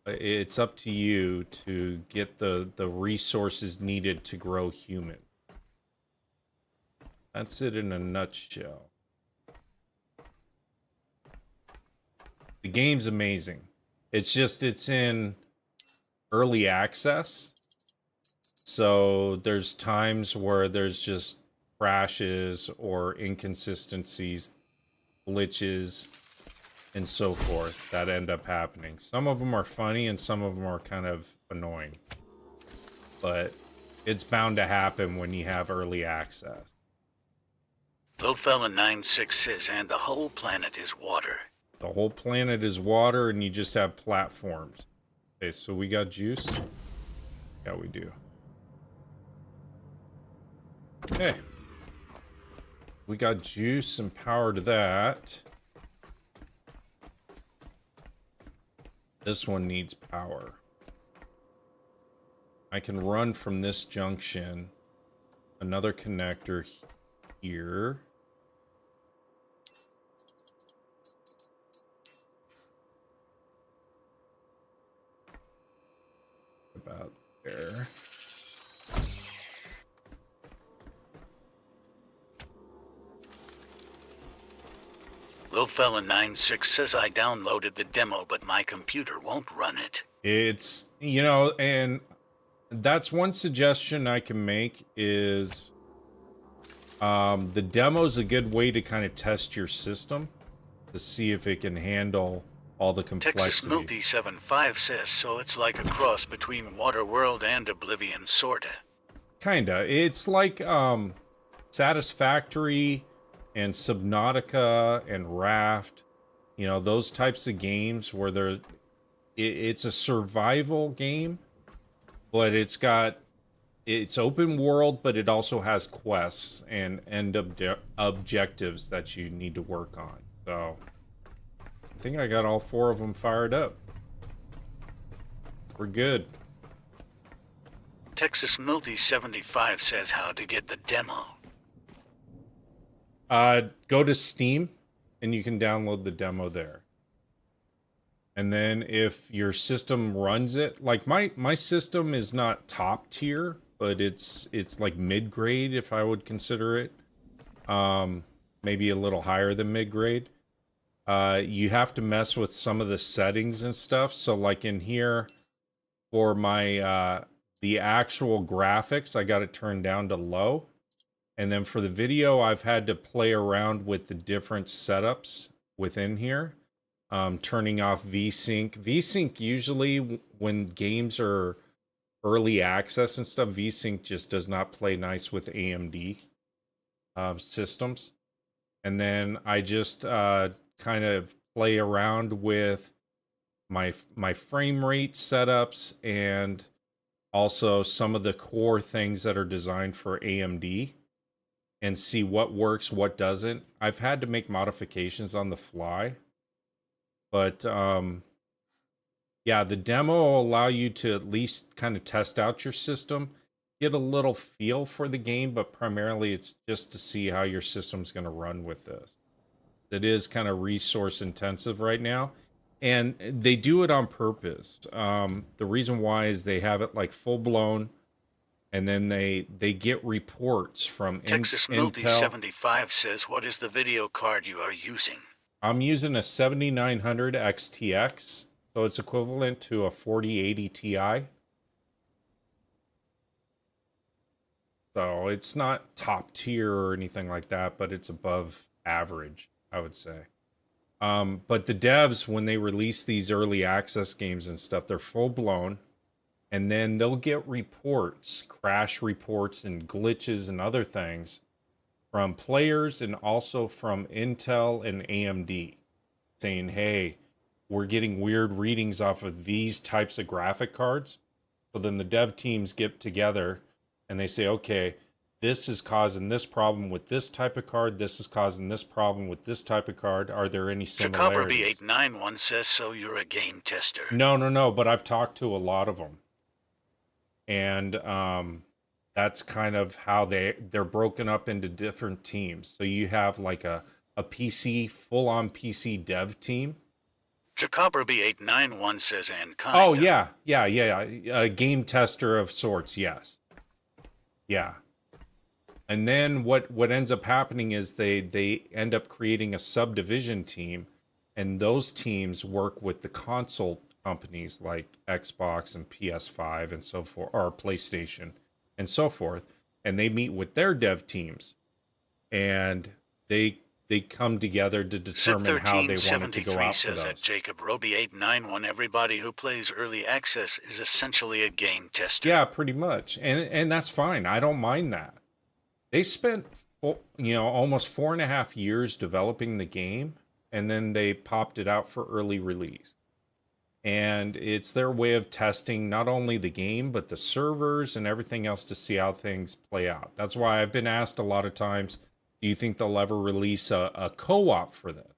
it's up to you to get the resources needed to grow humans. That's it in a nutshell. The game's amazing. It's just, it's in early access. So there's times where there's just crashes or inconsistencies, glitches, and so forth that end up happening. Some of them are funny and some of them are kind of annoying. But it's bound to happen when you have early access. Little fella 96 says, and the whole planet is water. The whole planet is water and you just have platforms. Okay, so we got juice? Yeah, we do. Okay. We got juice and power to that. This one needs power. I can run from this junction. Another connector here. About there. Little fella 96 says I downloaded the demo, but my computer won't run it. It's, you know, and that's one suggestion I can make is the demo's a good way to kind of test your system to see if it can handle all the complexities. Texas Milty 75 says, so it's like a cross between Waterworld and Oblivion, sorta. Kinda. It's like Satisfactory and Subnautica and Raft, you know, those types of games where it's a survival game, but it's open world, but it also has quests and objectives that you need to work on. So I think I got all 4 of them fired up. We're good. Texas Milty 75 says how to get the demo. Go to Steam and you can download the demo there. And then if your system runs it, like my system is not top tier, but it's like mid-grade if I would consider it. Maybe a little higher than mid-grade. You have to mess with some of the settings and stuff. So like in here for my the actual graphics, I got it turned down to low. And then for the video, I've had to play around with the different setups within here. Turning off VSync. VSync usually when games are early access and stuff, VSync just does not play nice with AMD systems. And then I just kind of play around with my frame rate setups and also some of the core things that are designed for AMD and see what works, what doesn't. I've had to make modifications on the fly. But yeah, the demo will allow you to at least kind of test out your system, get a little feel for the game, but primarily it's just to see how your system's going to run with this. It is kind of resource intensive right now, and they do it on purpose. The reason why is they have it like full blown, and then they get reports from Texas Milty 75 says, what is the video card you are using? I'm using a 7900 XTX, so it's equivalent to a 4080 Ti. So it's not top tier or anything like that, but it's above average, I would say. But the devs, when they release these early access games and stuff, they're full blown. And then they'll get reports, crash reports and glitches and other things from players and also from Intel and AMD saying, hey, we're getting weird readings off of these types of graphic cards. So then the dev teams get together and they say, okay, this is causing this problem with this type of card. This is causing this problem with this type of card. Are there any similarities? B891 says, so you're a game tester. No, but I've talked to a lot of them. And that's kind of how they're broken up into different teams. So you have like a PC, full-on PC dev team. Jacober B891 says, and kinda. Oh, yeah. A game tester of sorts, yes. Yeah. And then what ends up happening is they end up creating a subdivision team, and those teams work with the console companies like Xbox and PS5 and so forth, or PlayStation and so forth, and they meet with their dev teams, and they come together to determine how they want it to go out for says that those. Jacob Roby 891, everybody who plays early access is essentially a game tester. Yeah, pretty much, and that's fine. I don't mind that. They spent almost 4.5 years developing the game, and then they popped it out for early release. And it's their way of testing not only the game, but the servers and everything else to see how things play out. That's why I've been asked a lot of times, do you think they'll ever release a co-op for this?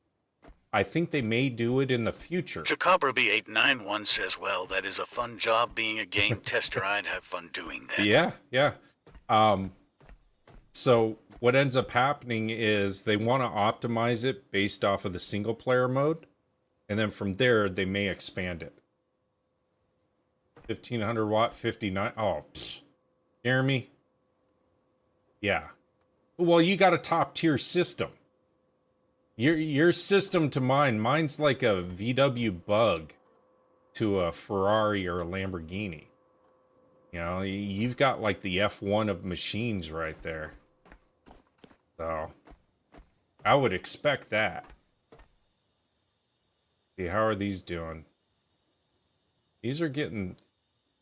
I think they may do it in the future. Jacoberby 891 says, well, that is a fun job being a game tester. I'd have fun doing that. Yeah. So what ends up happening is they want to optimize it based off of the single player mode. And then from there, they may expand it. 1500 watt, 59. Oh, pfft. Jeremy. Yeah. Well, you got a top tier system. Your system to mine's like a VW Bug to a Ferrari or a Lamborghini. You know, you've got like the F1 of machines right there. So I would expect that. See, how are these doing? These are getting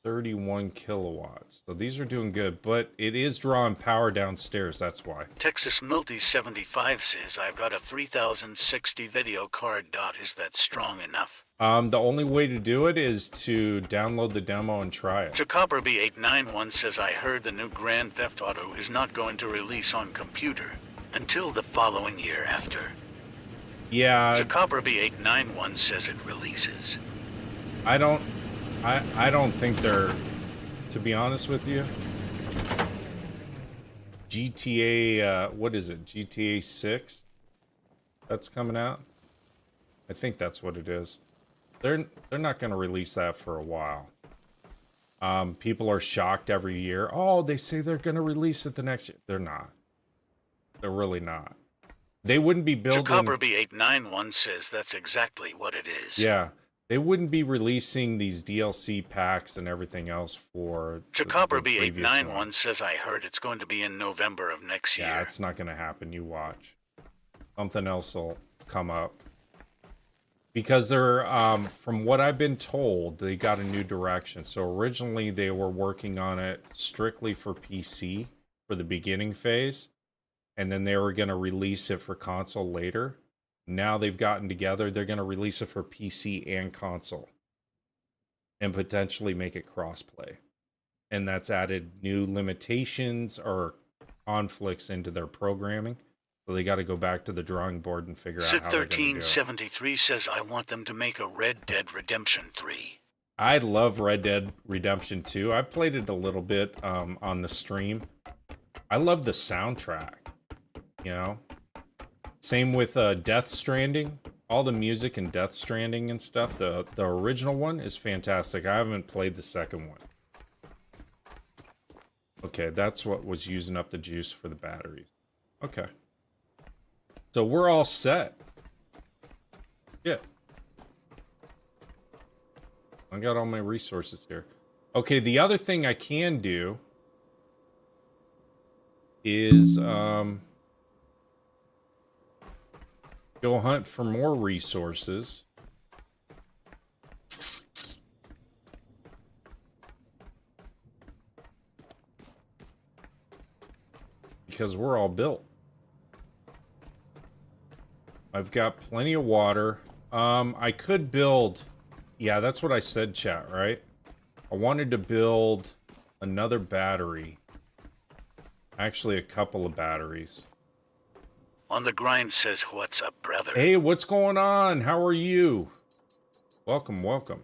31 kilowatts. So these are doing good, but it is drawing power downstairs. That's why. Texas Multi 75 says, I've got a 3060 video card. Is that strong enough? The only way to do it is to download the demo and try it. Jacoberby 891 says, I heard the new Grand Theft Auto is not going to release on computer until the following year after. Yeah. Jacoberby 891 says it releases. I don't think they're, to be honest with you, GTA, what is it? GTA 6? That's coming out? I think that's what it is. They're not going to release that for a while. People are shocked every year. Oh, they say they're going to release it the next year. They're not. They're really not. They wouldn't be building... Jacoberby 891 says that's exactly what it is. Yeah. They wouldn't be releasing these DLC packs and everything else for... Jacoberby 891 says, I heard it's going to be in November of next year. Yeah, it's not going to happen. You watch. Something else will come up. Because they're, from what I've been told, they got a new direction. So originally they were working on it strictly for PC for the beginning phase. And then they were going to release it for console later. Now they've gotten together. They're going to release it for PC and console. And potentially make it crossplay. And that's added new limitations or conflicts into their programming. So they got to go back to the drawing board and figure out how they're going to do it. 1373 says, I want them to make a Red Dead Redemption 3. I love Red Dead Redemption 2. I played it a little bit on the stream. I love the soundtrack. You know? Same with Death Stranding. All the music in Death Stranding and stuff. The original one is fantastic. I haven't played the second one. Okay, that's what was using up the juice for the batteries. Okay. So we're all set. Yeah. I got all my resources here. Okay, the other thing I can do is go hunt for more resources. Because we're all built. I've got plenty of water. I could build... Yeah, that's what I said, chat, right? I wanted to build another battery. Actually, a couple of batteries. On the Grind says, what's up, brother? Hey, what's going on? How are you? Welcome, welcome.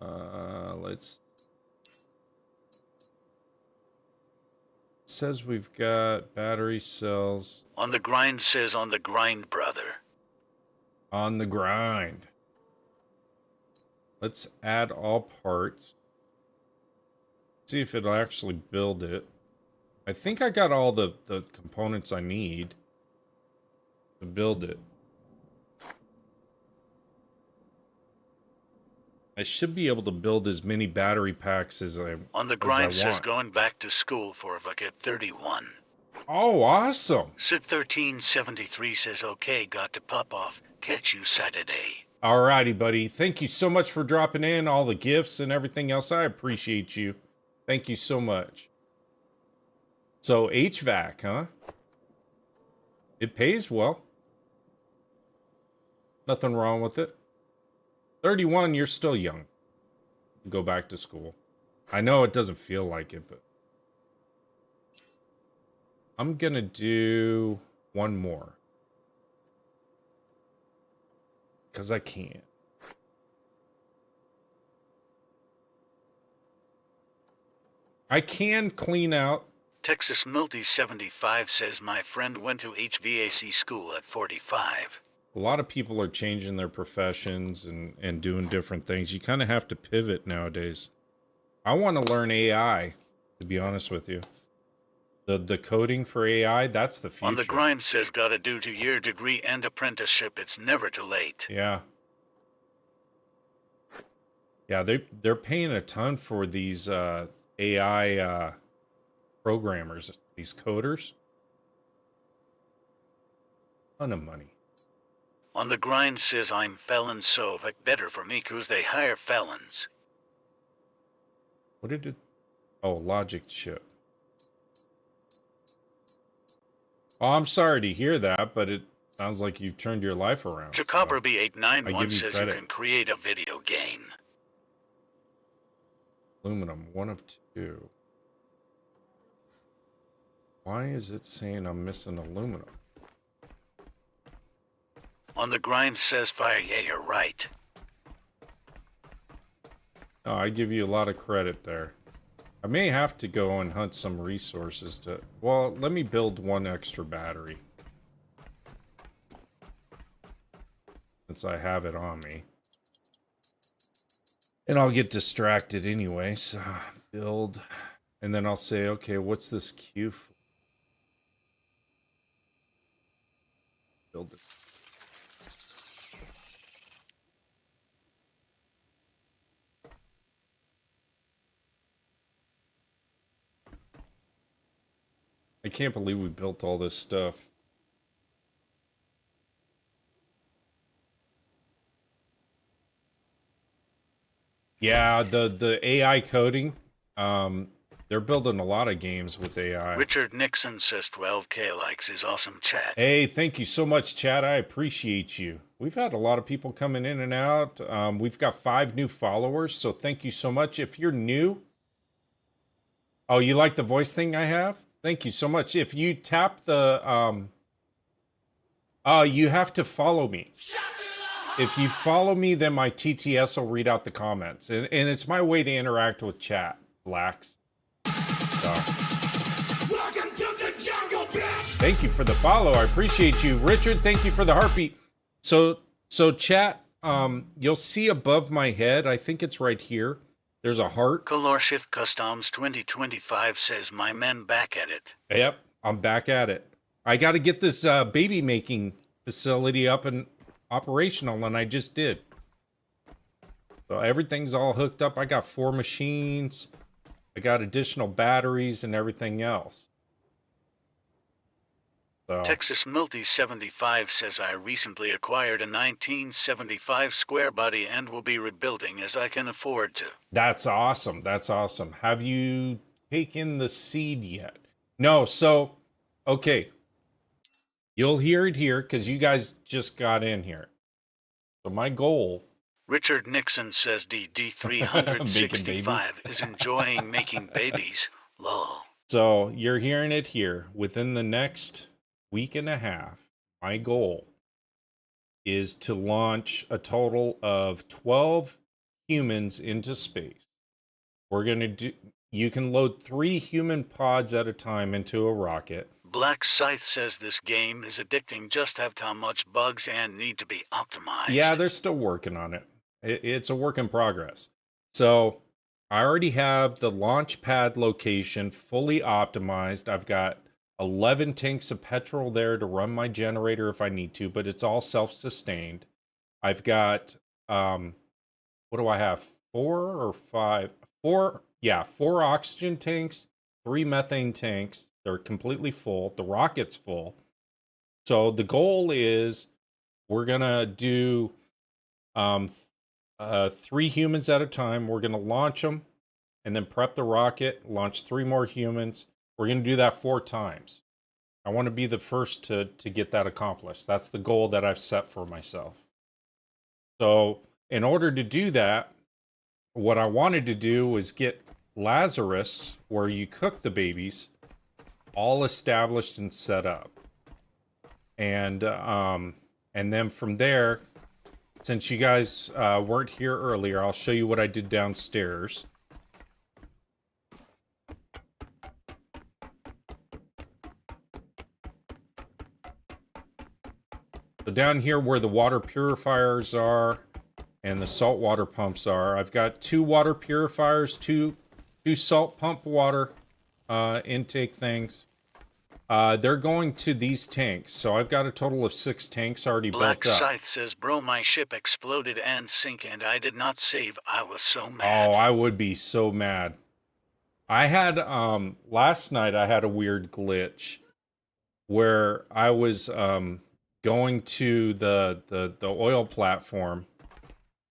Let's... It says we've got battery cells. On the Grind says, on the grind, brother. On the grind. Let's add all parts. See if it'll actually build it. I think I got all the components I need to build it. I should be able to build as many battery packs as I On the grind says going back to school for Vacket 31. Oh, awesome. Sid 1373 says okay, got to pop off. Catch you Saturday. Alrighty, buddy. Thank you so much for dropping in, all the gifts and everything else. I appreciate you. Thank you so much. So, HVAC, huh? It pays well. Nothing wrong with it. 31, you're still young. Go back to school. I know it doesn't feel like it, but... I'm gonna do one more. Because I can. I can clean out. Texas Milty 75 says my friend went to HVAC school at 45. A lot of people are changing their professions and doing different things. You kind of have to pivot nowadays. I want to learn AI, to be honest with you. The coding for AI, that's the future. On the grind says gotta do 2-year degree and apprenticeship. It's never too late. Yeah. Yeah, they're paying a ton for these AI programmers, these coders. Ton of money. On the grind says I'm felon, so better for me cause they hire felons. What did it? Oh, logic chip. Oh, I'm sorry to hear that, but it sounds like you've turned your life around. Jacober B891 says credit. you can create a video game. Aluminum, 1 of 2. Why is it saying I'm missing aluminum? On the grind says fire, yeah, you're right. Oh, I give you a lot of credit there. I may have to go and hunt some resources to... Well, let me build 1 extra battery. Since I have it on me. And I'll get distracted anyway, so build. And then I'll say, okay, what's this queue for? Build it. I can't believe we built all this stuff. Yeah, the AI coding, they're building a lot of games with AI. Richard Nixon says 12K likes his awesome chat. Hey, thank you so much, Chad. I appreciate you. We've had a lot of people coming in and out. We've got 5 new followers, so thank you so much. If you're new... Oh, you like the voice thing I have? Thank you so much. If you tap the... you have to follow me. If you follow me, then my TTS will read out the comments. And it's my way to interact with chat, Lax. So. Welcome to the jungle, bitch! Thank you for the follow. I appreciate you. Richard, thank you for the heartbeat. So chat, you'll see above my head, I think it's right here, there's a heart. Color Shift Customs 2025 says my man back at it. Yep, I'm back at it. I got to get this baby making facility up and operational, and I just did. So everything's all hooked up. I got 4 machines. I got additional batteries and everything else. So. Texas Milty 75 says I recently acquired a 1975 square body and will be rebuilding as I can afford to. That's awesome. That's awesome. Have you taken the seed yet? No. So, okay. You'll hear it here because you guys just got in here. So my goal... Richard Nixon says DD365 is enjoying making babies. Lol. So you're hearing it here. Within the next week and a half, my goal is to launch a total of 12 humans into space. We're going to do... You can load 3 human pods at a time into a rocket. Black Scythe says this game is addicting, just have too much bugs and need to be optimized. Yeah, they're still working on it. It's a work in progress. So I already have the launch pad location fully optimized. I've got 11 tanks of petrol there to run my generator if I need to, but it's all self-sustained. I've got, what do I have? 4 or 5? 4, yeah, 4 oxygen tanks, 3 methane tanks. They're completely full. The rocket's full. So the goal is we're gonna do 3 humans at a time. We're gonna launch them and then prep the rocket, launch 3 more humans. We're gonna do that 4 times. I want to be the first to get that accomplished. That's the goal that I've set for myself. So in order to do that, what I wanted to do was get Lazarus, where you cook the babies, all established and set up. And then from there, since you guys weren't here earlier, I'll show you what I did downstairs. So down here where the water purifiers are and the salt water pumps are, I've got 2 water purifiers, two salt pump water intake things. They're going to these tanks, so I've got a total of 6 tanks already Black built up. Scythe says, bro, my ship exploded and sank and I did not save. I was so mad. Oh, I would be so mad. I had, last night I had a weird glitch where I was, going to the oil platform,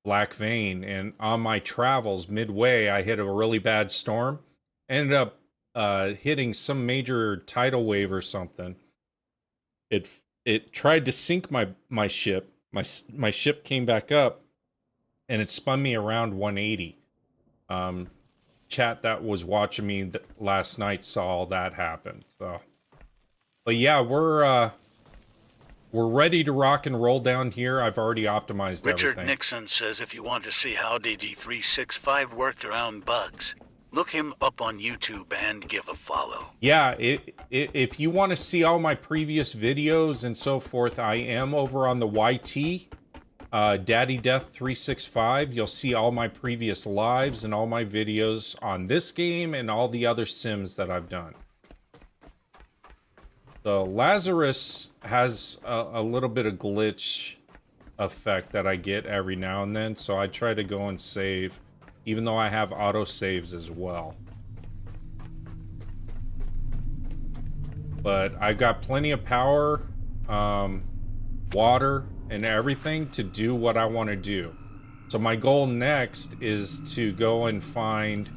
Black Vein, and on my travels midway I hit a really bad storm. Ended up hitting some major tidal wave or something. It tried to sink my ship. My ship came back up and it spun me around 180. Chat that was watching me last night saw all that happen. So, but yeah, we're ready to rock and roll down here. I've already optimized Richard everything. Nixon says if you want to see how DD365 worked around bugs, look him up on YouTube and give a follow. Yeah, if you want to see all my previous videos and so forth, I am over on the YT, Daddy Death 365. You'll see all my previous lives and all my videos on this game and all the other sims that I've done. So Lazarus has a little bit of glitch effect that I get every now and then, so I try to go and save, even though I have auto saves as well. But I've got plenty of power, water, and everything to do what I want to do. So my goal next is to go and find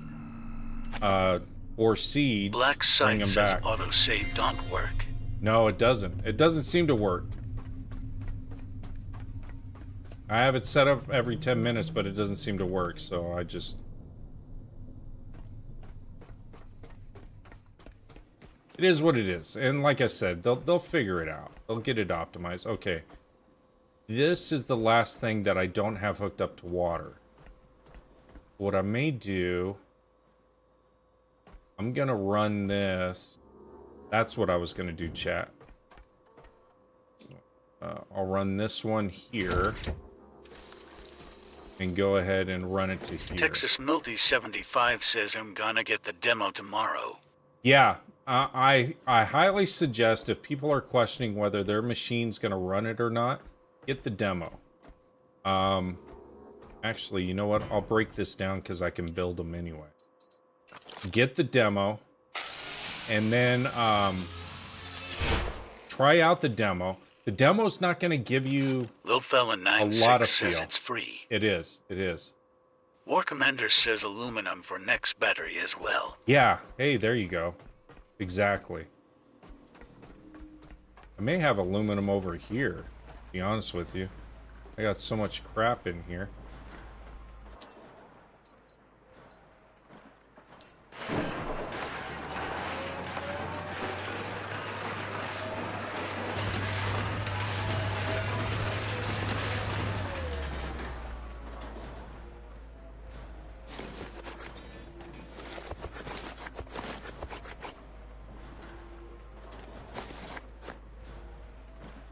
4 seeds, Black bring them Scythe says back. autosave don't work. No, it doesn't. It doesn't seem to work. I have it set up every 10 minutes, but it doesn't seem to work, so I just... It is what it is. And like I said, they'll figure it out. They'll get it optimized. Okay. This is the last thing that I don't have hooked up to water. What I may do... I'm gonna run this... That's what I was going to do, chat. I'll run this one here. And go ahead and run it to here. Texas Milty 75 says I'm gonna get the demo tomorrow. Yeah, I highly suggest if people are questioning whether their machine's going to run it or not, get the demo. Actually, you know what? I'll break this down because I can build them anyway. Get the demo. And then try out the demo. The demo's not going to give you Little Fella a 96 lot of says feel. it's free. It is. It is. War Commander says aluminum for next battery as well. Yeah. Hey, there you go. Exactly. I may have aluminum over here, to be honest with you. I got so much crap in here.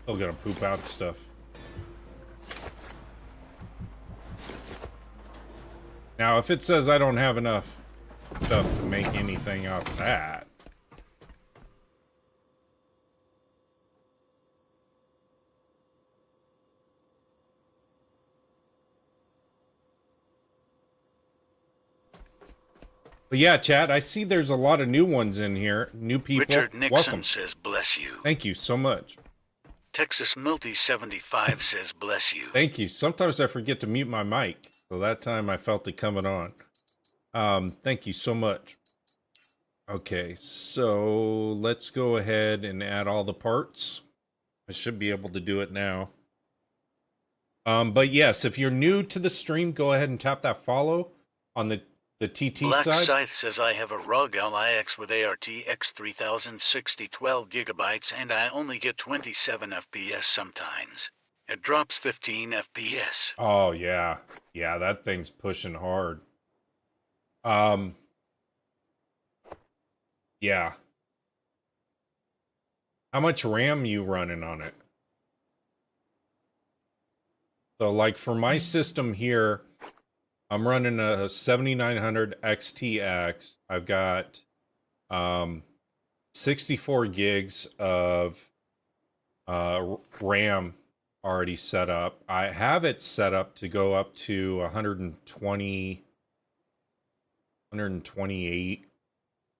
Still gonna poop out stuff. Now, if it says I don't have enough stuff to make anything off that. But yeah, chat, I see there's a lot of new ones in here. New people. Richard Nixon Welcome. says bless you. Thank you so much. Texas Milty 75 says bless you. Thank you. Sometimes I forget to mute my mic. So that time I felt it coming on. Thank you so much. Okay, so let's go ahead and add all the parts. I should be able to do it now. But yes, if you're new to the stream, go ahead and tap that follow on the TT Black side. Scythe says I have a ROG LIX with ARTX 3060 12 gigabytes and I only get 27 FPS sometimes. It drops 15 FPS. Oh yeah. Yeah, that thing's pushing hard. Yeah. How much RAM you running on it? So like for my system here, I'm running a 7900 XTX. I've got 64 gigs of RAM already set up. I have it set up to go up to 128,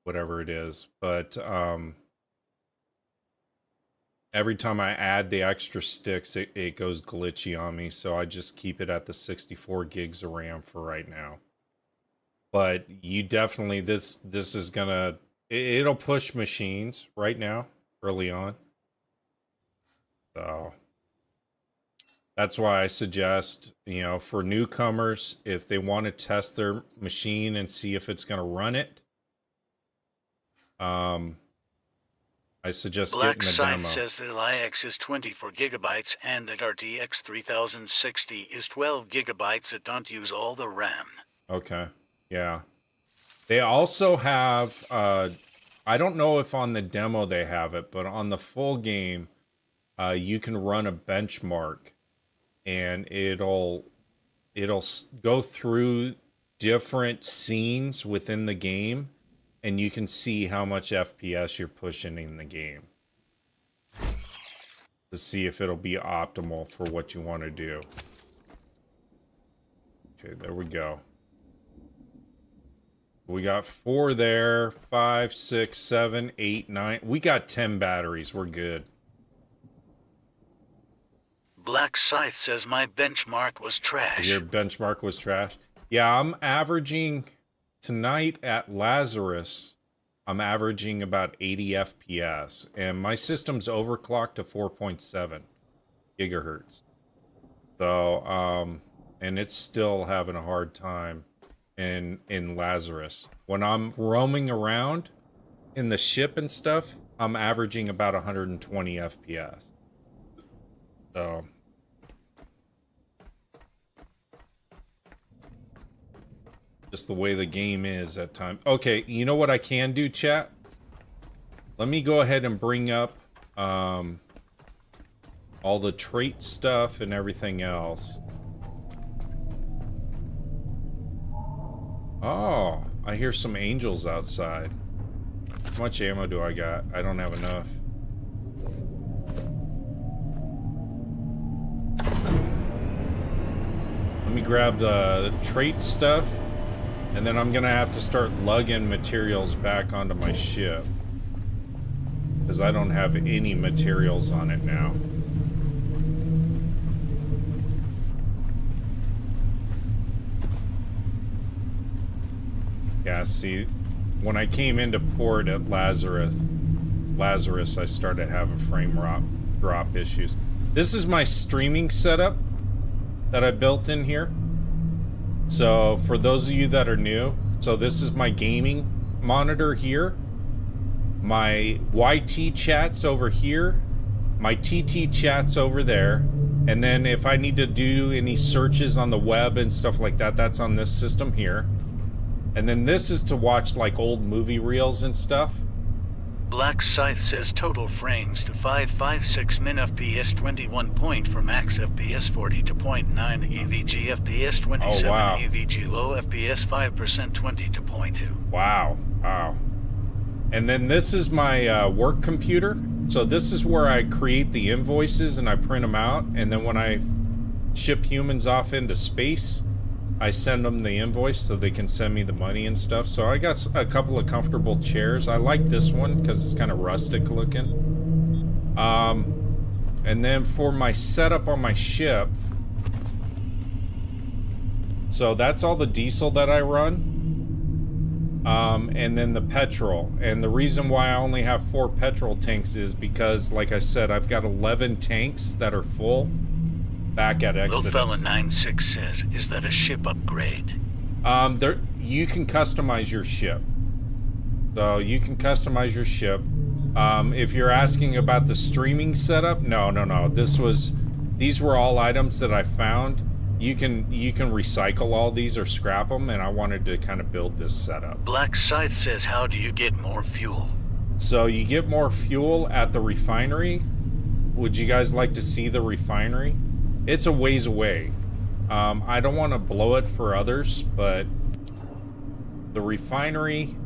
whatever it is. But every time I add the extra sticks, it goes glitchy on me. So I just keep it at the 64 gigs of RAM for right now. But you definitely, this is gonna, it'll push machines right now, early on. So that's why I suggest, you know, for newcomers, if they want to test their machine and see if it's gonna run it, I suggest Black getting the Scythe demo. says that LIX is 24 gigabytes and that RTX 3060 is 12 gigabytes that don't use all the RAM. Okay, yeah. They also have, I don't know if on the demo they have it, but on the full game, you can run a benchmark and it'll go through different scenes within the game and you can see how much FPS you're pushing in the game to see if it'll be optimal for what you want to do. Okay, there we go. We got 4 there, 5, 6, 7, 8, 9. We got 10 batteries. We're good. Black Scythe says my benchmark was trash. Your benchmark was trash. Yeah, I'm averaging tonight at Lazarus. I'm averaging about 80 FPS, and my system's overclocked to 4.7 gigahertz. So, and it's still having a hard time in Lazarus. When I'm roaming around in the ship and stuff, I'm averaging about 120 FPS. So just the way the game is at times. Okay, you know what I can do, chat? Let me go ahead and bring up all the trait stuff and everything else. Oh, I hear some angels outside. How much ammo do I got? I don't have enough. Let me grab the trait stuff, and then I'm gonna have to start lugging materials back onto my ship, because I don't have any materials on it now. Yeah, see, when I came into port at Lazarus, I started having frame drop issues. This is my streaming setup that I built in here. So for those of you that are new, so this is my gaming monitor here. My YT chat's over here. My TT chat's over there. And then if I need to do any searches on the web and stuff like that, that's on this system here. And then this is to watch like old movie reels and stuff. Black Scythe says total frames to 556 min FPS 21 point for max FPS 40 to 0.9 EVG FPS 27 wow. EVG low FPS 5% 20 to 0.2. Wow. Wow. And then this is my work computer. So this is where I create the invoices and I print them out. And then when I ship humans off into space, I send them the invoice so they can send me the money and stuff. So I got a couple of comfortable chairs. I like this one because it's kind of rustic looking. And then for my setup on my ship, so that's all the diesel that I run. And then the petrol. And the reason why I only have 4 petrol tanks is because, like I said, I've got 11 tanks that are full back at Exodus. Lowfella 96 says, is that a ship upgrade? There, you can customize your ship. So you can customize your ship. If you're asking about the streaming setup, no. These were all items that I found. You can recycle all these or scrap them, and I wanted to kind of build this setup. Black Scythe says, how do you get more fuel? So you get more fuel at the refinery. Would you guys like to see the refinery? It's a ways away. I don't want to blow it for others, but the refinery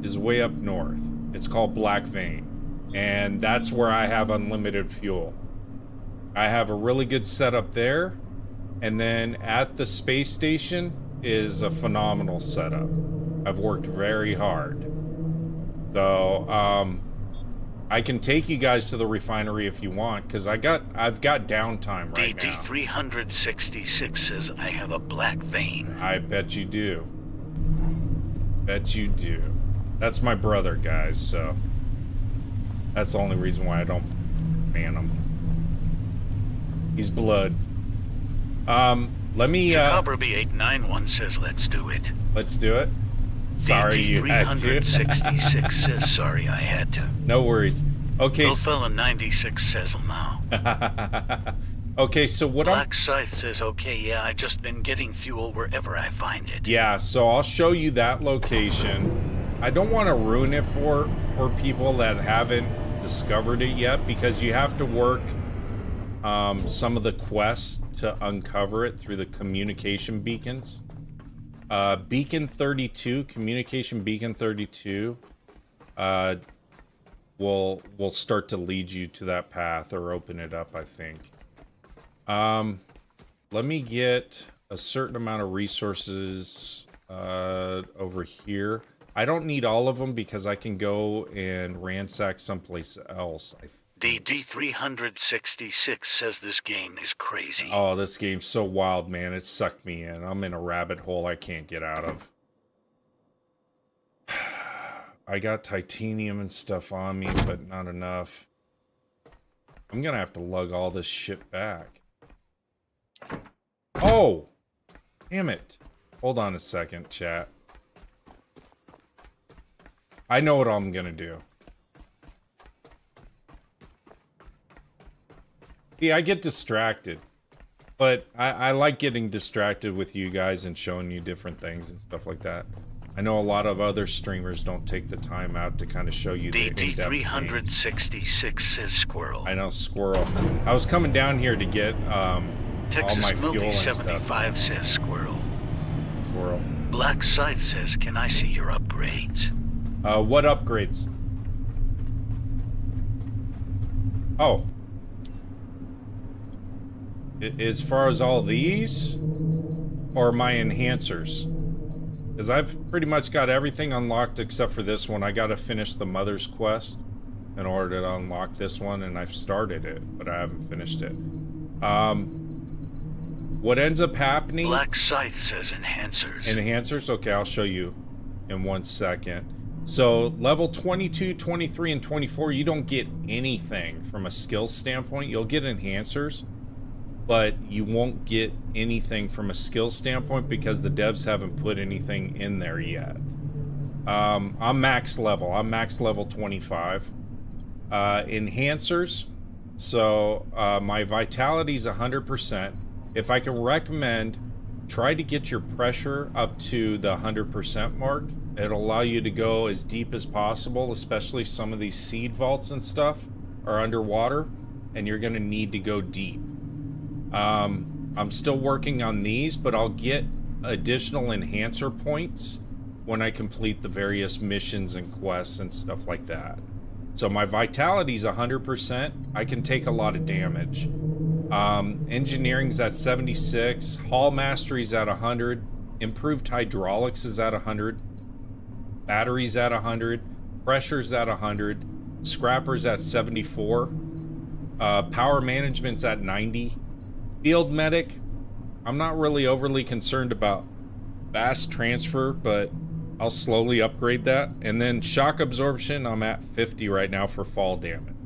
is way up north. It's called Black Vein, and that's where I have unlimited fuel. I have a really good setup there. And then at the space station is a phenomenal setup. I've worked very hard. So, I can take you guys to the refinery if you want, because I've got downtime right now. DD366 says, I have a black vein. I bet you do. Bet you do. That's my brother, guys, so that's the only reason why I don't ban him. He's blood. Let me, Cobra891 says, let's do it. Let's do it. Sorry you had to. DD366 says, sorry I had to. No worries. Okay. Lowfella 96 says, no. Okay, so what Black Scythe says, okay, yeah, I just been getting fuel wherever I find it. Yeah, so I'll show you that location. I don't want to ruin it for people that haven't discovered it yet, because you have to work some of the quests to uncover it through the communication beacons. Beacon 32, communication beacon 32, will start to lead you to that path or open it up, I think. Let me get a certain amount of resources over here. I don't need all of them because I can go and ransack someplace else. DD366 says this game is crazy. Oh, this game's so wild, man. It sucked me in. I'm in a rabbit hole I can't get out of. I got titanium and stuff on me, but not enough. I'm gonna have to lug all this shit back. Oh! Damn it. Hold on a second, chat. I know what I'm gonna do. Yeah, I get distracted. But I like getting distracted with you guys and showing you different things and stuff like that. I know a lot of other streamers don't take the time out to kind of show you the in-depth DD366 says squirrel. I know, squirrel. I was coming down here to get Texas all my fuel and stuff. 75 says squirrel. Squirrel. Black Scythe says, can I see your upgrades? What upgrades? Oh. As far as all these? Or my enhancers? Because I've pretty much got everything unlocked except for this one. I gotta finish the Mother's Quest in order to unlock this one, and I've started it, but I haven't finished it. What ends up happening... Black Scythe says enhancers. Enhancers? Okay, I'll show you in 1 second. So, level 22, 23, and 24, you don't get anything from a skill standpoint. You'll get enhancers, but you won't get anything from a skill standpoint because the devs haven't put anything in there yet. I'm max level. I'm max level 25. Enhancers. So, my vitality's 100%. If I can recommend try to get your pressure up to the 100% mark. It'll allow you to go as deep as possible, especially some of these seed vaults and stuff are underwater, and you're going to need to go deep. I'm still working on these, but I'll get additional enhancer points when I complete the various missions and quests and stuff like that. So my vitality's 100%. I can take a lot of damage. Engineering's at 76. Hull mastery's at 100. Improved hydraulics is at 100. Battery's at 100. Pressure's at 100. Scrapper's at 74. Power management's at 90. Field medic, I'm not really overly concerned about fast transfer, but I'll slowly upgrade that. And then shock absorption, I'm at 50 right now for fall damage.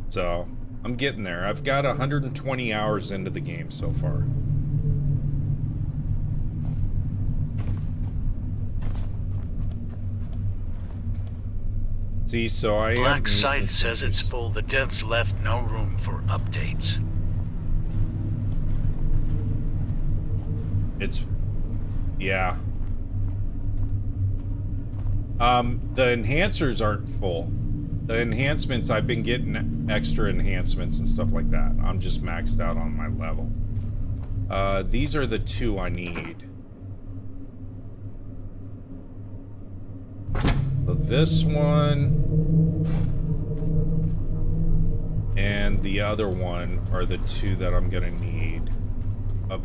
So I'm getting there. I've got 120 hours into the game so far. See, so I Black Scythe says it's full. The devs left no room for updates. It's, yeah. The enhancers aren't full. The enhancements, I've been getting extra enhancements and stuff like that. I'm just maxed out on my level. These are the two I need. So this one and the other one are the two that I'm gonna need up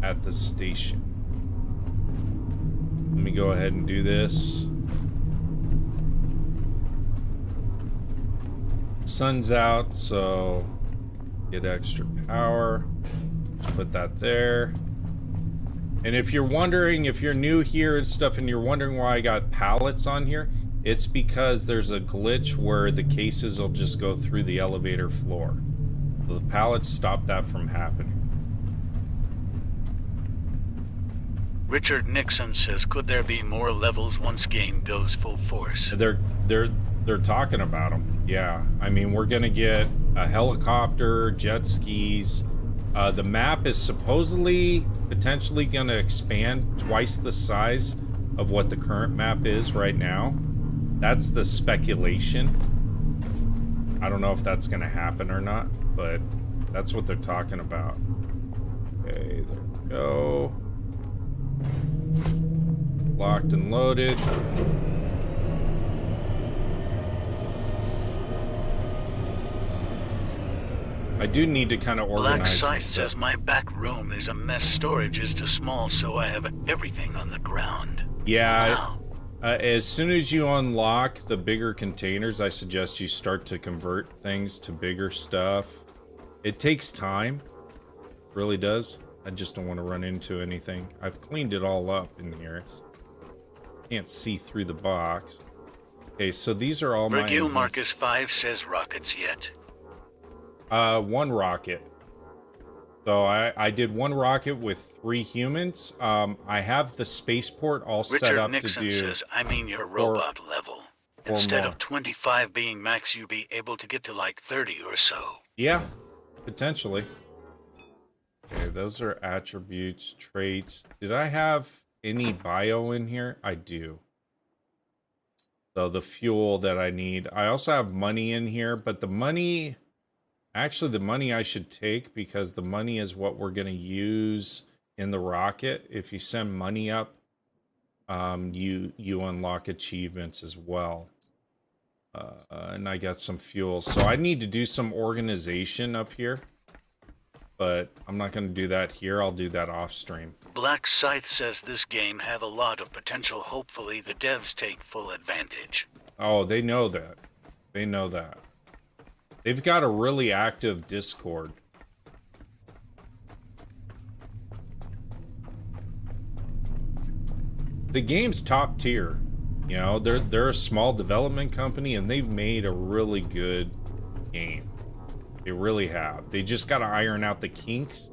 at the station. Let me go ahead and do this. Sun's out, so get extra power. Let's put that there. And if you're wondering, if you're new here and stuff, and you're wondering why I got pallets on here, it's because there's a glitch where the cases will just go through the elevator floor. So the pallets stop that from happening. Richard Nixon says, could there be more levels once game goes full force? They're talking about them. Yeah, I mean, we're gonna get a helicopter, jet skis. The map is supposedly potentially gonna expand twice the size of what the current map is right now. That's the speculation. I don't know if that's gonna happen or not, but that's what they're talking about. Okay, there we go. Locked and loaded. I do need to kind of organize. Black Scythe stuff. says my back room is a mess. Storage is too small, so I have everything on the ground. Yeah. Wow. As soon as you unlock the bigger containers, I suggest you start to convert things to bigger stuff. It takes time. It really does. I just don't want to run into anything. I've cleaned it all up in here. Can't see through the box. Okay, so these are all Virgil my... Marcus 5 says rockets yet. One rocket. So I did one rocket with 3 humans. I have the spaceport all set up Nixon to do... says, I mean your robot level. Instead of 25 being max, you'll be able to get to like 30 or so. Yeah, potentially. Okay, those are attributes, traits. Did I have any bio in here? I do. So the fuel that I need. I also have money in here, but the money... Actually, the money I should take, because the money is what we're going to use in the rocket. If you send money up, you unlock achievements as well. And I got some fuel. So I need to do some organization up here. But I'm not going to do that here. I'll do that off stream. Black Scythe says this game have a lot of potential. Hopefully the devs take full advantage. Oh, they know that. They know that. They've got a really active Discord. The game's top tier. You know, they're a small development company, and they've made a really good game. They really have. They just got to iron out the kinks.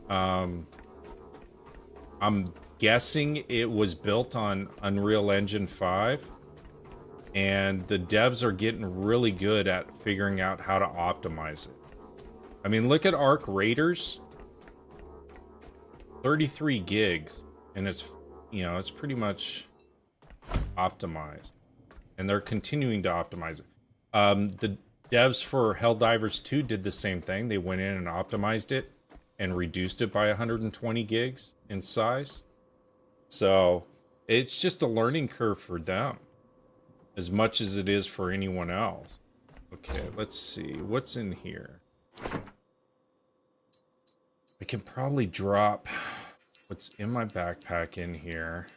I'm guessing it was built on Unreal Engine 5. And the devs are getting really good at figuring out how to optimize it. I mean, look at Arc Raiders. 33 gigs, and it's, you know, it's pretty much optimized, and they're continuing to optimize it. The devs for Helldivers 2 did the same thing. They went in and optimized it and reduced it by 120 gigs in size. So it's just a learning curve for them as much as it is for anyone else. Okay, let's see what's in here. I can probably drop what's in my backpack in here.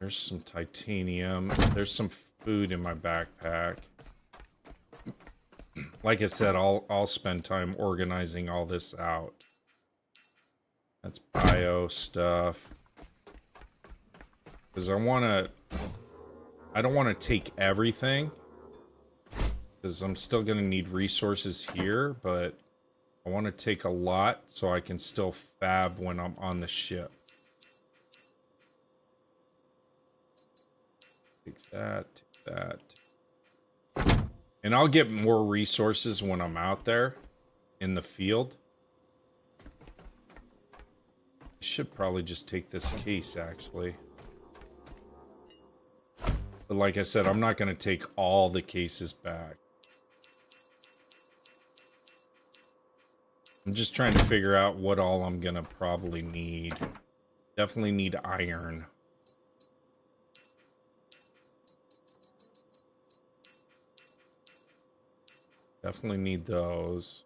There's some titanium. There's some food in my backpack. Like I said, I'll spend time organizing all this out. That's bio stuff. Because I don't want to take everything. Because I'm still going to need resources here, but I want to take a lot so I can still fab when I'm on the ship. Take that, take that. And I'll get more resources when I'm out there in the field. I should probably just take this case, actually. But like I said, I'm not going to take all the cases back. I'm just trying to figure out what all I'm going to probably need. Definitely need iron. Definitely need those.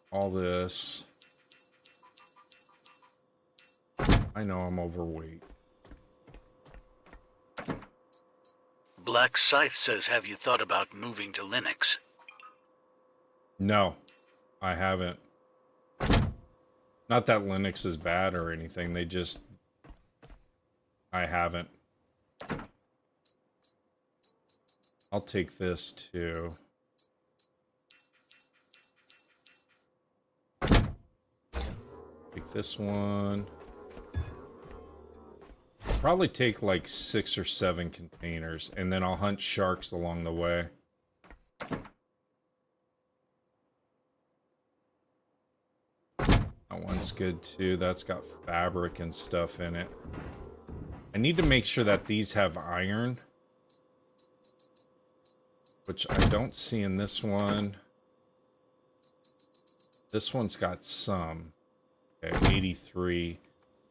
All this. I know I'm overweight. Black Scythe says, have you thought about moving to Linux? No, I haven't. Not that Linux is bad or anything. They just... I haven't. I'll take this too. Take this one. Probably take like 6 or 7 containers, and then I'll hunt sharks along the way. That one's good too. That's got fabric and stuff in it. I need to make sure that these have iron, which I don't see in this one. This one's got some. Okay, 83.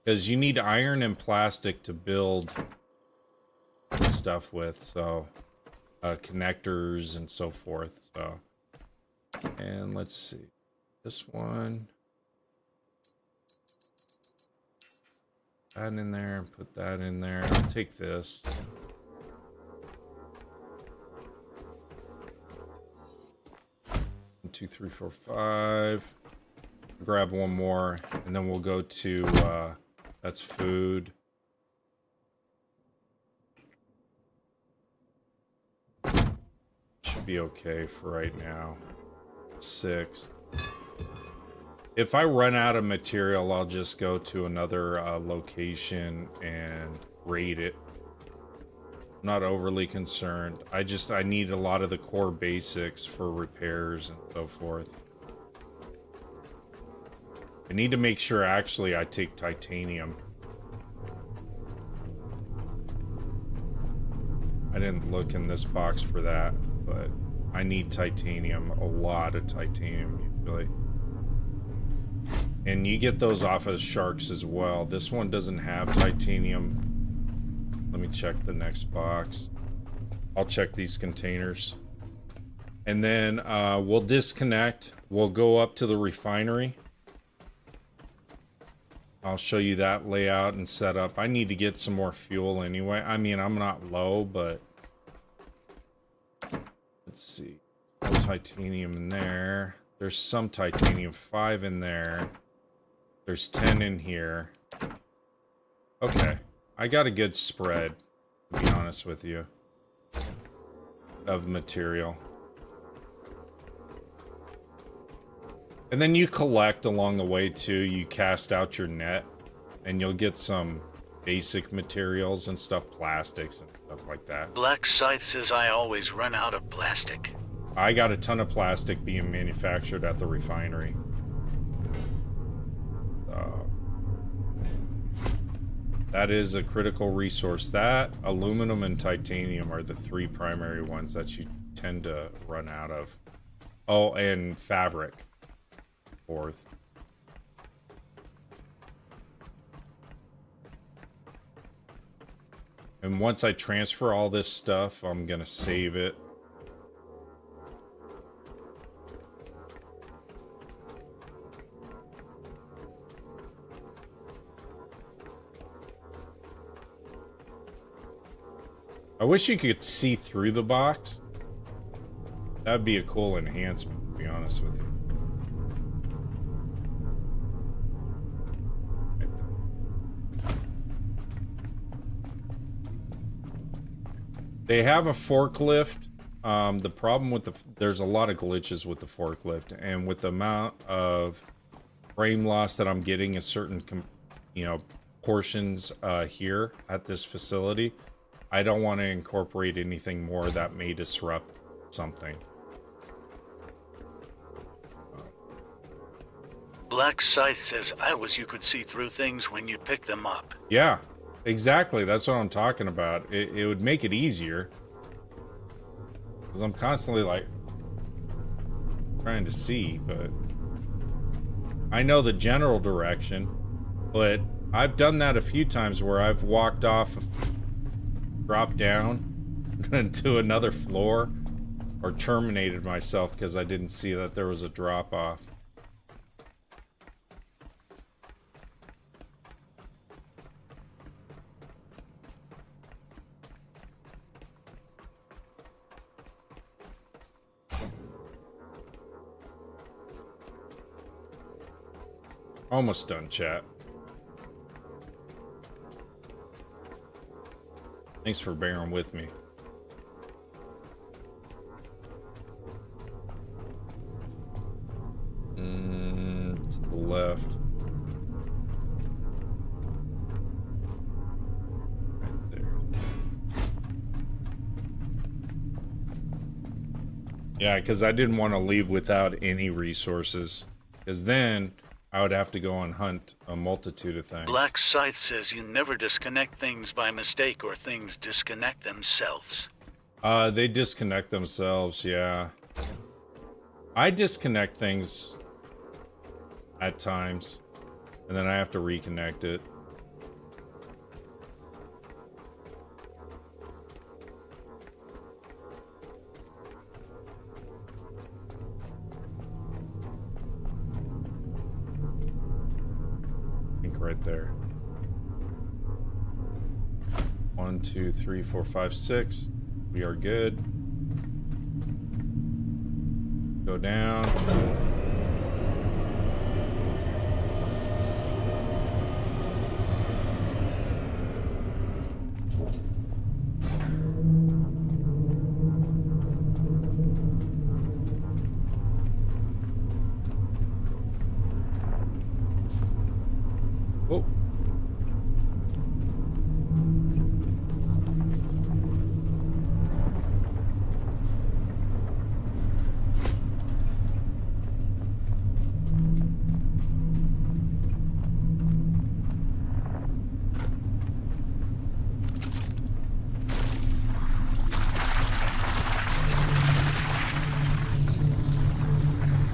Because you need iron and plastic to build stuff with, so connectors and so forth. So, and let's see, this one, that in there, and put that in there. I'll take this. One, 2, 3, 4, 5. Grab one more, and then we'll go to. That's food. Should be okay for right now. 6. If I run out of material, I'll just go to another location and raid it. I'm not overly concerned. I need a lot of the core basics for repairs and so forth. I need to make sure, actually, I take titanium. I didn't look in this box for that, but I need titanium, a lot of titanium, usually. And you get those off of sharks as well. This one doesn't have titanium. Let me check the next box. I'll check these containers. And then we'll disconnect. We'll go up to the refinery. I'll show you that layout and setup. I need to get some more fuel anyway. I mean, I'm not low, but let's see. No titanium in there. There's some titanium 5 in there. There's 10 in here. Okay. I got a good spread, to be honest with you, of material. And then you collect along the way too. You cast out your net and you'll get some basic materials and stuff, plastics and stuff like that. Black Scythe says I always run out of plastic. I got a ton of plastic being manufactured at the refinery. That is a critical resource. That, aluminum, and titanium are the three primary ones that you tend to run out of. Oh, and fabric. Fourth. And once I transfer all this stuff, I'm gonna save it. I wish you could see through the box. That'd be a cool enhancement, to be honest with you. Right there. They have a forklift. The problem with there's a lot of glitches with the forklift, and with the amount of frame loss that I'm getting in certain, portions here at this facility, I don't want to incorporate anything more that may disrupt something. Black Scythe says I was you could see through things when you pick them up. Yeah, exactly. That's what I'm talking about. It would make it easier. Because I'm constantly like trying to see, but I know the general direction. But I've done that a few times where I've walked off, dropped down to another floor, or terminated myself because I didn't see that there was a drop off. Almost done, chat. Thanks for bearing with me. To the left. Right there. Yeah, because I didn't want to leave without any resources. Because then I would have to go and hunt a multitude of things. Black Scythe says you never disconnect things by mistake or things disconnect themselves. They disconnect themselves, yeah. I disconnect things at times, and then I have to reconnect it. Right there. 1, 2, 3, 4, 5, 6. We are good. Go down. Oh.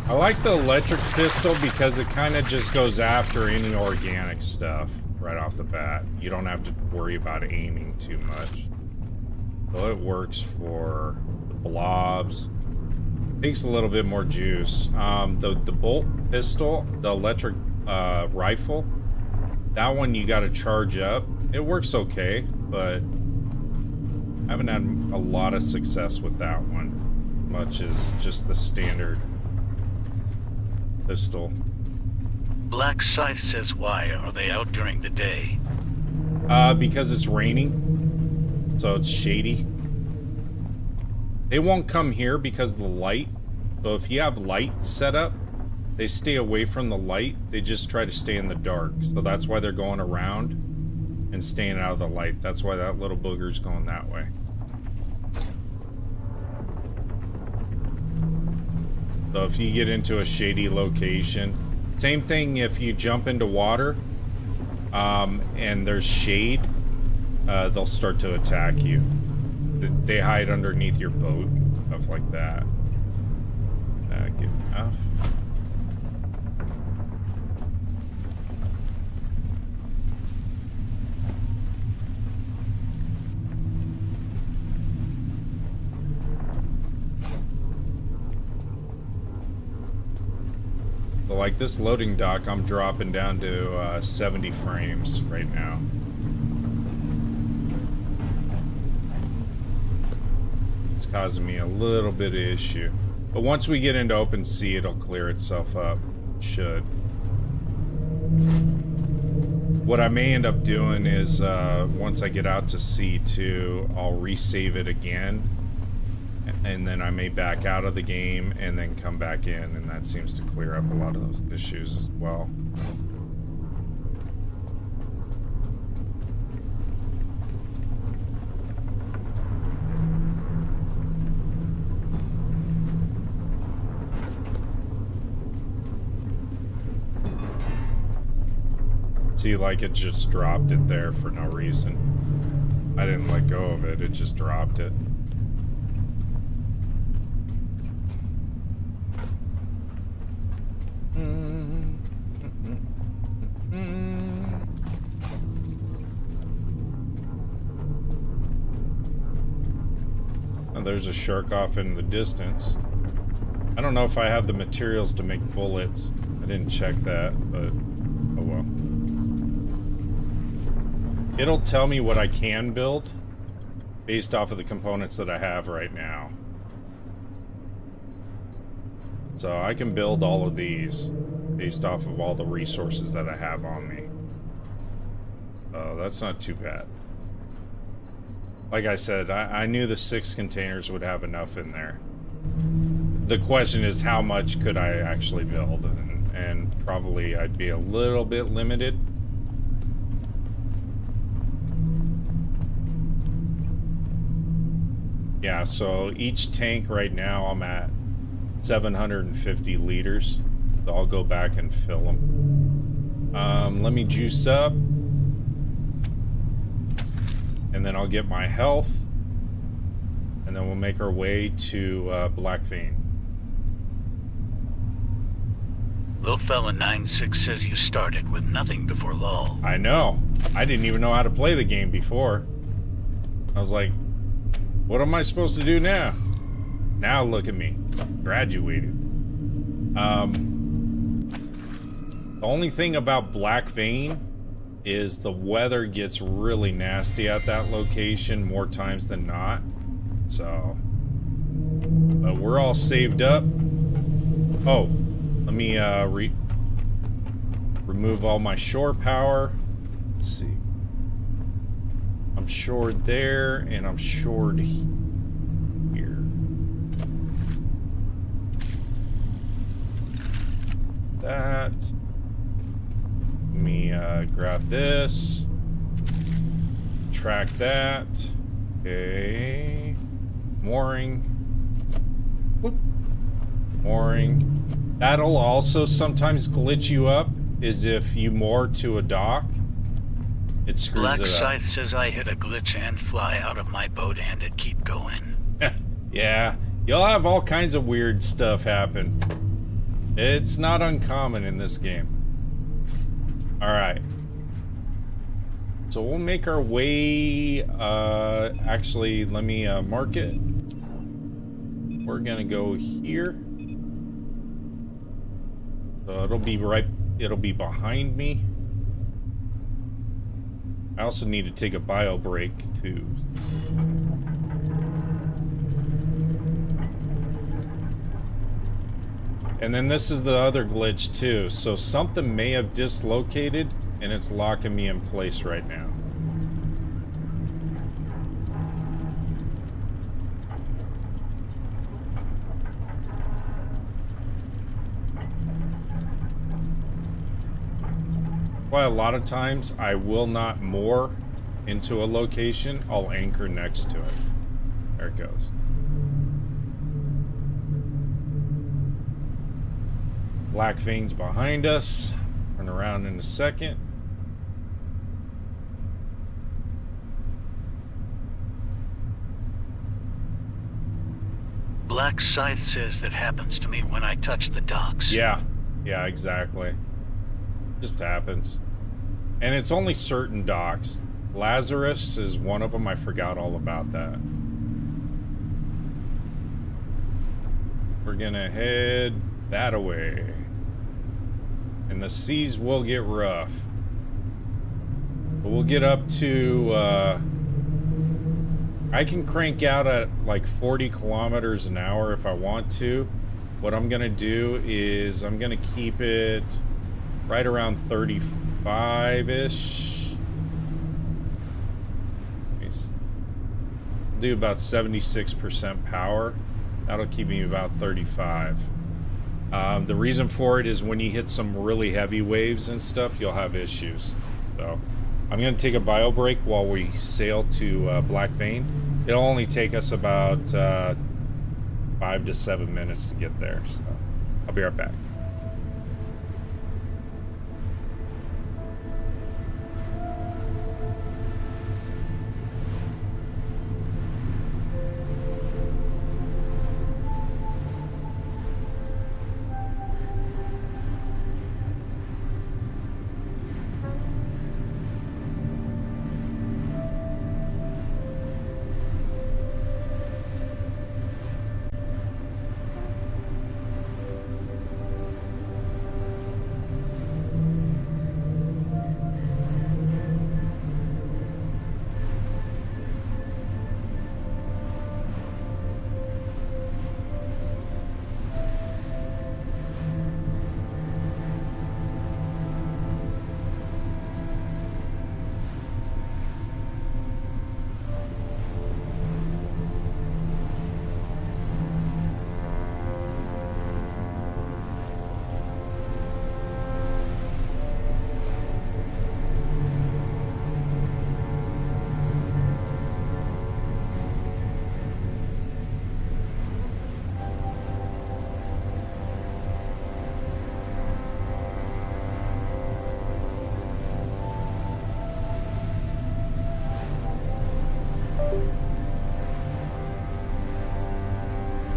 I like the electric pistol because it kind of just goes after any organic stuff right off the bat. You don't have to worry about aiming too much. So it works for the blobs. Takes a little bit more juice. The bolt pistol, the electric rifle, that one you got to charge up. It works okay, but I haven't had a lot of success with that one, much as just the standard pistol. Black Scythe says why are they out during the day? Because it's raining, so it's shady. They won't come here because of the light. So if you have light set up, they stay away from the light. They just try to stay in the dark. So that's why they're going around. and staying out of the light. That's why that little booger's going that way. So if you get into a shady location, same thing if you jump into water and there's shade, they'll start to attack you. They hide underneath your boat, stuff like that. Good enough. So like this loading dock, I'm dropping down to 70 frames right now. It's causing me a little bit of issue. But once we get into open sea, it'll clear itself up. It should. What I may end up doing is, once I get out to sea too, I'll resave it again. And then I may back out of the game and then come back in, and that seems to clear up a lot of those issues as well. See, like it just dropped it there for no reason. I didn't let go of it, it just dropped it. Oh, there's a shark off in the distance. I don't know if I have the materials to make bullets. I didn't check that, but oh well. It'll tell me what I can build based off of the components that I have right now. So I can build all of these based off of all the resources that I have on me. So that's not too bad. Like I said, I knew the 6 containers would have enough in there. The question is, how much could I actually build? And probably I'd be a little bit limited. Yeah, so each tank right now I'm at 750 liters. So I'll go back and fill them. Let me juice up. And then I'll get my health. And then we'll make our way to Black Vein. Little fella 9-6 says you started with nothing before LOL. I know. I didn't even know how to play the game before. I was like, what am I supposed to do now? Now look at me. Graduated. The only thing about Black Vein is the weather gets really nasty at that location more times than not. So, but we're all saved up. Oh, let me remove all my shore power. Let's see. I'm shored there, and I'm shored here. That. Let me grab this. Track that. Okay. Mooring. Whoop. Mooring. That'll also sometimes glitch you up, is if you moor to a dock. It screws Black it up. Scythe says I hit a glitch and fly out of my boat and it keep going. Yeah, you'll have all kinds of weird stuff happen. It's not uncommon in this game. Alright. So we'll make our way, actually, let me mark it. We're gonna go here. So it'll be behind me. I also need to take a bio break too. And then this is the other glitch too. So something may have dislocated and it's locking me in place right now. Why a lot of times I will not moor into a location, I'll anchor next to it. There it goes. Black veins behind us. Turn around in a second. Black Scythe says that happens to me when I touch the docks. Yeah, exactly. Just happens. And it's only certain docks. Lazarus is one of them. I forgot all about that. We're gonna head that way. And the seas will get rough. But we'll get up to, I can crank out at like 40 kilometers an hour if I want to. What I'm gonna do is I'm gonna keep it right around 35-ish. Do about 76% power. That'll keep me about 35. The reason for it is when you hit some really heavy waves and stuff, you'll have issues. So I'm gonna take a bio break while we sail to Black Vein. It'll only take us about 5 to 7 minutes to get there, so I'll be right back.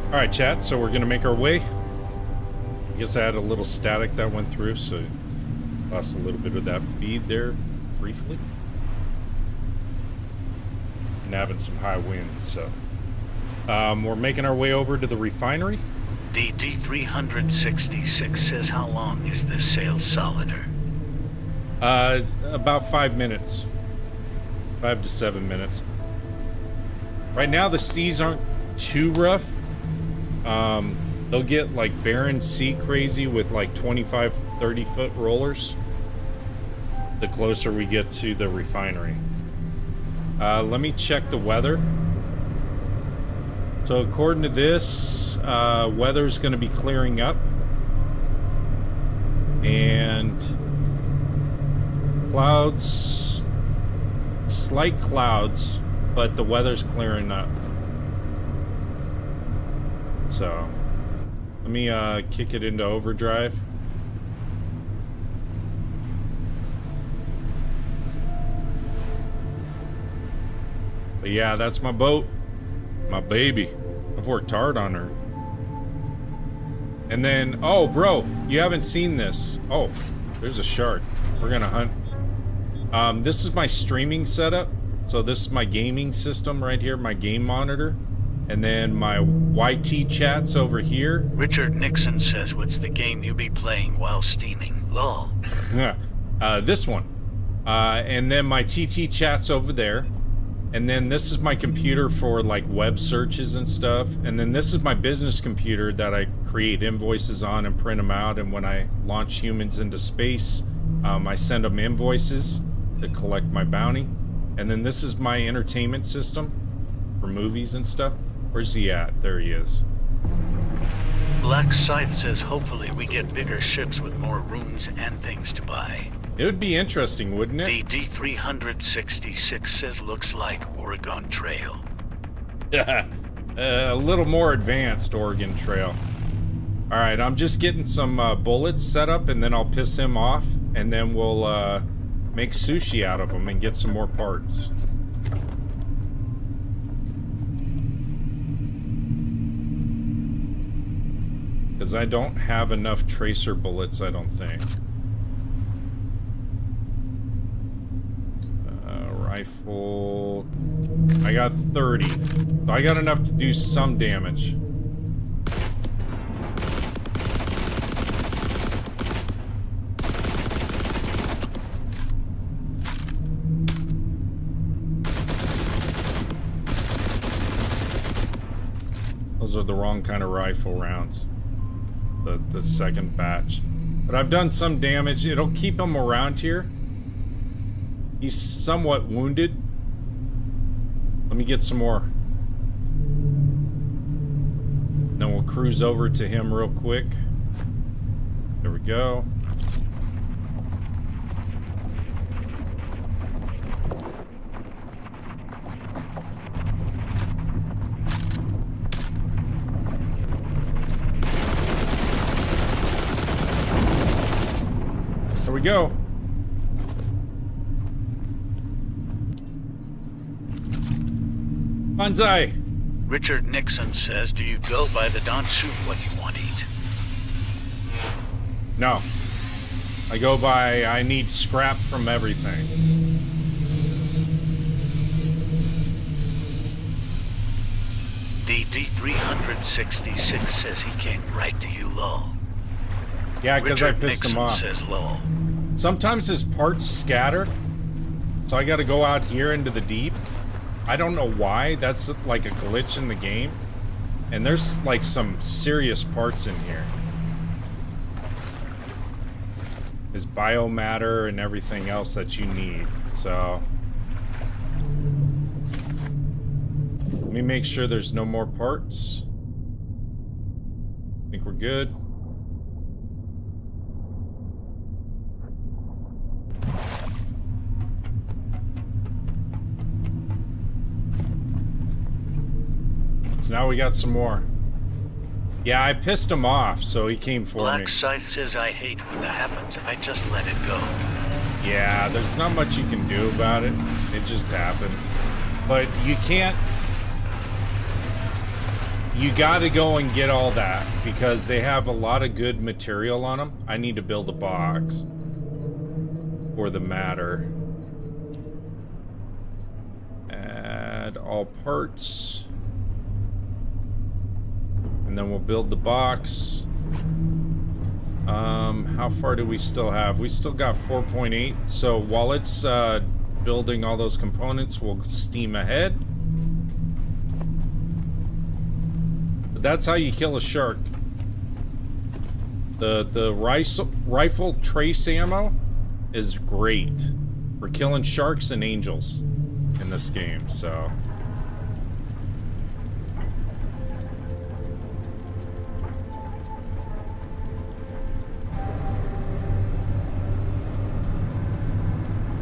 Alright, chat, so we're gonna make our way. I guess I had a little static that went through, so lost a little bit of that feed there briefly. And having some high winds, so we're making our way over to the refinery. DD366 says how long is this sail solider? About 5 minutes. 5 to 7 minutes. Right now the seas aren't too rough. They'll get like barren sea crazy with like 25, 30 foot rollers the closer we get to the refinery. Let me check the weather. So according to this, weather's going to be clearing up. And clouds, slight clouds, but the weather's clearing up. So let me kick it into overdrive. But yeah, that's my boat. My baby. I've worked hard on her. And then, oh, bro, you haven't seen this. Oh, there's a shark. We're gonna hunt. This is my streaming setup. So this is my gaming system right here, my game monitor. And then my YT chats over here. Richard Nixon says, what's the game you be playing while steaming? Lol. This one. And then my TT chats over there. And then this is my computer for like web searches and stuff. And then this is my business computer that I create invoices on and print them out. And when I launch humans into space, I send them invoices to collect my bounty. And then this is my entertainment system for movies and stuff. Where's he at? There he is. Black Scythe says hopefully we get bigger ships with more rooms and things to buy. It would be interesting, wouldn't The it? D-366 says looks like Oregon Trail. A little more advanced Oregon Trail. Alright, I'm just getting some bullets set up, and then I'll piss him off, and then we'll make sushi out of them and get some more parts. Because I don't have enough tracer bullets, I don't think. Rifle... I got 30. So I got enough to do some damage. Those are the wrong kind of rifle rounds. The second batch. But I've done some damage. It'll keep him around here. He's somewhat wounded. Let me get some more. Then we'll cruise over to him real quick. There we go. There we go. Banzai! Richard Nixon says, do you go by the don't shoot what you want to eat? No. I go by, I need scrap from everything. The D-366 says he came right to you, Lowell. Yeah, because I Richard pissed Nixon him off. says Lowell. Sometimes his parts scatter, so I gotta go out here into the deep. I don't know why, that's like a glitch in the game. And there's like some serious parts in here. His biomatter and everything else that you need, so... Let me make sure there's no more parts. I think we're good. So now we got some more. Yeah, I pissed him off, so he came for me. Black Scythe says I hate when that happens. I just let it go. Yeah, there's not much you can do about it. It just happens. But you can't... You gotta go and get all that, because they have a lot of good material on them. I need to build a box for the matter. Add all parts. And then we'll build the box. How far do we still have? We still got 4.8. So while it's building all those components, we'll steam ahead. But that's how you kill a shark. The rifle trace ammo is great for killing sharks and angels in this game, so...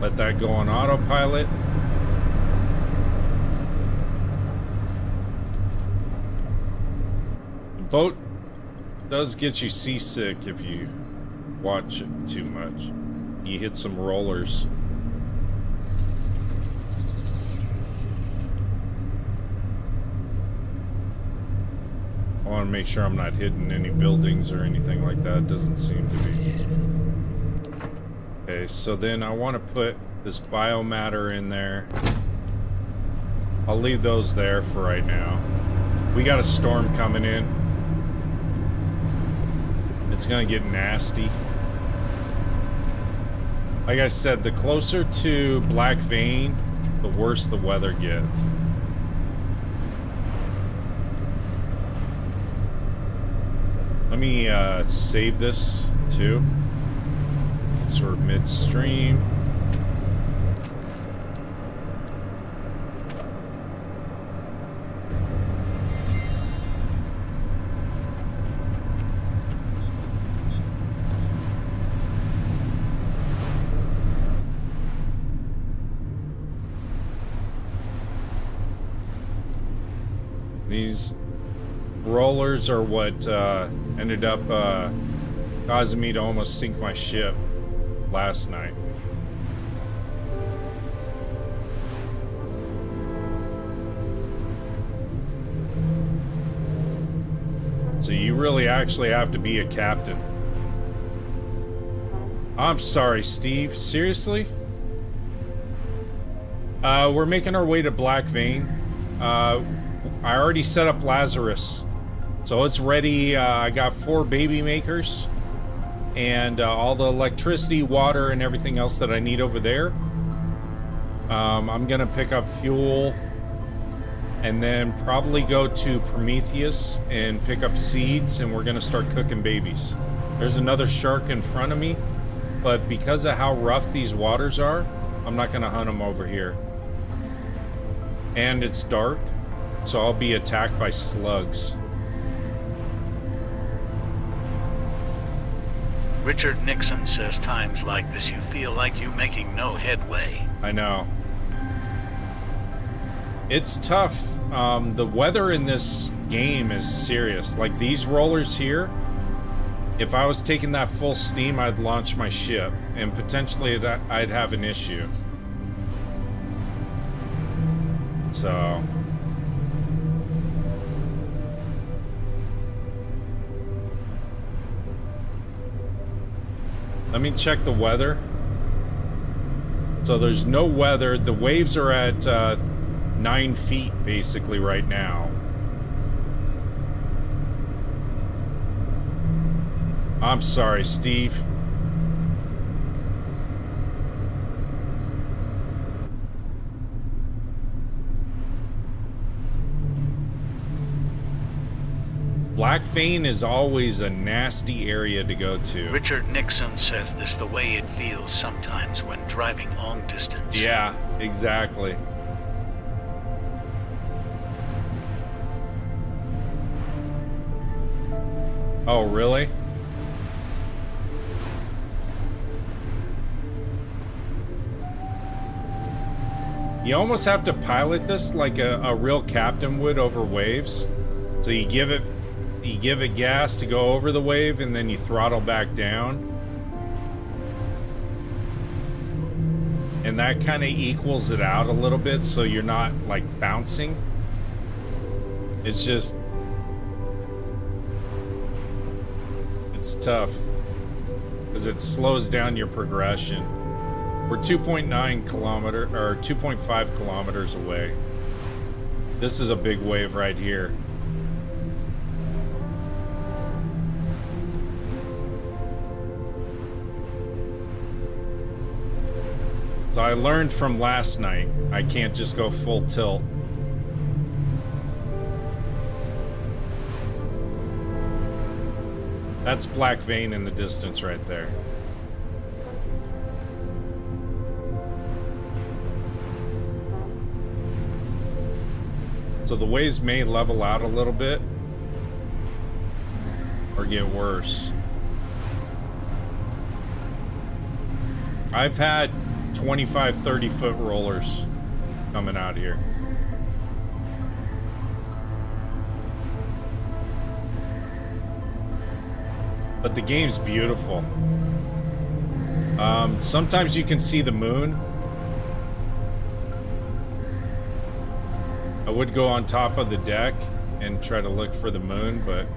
Let that go on autopilot. The boat does get you seasick if you watch it too much. You hit some rollers. I want to make sure I'm not hitting any buildings or anything like that. It doesn't seem to be. Okay, so then I want to put this biomatter in there. I'll leave those there for right now. We got a storm coming in. It's gonna get nasty. Like I said, the closer to Black Vein, the worse the weather gets. Let me save this too. Sort of midstream. These rollers are what ended up causing me to almost sink my ship last night. So you really actually have to be a captain. I'm sorry, Steve. Seriously? We're making our way to Black Vein. I already set up Lazarus. So it's ready. I got 4 baby makers. And all the electricity, water, and everything else that I need over there. I'm gonna pick up fuel. And then probably go to Prometheus and pick up seeds, and we're gonna start cooking babies. There's another shark in front of me, but because of how rough these waters are, I'm not gonna hunt them over here. And it's dark, so I'll be attacked by slugs. Richard Nixon says times like this you feel like you're making no headway. I know. It's tough. The weather in this game is serious. Like these rollers here, if I was taking that full steam, I'd launch my ship, and potentially I'd have an issue. So... let me check the weather. So there's no weather. The waves are at 9 feet basically right now. I'm sorry, Steve. Black Vein is always a nasty area to go to. Richard Nixon says this the way it feels sometimes when driving long distance. Yeah, exactly. Oh, really? You almost have to pilot this like a real captain would over waves. So you give it gas to go over the wave, and then you throttle back down. And that kind of equals it out a little bit, so you're not like bouncing. It's just... it's tough because it slows down your progression. We're 2.9 kilometer or 2.5 kilometers away. This is a big wave right here. So I learned from last night, I can't just go full tilt. That's Black Vein in the distance right there. So the waves may level out a little bit or get worse. I've had 25, 30 foot rollers coming out here. But the game's beautiful. Sometimes you can see the moon. I would go on top of the deck and try to look for the moon, but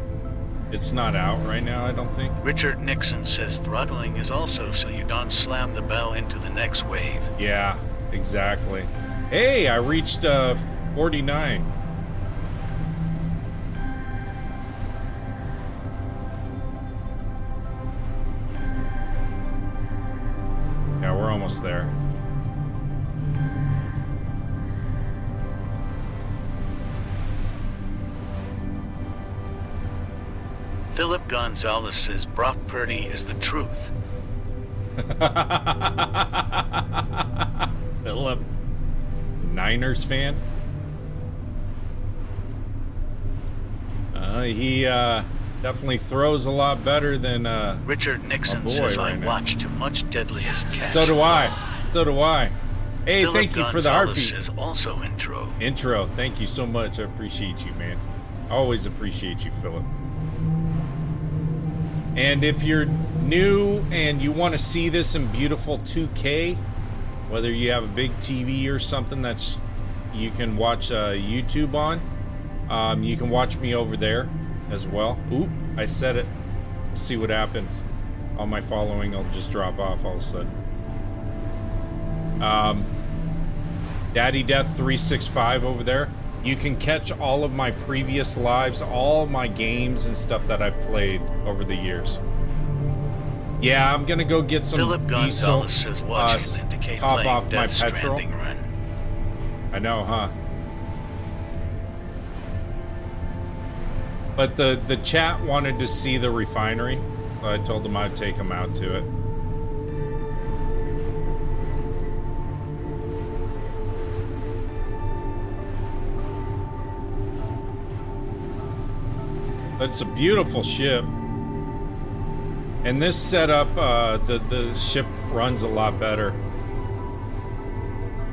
it's not out right now, I don't think. Richard Nixon says throttling is also so you don't slam the bow into the next wave. Yeah, exactly. Hey, I reached 49. Yeah, we're almost there. Philip Gonzalez says Brock Purdy is the truth. Philip, Niners fan. He definitely throws a lot better than Richard Nixon boy says right I now. watch too much Deadliest Catch. So do I. So do I. Hey, Philip thank you for the Gonzalez heartbeat. is also intro. Intro, thank you so much. I appreciate you, man. Always appreciate you, Philip. And if you're new and you want to see this in beautiful 2K, whether you have a big TV or something that's you can watch YouTube on, you can watch me over there as well. Oop, I said it. We'll see what happens. All my following will just drop off all of a sudden. Daddy Death 365 over there. You can catch all of my previous lives, all my games and stuff that I've played over the years. Yeah, I'm gonna go get some Philip diesel, Gonzalez says watching indicate top playing off my Death petrol. Stranding run. I know, huh? But the chat wanted to see the refinery, so I told them I'd take them out to it. But it's a beautiful ship. And this setup, the ship runs a lot better.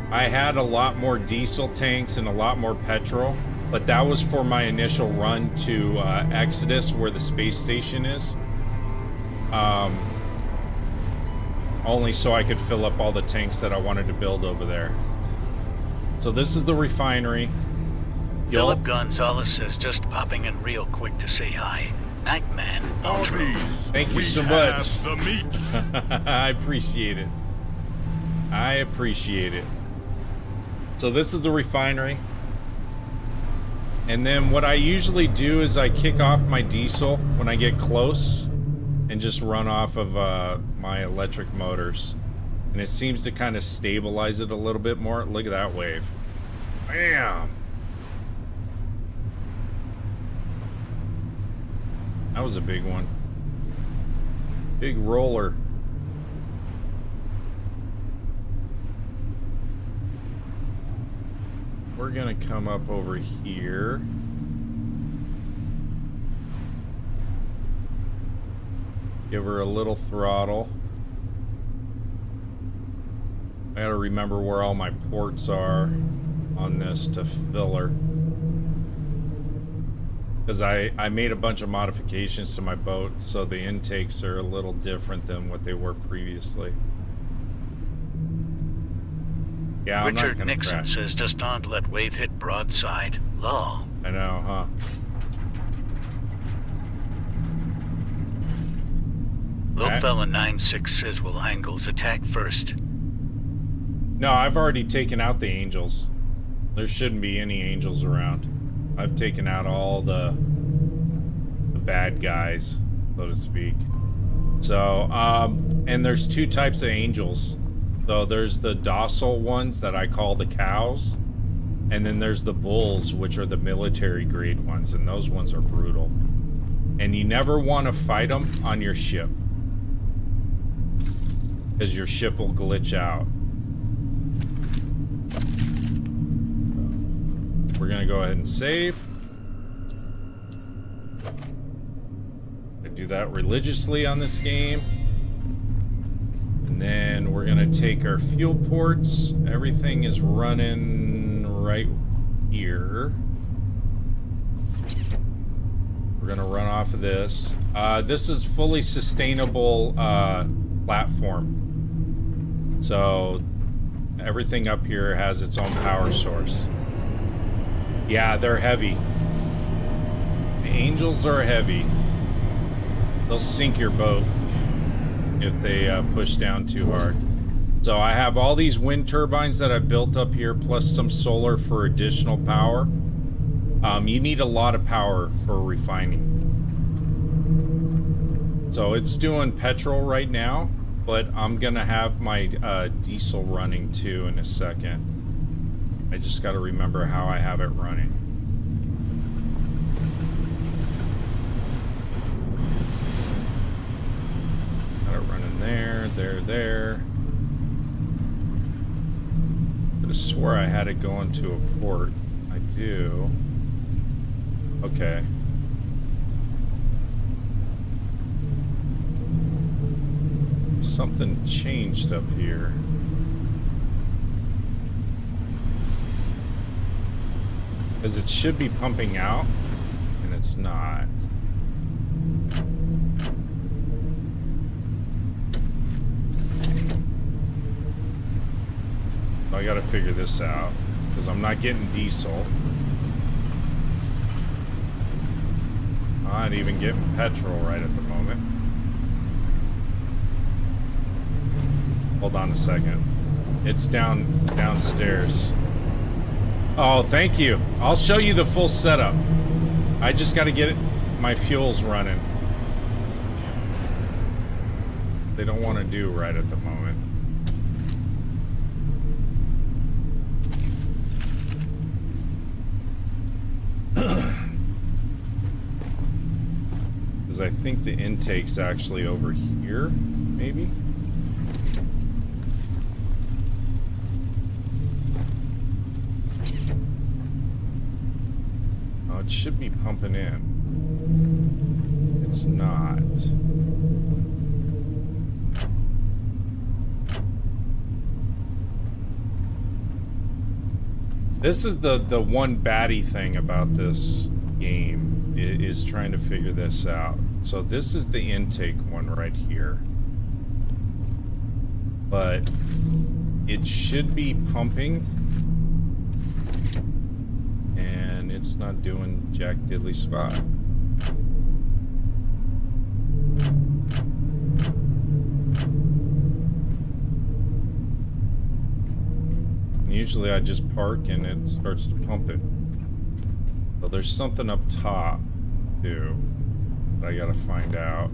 I had a lot more diesel tanks and a lot more petrol, but that was for my initial run to Exodus, where the space station is. Only so I could fill up all the tanks that I wanted to build over there. So this is the refinery. Philip Gonzalez says just popping in real quick to say hi. Nightman. Arby's. Thank you We so have much. the meats. I appreciate it. I appreciate it. So this is the refinery. And then what I usually do is I kick off my diesel when I get close and just run off of my electric motors. And it seems to kind of stabilize it a little bit more. Look at that wave. Bam! That was a big one. Big roller. We're gonna come up over here. Give her a little throttle. I gotta remember where all my ports are on this to fill her. Because I made a bunch of modifications to my boat, so the intakes are a little different than what they were previously. Yeah, I'm not Richard gonna Nixon crash. says just on to let wave hit broadside. Lol. I know, huh? Lopefella 96 says will Angles attack first. No, I've already taken out the angels. There shouldn't be any angels around. I've taken out all the bad guys, so to speak. So, and there's two types of angels. So there's the docile ones that I call the cows, and then there's the bulls, which are the military grade ones, and those ones are brutal. And you never want to fight them on your ship, because your ship will glitch out. We're gonna go ahead and save. I do that religiously on this game. And then we're gonna take our fuel ports. Everything is running right here. We're gonna run off of this. This is fully sustainable platform. So everything up here has its own power source. Yeah, they're heavy. The angels are heavy. They'll sink your boat if they push down too hard. So I have all these wind turbines that I've built up here, plus some solar for additional power. You need a lot of power for refining. So it's doing petrol right now, but I'm gonna have my diesel running too in a second. I just gotta remember how I have it running. Got it running there, there. I could have swore I had it going to a port. I do. Okay. Something changed up here. Because it should be pumping out, and it's not. So I gotta figure this out, because I'm not getting diesel. I'm not even getting petrol right at the moment. Hold on a second. It's downstairs. Oh, thank you. I'll show you the full setup. I just got to get my fuels running. They don't want to do right at the moment. Because I think the intake's actually over here, maybe? It should be pumping in. It's not. This is the one baddie thing about this game, is trying to figure this out. So this is the intake one right here. But it should be pumping. It's not doing jack diddly squat. Usually I just park and it starts to pump it. So there's something up top too that I gotta find out.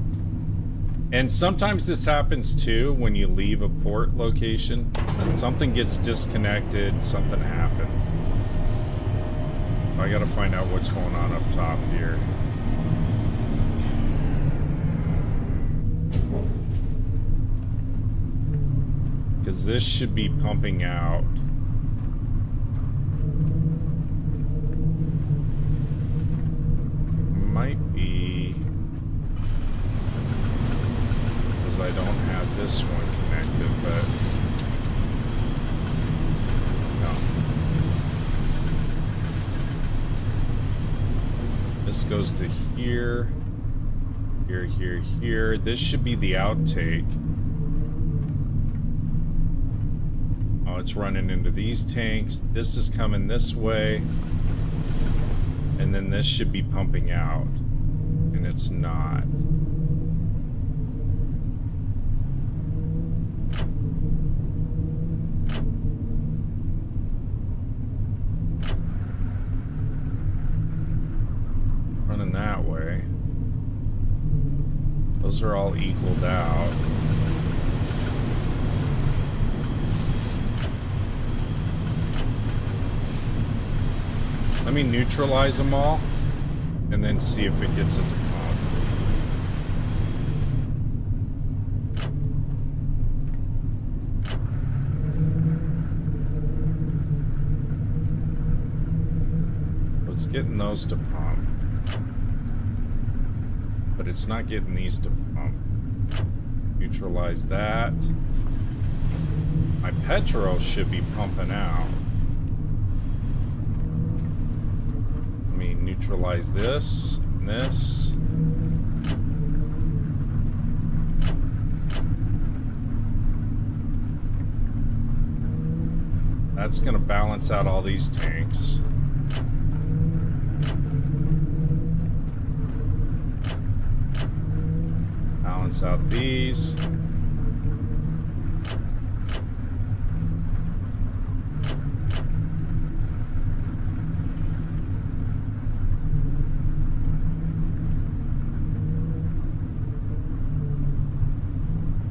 And sometimes this happens too when you leave a port location. Something gets disconnected, something happens. I gotta find out what's going on up top here. Because this should be pumping out. Might be because I don't have this one connected, but no. This goes to here, here, here, here. This should be the outtake. Oh, it's running into these tanks. This is coming this way. And then this should be pumping out. And it's not. Running that way. Those are all equaled out. Let me neutralize them all and then see if it gets it to pump. So it's getting those to pump, but it's not getting these to pump. Neutralize that. My petrol should be pumping out. Neutralize this and this. That's going to balance out all these tanks. Balance out these.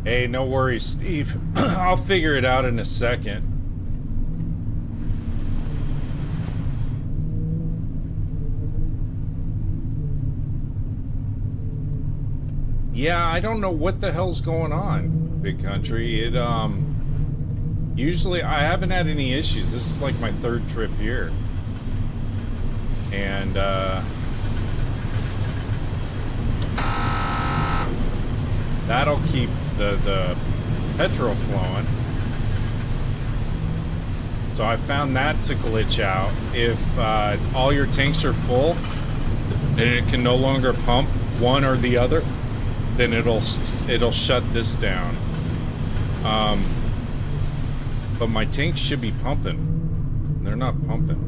Hey, no worries, Steve. I'll figure it out in a second. Yeah, I don't know what the hell's going on, Big Country. It, usually I haven't had any issues. This is like my third trip here. And, that'll keep the petrol flowing. So I found that to glitch out. If all your tanks are full and it can no longer pump one or the other, then it'll shut this down. But my tanks should be pumping. They're not pumping.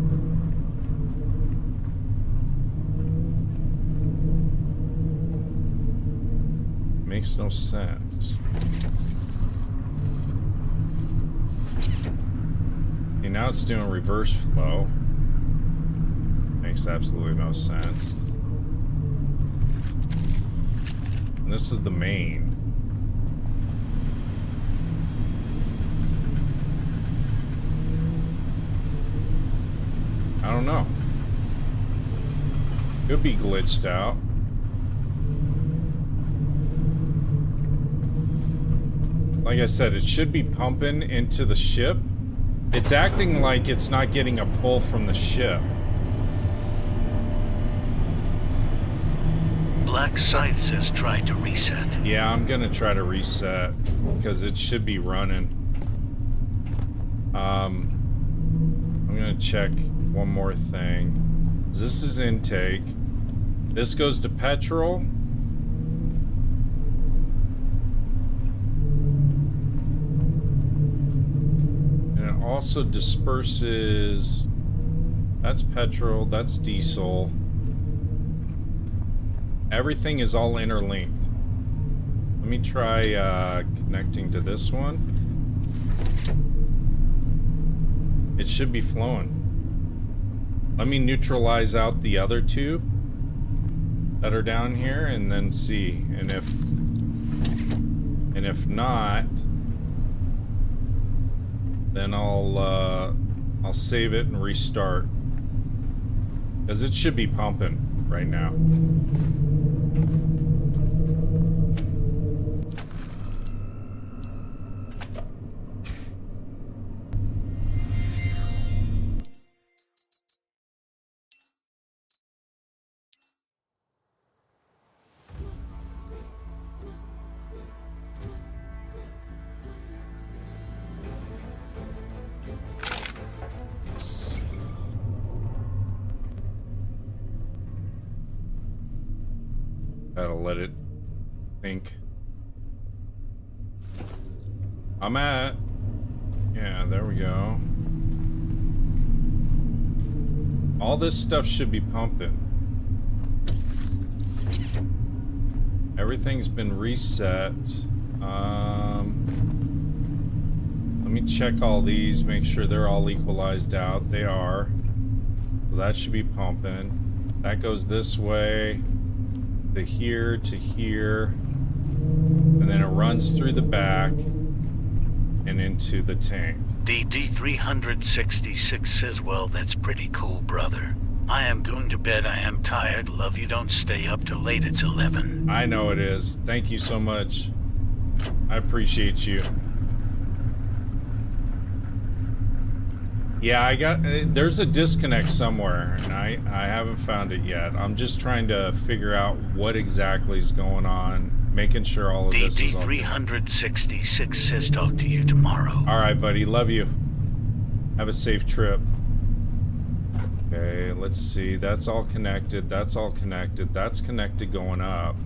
Makes no sense. Okay, now it's doing reverse flow. Makes absolutely no sense. And this is the main. I don't know. Could be glitched out. Like I said, it should be pumping into the ship. It's acting like it's not getting a pull from the ship. Black Scythe says try to reset. Yeah, I'm gonna try to reset because it should be running. I'm gonna check one more thing. This is intake. This goes to petrol. Also disperses. That's petrol, that's diesel. Everything is all interlinked. Let me try connecting to this one. It should be flowing. Let me neutralize out the other two that are down here and then see. And if not, then I'll save it and restart. Because it should be pumping right now. Gotta let it think. I'm at... Yeah, there we go. All this stuff should be pumping. Everything's been reset. Let me check all these, make sure they're all equalized out. They are. So that should be pumping. That goes this way. To here to here, and then it runs through the back and into the tank. DD366 says, well, that's pretty cool, brother. I am going to bed. I am tired. Love you. Don't stay up till late. It's 11. I know it is. Thank you so much. I appreciate you. Yeah, there's a disconnect somewhere, and I haven't found it yet. I'm just trying to figure out what exactly is going on, making sure all of this is all good. DD366 says talk to you tomorrow. All right, buddy. Love you. Have a safe trip. Okay, let's see. That's all connected. That's all connected. That's connected going up.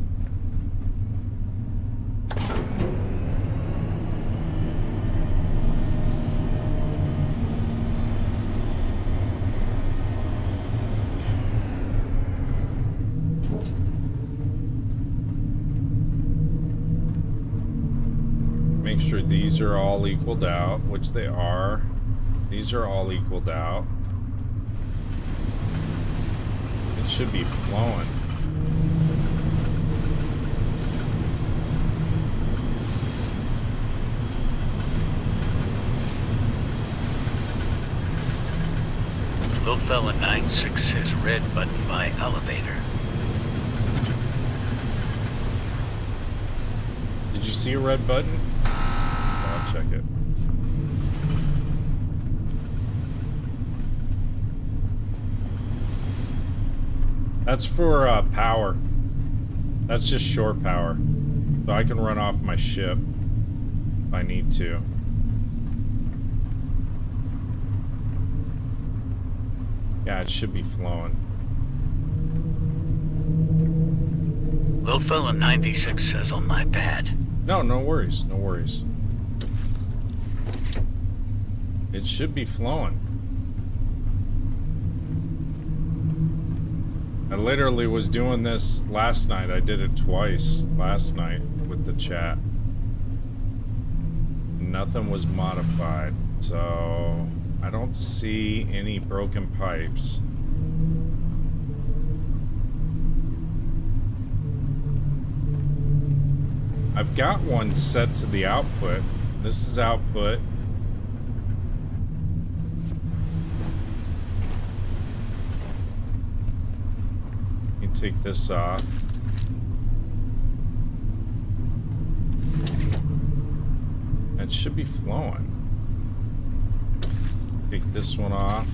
Make sure these are all equaled out, which they are. These are all equaled out. It should be flowing. Little fella 96 says red button by elevator. Did you see a red button? I'll check it. That's for power. That's just shore power. So I can run off my ship if I need to. Yeah, it should be flowing. Little fella 96 says on my pad. No, no worries, no worries. It should be flowing. I literally was doing this last night. I did it twice last night with the chat. Nothing was modified, so I don't see any broken pipes. I've got one set to the output. This is output. Let me take this off. It should be flowing. Take this one off.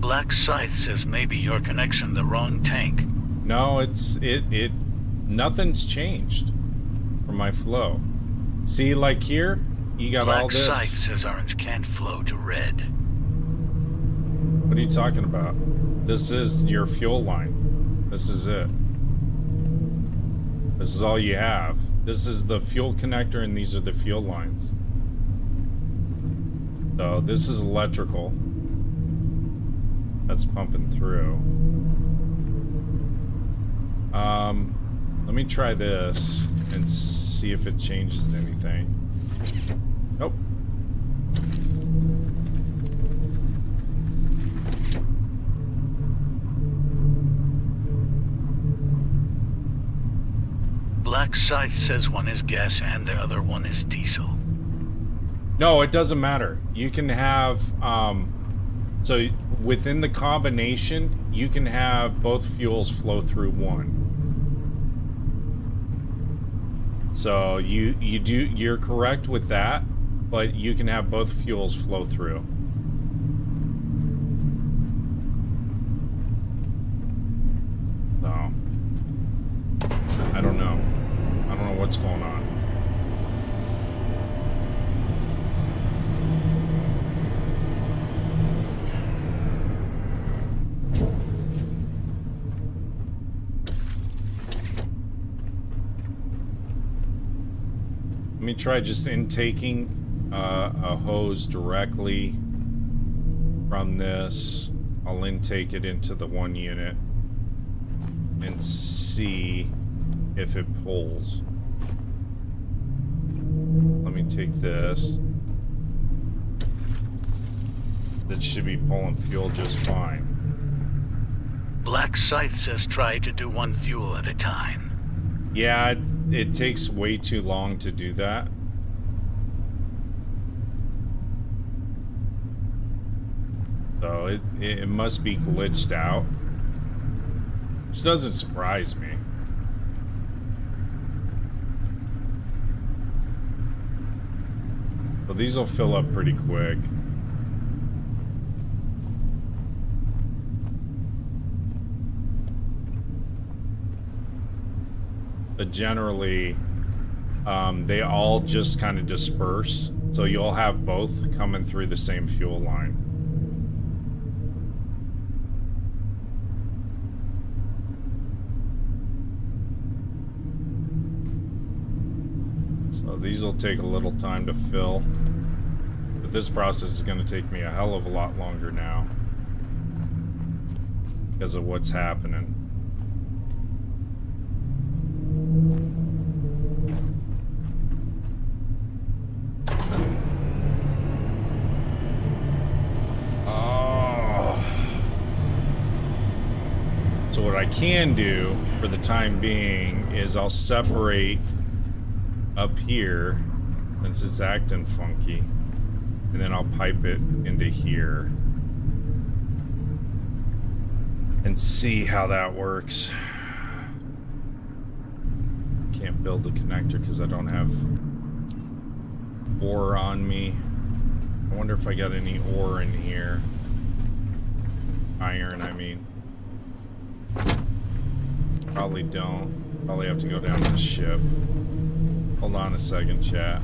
Black Scythe says maybe your connection to the wrong tank. No, nothing's changed for my flow. See, like here, you got all this. Black Scythe says orange can't flow to red. What are you talking about? This is your fuel line. This is it. This is all you have. This is the fuel connector and these are the fuel lines. So this is electrical. That's pumping through. Let me try this and see if it changes anything. Nope. Black Scythe says one is gas and the other one is diesel. No, it doesn't matter. You can have, so within the combination, you can have both fuels flow through one. So you're correct with that, but you can have both fuels flow through. So, I don't know. I don't know what's going on. Let me try just intaking a hose directly from this. I'll intake it into the one unit and see if it pulls. Let me take this. That should be pulling fuel just fine. Black Scythe says try to do one fuel at a time. Yeah, it takes way too long to do that. So it must be glitched out. Which doesn't surprise me. So these will fill up pretty quick. But generally, they all just kind of disperse. So you'll have both coming through the same fuel line. So these will take a little time to fill. But this process is going to take me a hell of a lot longer now. Because of what's happening. So what I can do for the time being is I'll separate up here since it's acting funky, and then I'll pipe it into here and see how that works. Can't build the connector because I don't have ore on me. I wonder if I got any ore in here. Iron, I mean. Probably don't. Probably have to go down to the ship. Hold on a second, chat.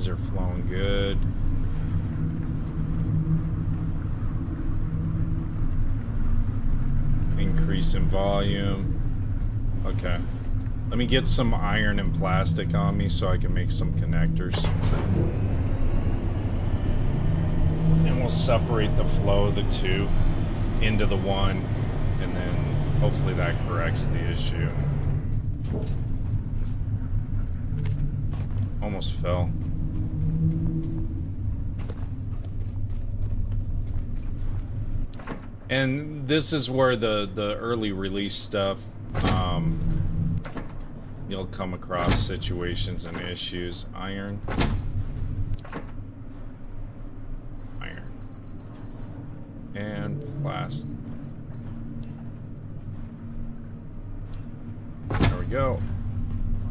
These are flowing good. Increase in volume. Okay. Let me get some iron and plastic on me so I can make some connectors. And we'll separate the flow of the two into the one, and then hopefully that corrects the issue. Almost fell. And this is where the early release stuff, you'll come across situations and issues. Iron. And plastic. There we go.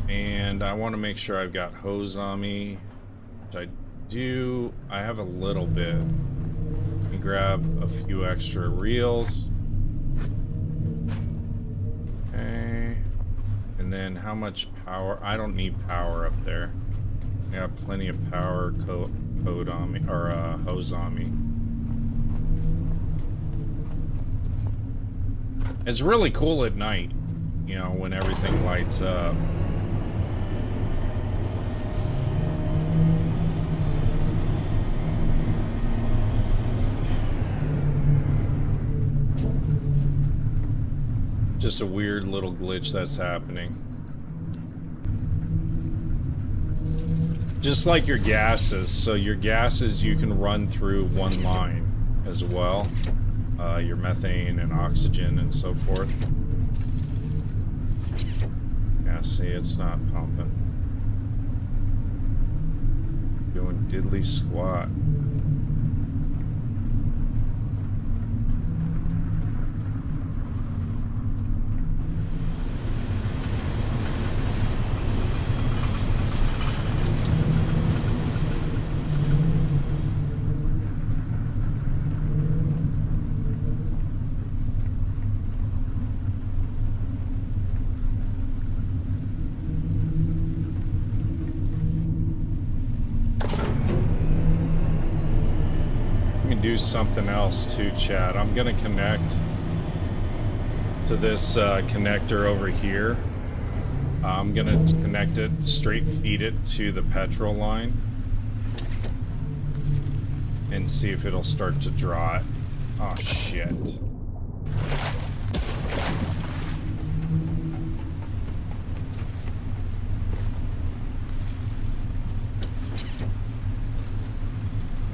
And I want to make sure I've got hose on me, which I do. I have a little bit. Let me grab a few extra reels. Okay. And then how much power? I don't need power up there. I got plenty of power code on me, or hose on me. It's really cool at night, you know, when everything lights up. Just a weird little glitch that's happening. Just like your gases. So your gases you can run through one line as well. Your methane and oxygen and so forth. Yeah, see, it's not pumping. Doing diddly squat. Do something else too, Chad. I'm gonna connect to this connector over here. I'm gonna connect it, straight feed it to the petrol line and see if it'll start to draw it. Oh shit.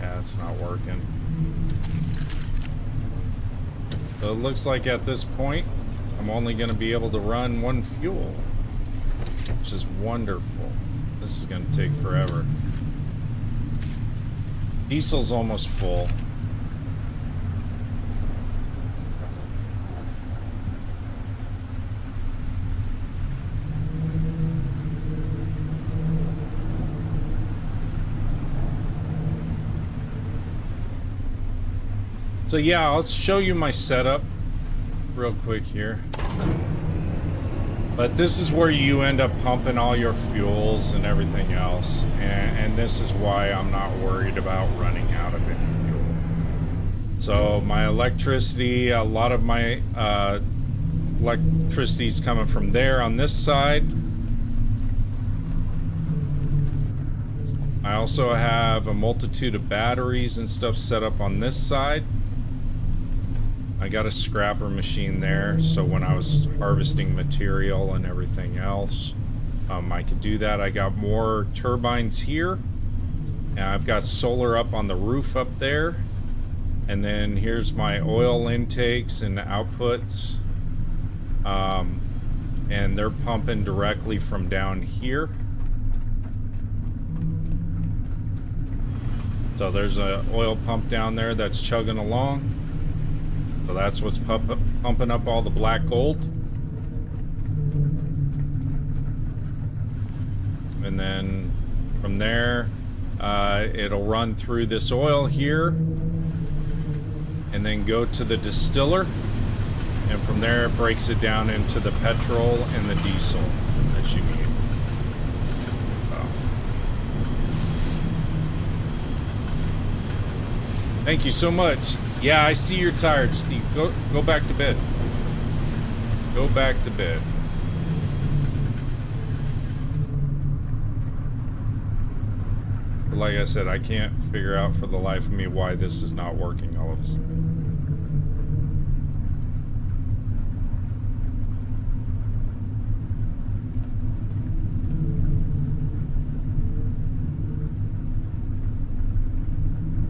Yeah, it's not working. So it looks like at this point, I'm only going to be able to run one fuel, which is wonderful. This is going to take forever. Diesel's almost full. So yeah, I'll show you my setup real quick here. But this is where you end up pumping all your fuels and everything else. And this is why I'm not worried about running out of any fuel. So my electricity, a lot of my electricity is coming from there on this side. I also have a multitude of batteries and stuff set up on this side. I got a scrapper machine there, so when I was harvesting material and everything else, I could do that. I got more turbines here, and I've got solar up on the roof up there. And then here's my oil intakes and outputs, and they're pumping directly from down here. So there's a oil pump down there that's chugging along. So that's what's pumping up all the black gold. And then from there, it'll run through this oil here and then go to the distiller. And from there, it breaks it down into the petrol and the diesel that you need. Thank you so much. Yeah, I see you're tired, Steve. Go back to bed. Go back to bed. But like I said, I can't figure out for the life of me why this is not working all of a sudden.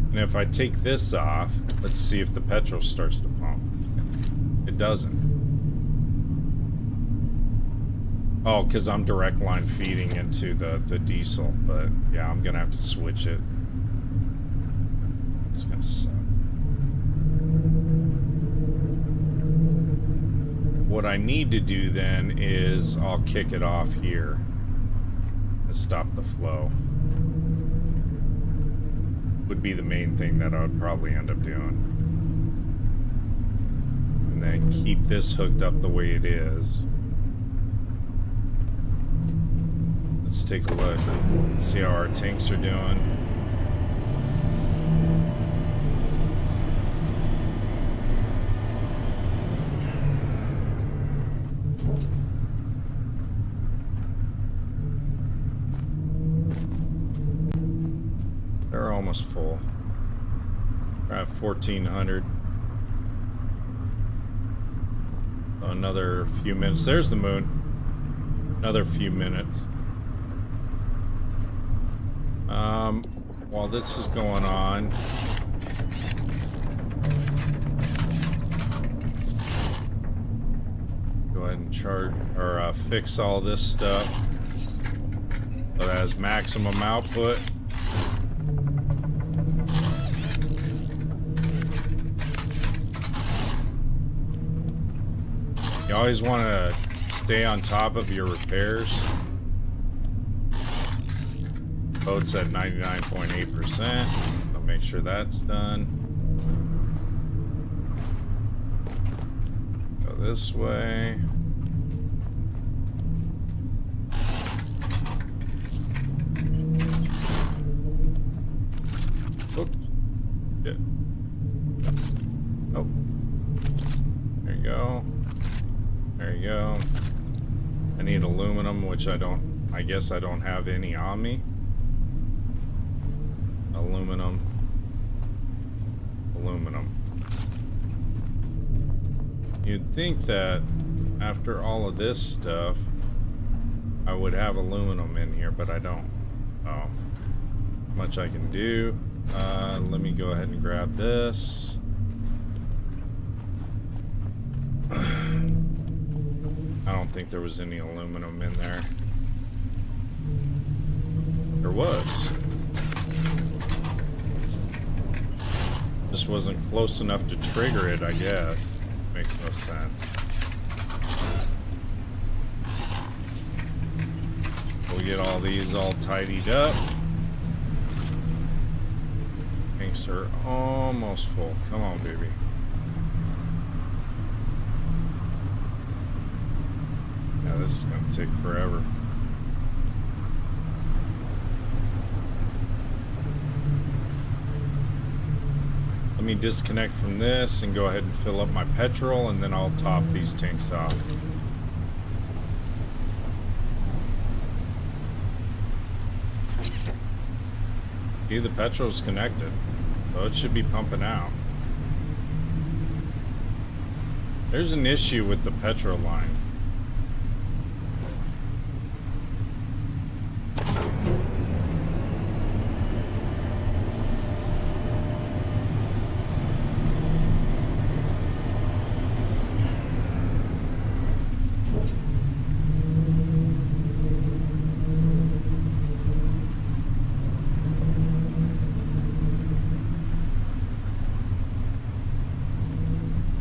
And if I take this off, let's see if the petrol starts to pump. It doesn't. Oh, because I'm direct line feeding into the diesel. But yeah, I'm going to have to switch it. It's going to suck. What I need to do then is I'll kick it off here and stop the flow. Would be the main thing that I would probably end up doing. And then keep this hooked up the way it is. Let's take a look. See how our tanks are doing. They're almost full. We're at 1,400. Another few minutes. There's the moon. Another few minutes. While this is going on, go ahead and charge or fix all this stuff so it has maximum output. You always want to stay on top of your repairs. Boat's at 99.8%. I'll make sure that's done. Go this way. Oops. Yeah. Oh. There you go. There you go. I need aluminum, which I guess I don't have any on me. Aluminum. You'd think that after all of this stuff, I would have aluminum in here, but I don't. Oh. Much I can do. Let me go ahead and grab this. I don't think there was any aluminum in there. There was. Just wasn't close enough to trigger it, I guess. Makes no sense. We'll get all these all tidied up. Tanks are almost full. Come on, baby. Yeah, this is gonna take forever. Let me disconnect from this and go ahead and fill up my petrol, and then I'll top these tanks off. See, the petrol's connected, so it should be pumping out. There's an issue with the petrol line.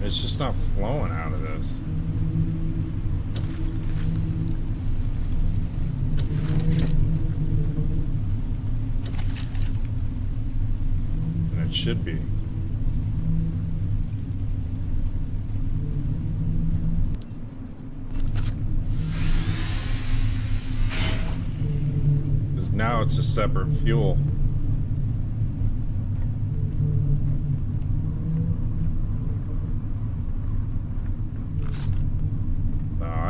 It's just not flowing out of this. And it should be. Because now it's a separate fuel.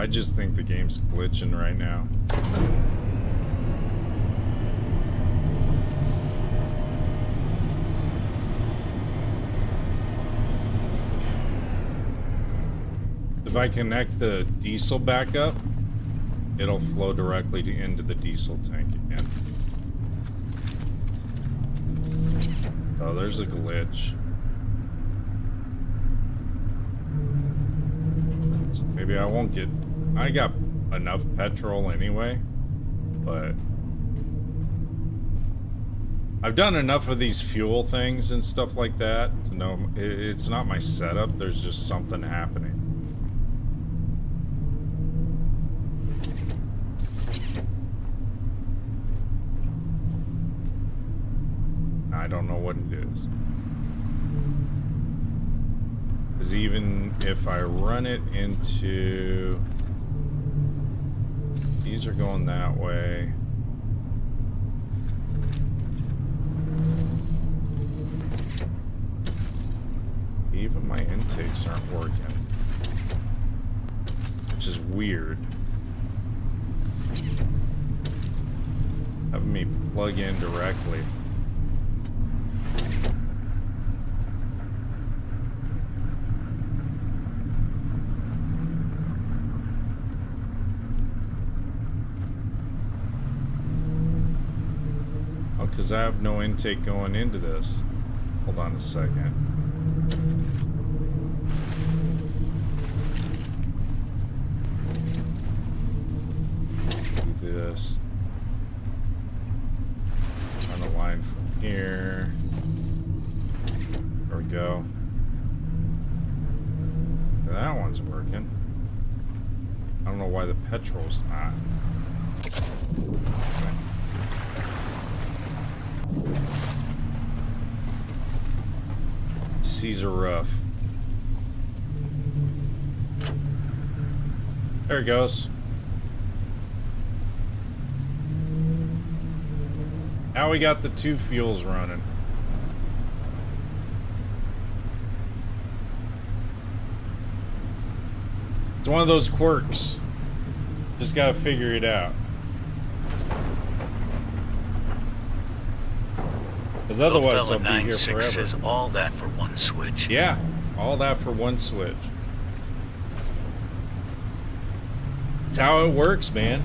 I just think the game's glitching right now. If I connect the diesel back up, it'll flow directly into the diesel tank again. Oh, there's a glitch. So maybe I won't get... I got enough petrol anyway, but... I've done enough of these fuel things and stuff like that to know it's not my setup, there's just something happening. I don't know what it is. Because even if I run it into... These are going that way. Even my intakes aren't working. Which is weird. Having me plug in directly. Because I have no intake going into this. Hold on a second. Do this. Run a line from here. There we go. That one's working. I don't know why the petrol's not. Okay. Seas are rough. There it goes. Now we got the two fuels running. It's one of those quirks. Just gotta figure it out. Because otherwise I'll be here forever. Says all that for one switch. Yeah, all that for one switch. It's how it works, man.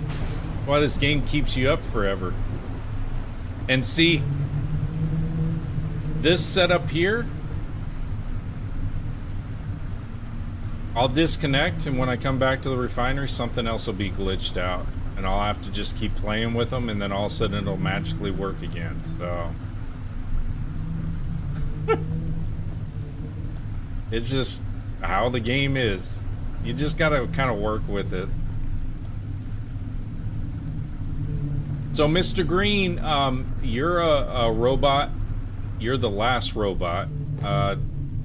Why this game keeps you up forever. And see, this setup here, I'll disconnect, and when I come back to the refinery, something else will be glitched out. And I'll have to just keep playing with them, and then all of a sudden it'll magically work again, so... It's just how the game is. You just gotta kind of work with it. So, Mr. Green, you're a robot. You're the last robot.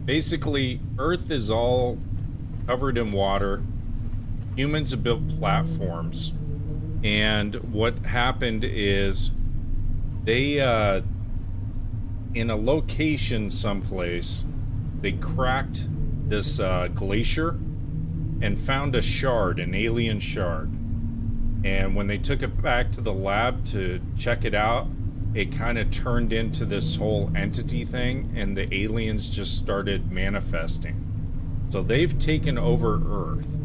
Basically, Earth is all covered in water. Humans have built platforms. And what happened is they, in a location someplace, they cracked this glacier and found a shard, an alien shard. And when they took it back to the lab to check it out, it kind of turned into this whole entity thing, and the aliens just started manifesting. So they've taken over Earth.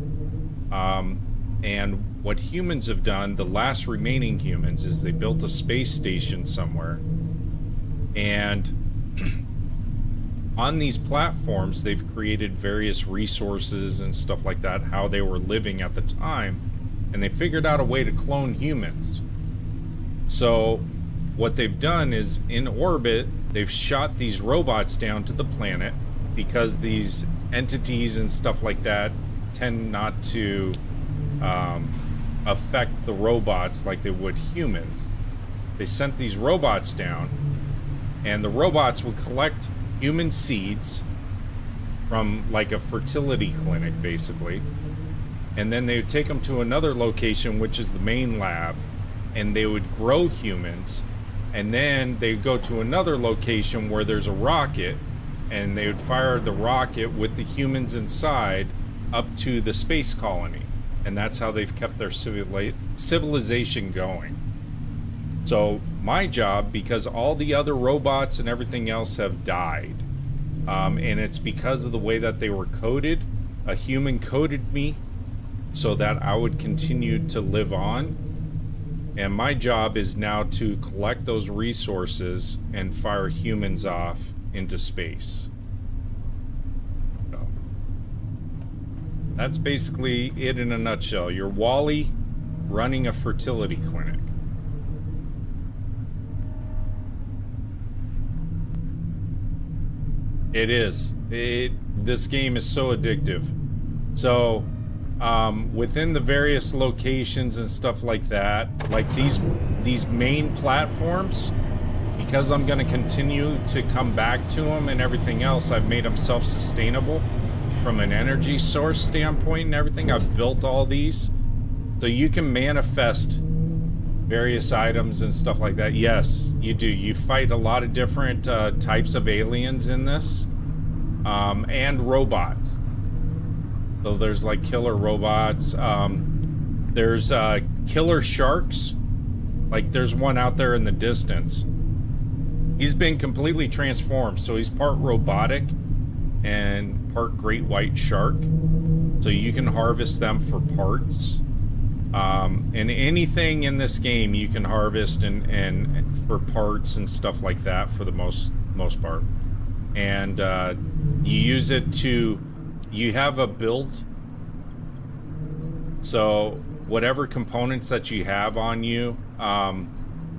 And what humans have done, the last remaining humans, is they built a space station somewhere. And on these platforms, they've created various resources and stuff like that, how they were living at the time. And they figured out a way to clone humans. So what they've done is, in orbit, they've shot these robots down to the planet because these entities and stuff like that tend not to affect the robots like they would humans. They sent these robots down, and the robots would collect human seeds from like a fertility clinic, basically. And then they would take them to another location, which is the main lab, and they would grow humans. And then they would go to another location where there's a rocket, and they would fire the rocket with the humans inside up to the space colony. and that's how they've kept their civilization going. So my job, because all the other robots and everything else have died, and it's because of the way that they were coded. A human coded me so that I would continue to live on. And my job is now to collect those resources and fire humans off into space. So, that's basically it in a nutshell. You're Wally running a fertility clinic. It is. This game is so addictive. So, within the various locations and stuff like that, like these main platforms, because I'm going to continue to come back to them and everything else, I've made them self-sustainable from an energy source standpoint and everything. I've built all these. So you can manifest various items and stuff like that. Yes, you do. You fight a lot of different types of aliens in this, and robots. So there's like killer robots. There's killer sharks. Like there's one out there in the distance. He's been completely transformed. So he's part robotic and part great white shark. So you can harvest them for parts. And anything in this game you can harvest and for parts and stuff like that for the most part. And you use it to, you have a build. So whatever components that you have on you,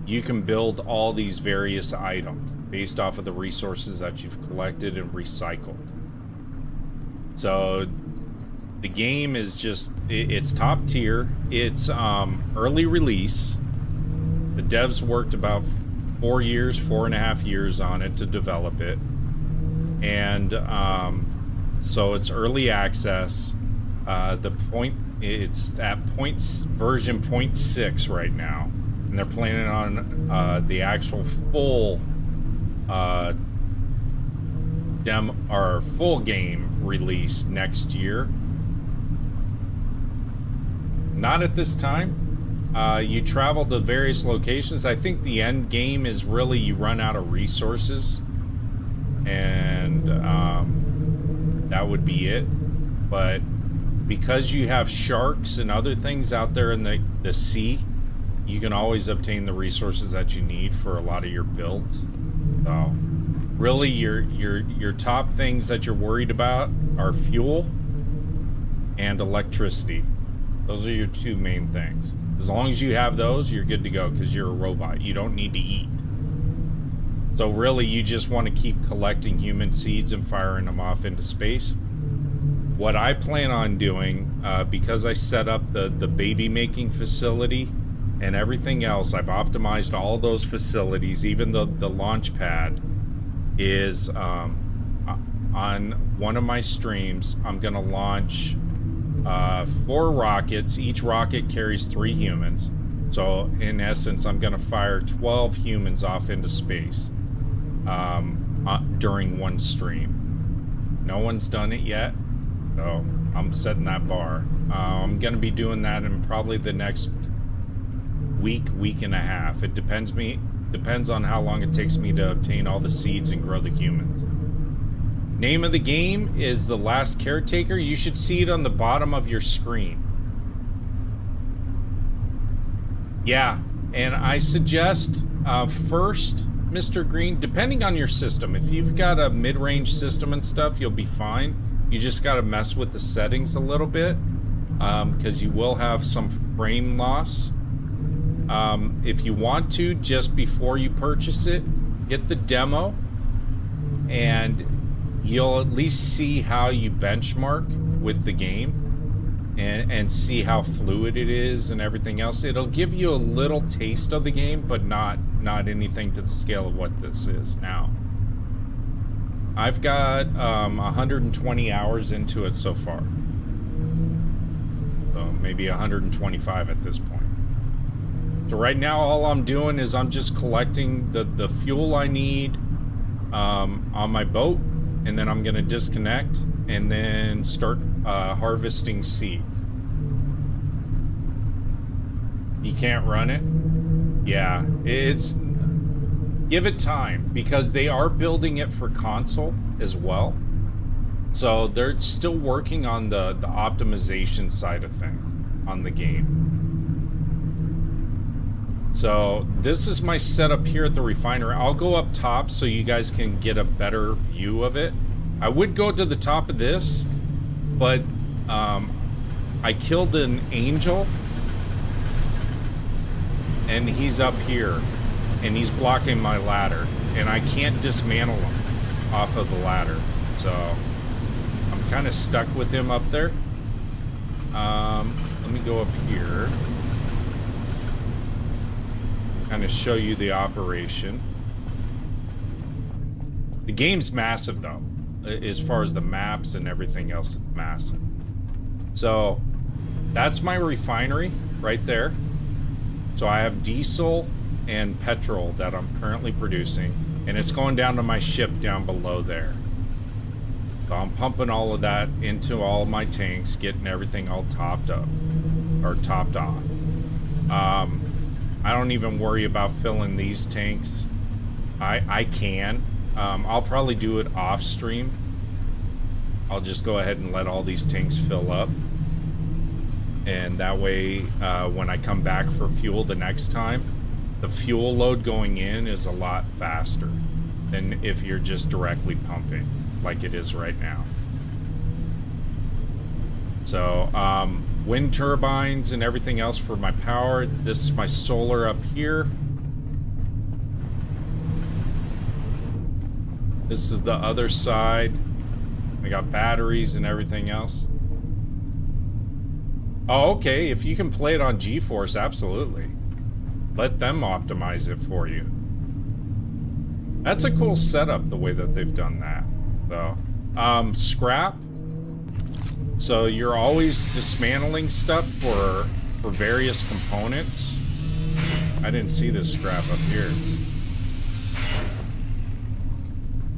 you can build all these various items based off of the resources that you've collected and recycled. So the game is just, it's top tier. It's early release. The devs worked about 4.5 years on it to develop it. And so it's early access. It's at version 0.6 right now. And they're planning on the actual full full game release next year. Not at this time. You travel to various locations. I think the end game is really you run out of resources, and that would be it. But because you have sharks and other things out there in the sea, you can always obtain the resources that you need for a lot of your builds. So really your top things that you're worried about are fuel and electricity. Those are your two main things. As long as you have those, you're good to go, because you're a robot. You don't need to eat. So really, you just want to keep collecting human seeds and firing them off into space. What I plan on doing, because I set up the baby making facility and everything else, I've optimized all those facilities, even the launch pad, is on one of my streams, I'm going to launch 4 rockets. Each rocket carries 3 humans. So in essence, I'm going to fire 12 humans off into space during one stream. No one's done it yet, so I'm setting that bar. I'm going to be doing that in probably the next week and a half. It depends on how long it takes me to obtain all the seeds and grow the humans. Name of the game is The Last Caretaker. You should see it on the bottom of your screen. Yeah, and I suggest first, Mr. Green, depending on your system, if you've got a mid-range system and stuff, you'll be fine. You just got to mess with the settings a little bit, because you will have some frame loss. If you want to, just before you purchase it, get the demo, and you'll at least see how you benchmark with the game and see how fluid it is and everything else. It'll give you a little taste of the game, but not anything to the scale of what this is now. I've got 120 hours into it so far. So maybe 125 at this point. So right now all I'm doing is I'm just collecting the fuel I need on my boat, and then I'm going to disconnect and then start harvesting seeds. You can't run it? Yeah, it's... Give it time, because they are building it for console as well. So they're still working on the optimization side of things on the game. So this is my setup here at the refinery. I'll go up top so you guys can get a better view of it. I would go to the top of this, but I killed an angel, and he's up here, and he's blocking my ladder, and I can't dismantle him off of the ladder. So I'm kind of stuck with him up there. Let me go up here. Kind of show you the operation. The game's massive though. As far as the maps and everything else, it's massive. So that's my refinery right there. So I have diesel and petrol that I'm currently producing, and it's going down to my ship down below there. So I'm pumping all of that into all of my tanks, getting everything all topped up or topped off. I don't even worry about filling these tanks. I can. I'll probably do it off stream. I'll just go ahead and let all these tanks fill up. And that way, when I come back for fuel the next time, the fuel load going in is a lot faster than if you're just directly pumping like it is right now. So, wind turbines and everything else for my power. This is my solar up here. This is the other side. I got batteries and everything else. Oh, okay. If you can play it on GeForce, absolutely. Let them optimize it for you. That's a cool setup, the way that they've done that. So, scrap. So you're always dismantling stuff for various components. I didn't see this scrap up here.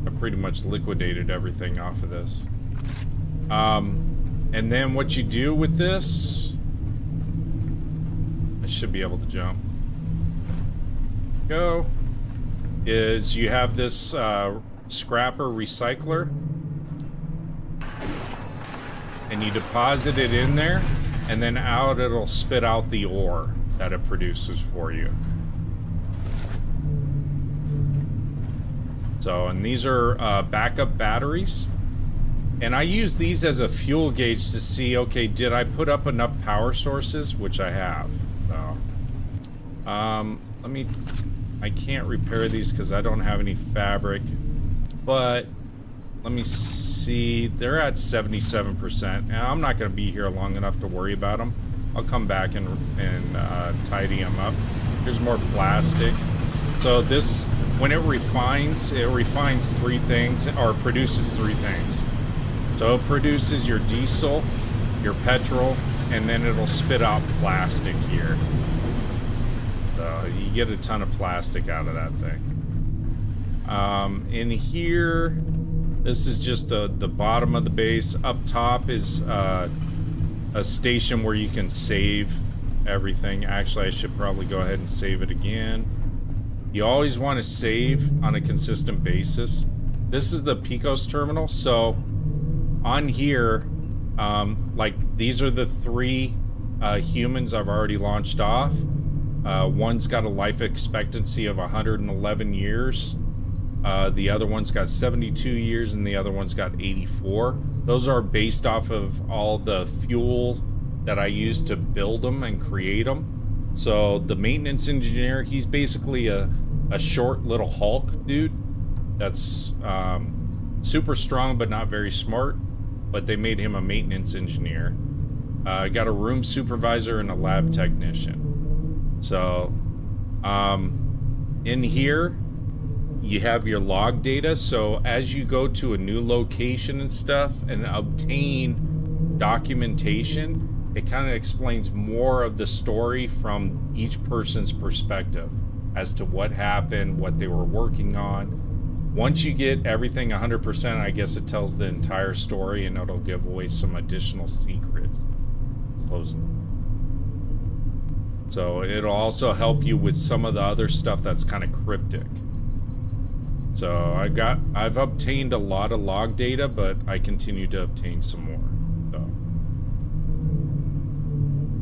I pretty much liquidated everything off of this. And then what you do with this, I should be able to jump. Go. Is you have this scrapper recycler, and you deposit it in there, and then out it'll spit out the ore that it produces for you. So, and these are backup batteries, and I use these as a fuel gauge to see, okay, did I put up enough power sources, which I have. So, I can't repair these because I don't have any fabric, but let me see, they're at 77%, and I'm not going to be here long enough to worry about them. I'll come back and tidy them up. Here's more plastic. So this, when it refines three things, or produces three things. So it produces your diesel, your petrol, and then it'll spit out plastic here. So you get a ton of plastic out of that thing. In here, this is just the bottom of the base. Up top is a station where you can save everything. Actually, I should probably go ahead and save it again. You always want to save on a consistent basis. This is the Picos terminal. So on here, like these are the three humans I've already launched off. One's got a life expectancy of 111 years. The other one's got 72 years, and the other one's got 84. Those are based off of all the fuel that I used to build them and create them. So the maintenance engineer, he's basically a short little Hulk dude that's super strong but not very smart, but they made him a maintenance engineer. Got a room supervisor and a lab technician. So in here you have your log data. So as you go to a new location and stuff and obtain documentation, it kind of explains more of the story from each person's perspective as to what happened, what they were working on. Once you get everything 100%, I guess it tells the entire story, and it'll give away some additional secrets, supposedly. So it'll also help you with some of the other stuff that's kind of cryptic. So I've obtained a lot of log data, but I continue to obtain some more.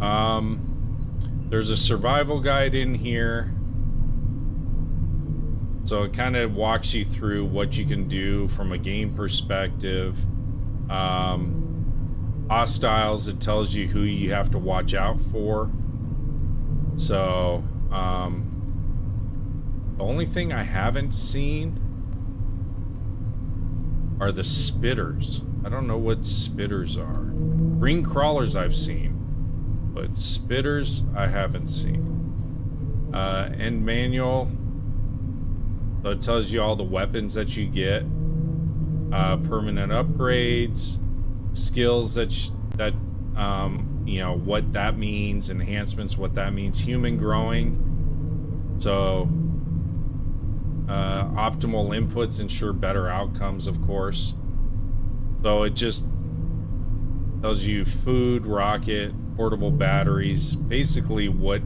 So, there's a survival guide in here. So it kind of walks you through what you can do from a game perspective. Hostiles, it tells you who you have to watch out for. So, the only thing I haven't seen are the spitters. I don't know what spitters are. Green crawlers I've seen, but spitters I haven't seen. End manual. So it tells you all the weapons that you get, permanent upgrades, skills that you know what that means, enhancements, what that means, human growing. So optimal inputs ensure better outcomes, of course. So it just tells you food, rocket, portable batteries, basically what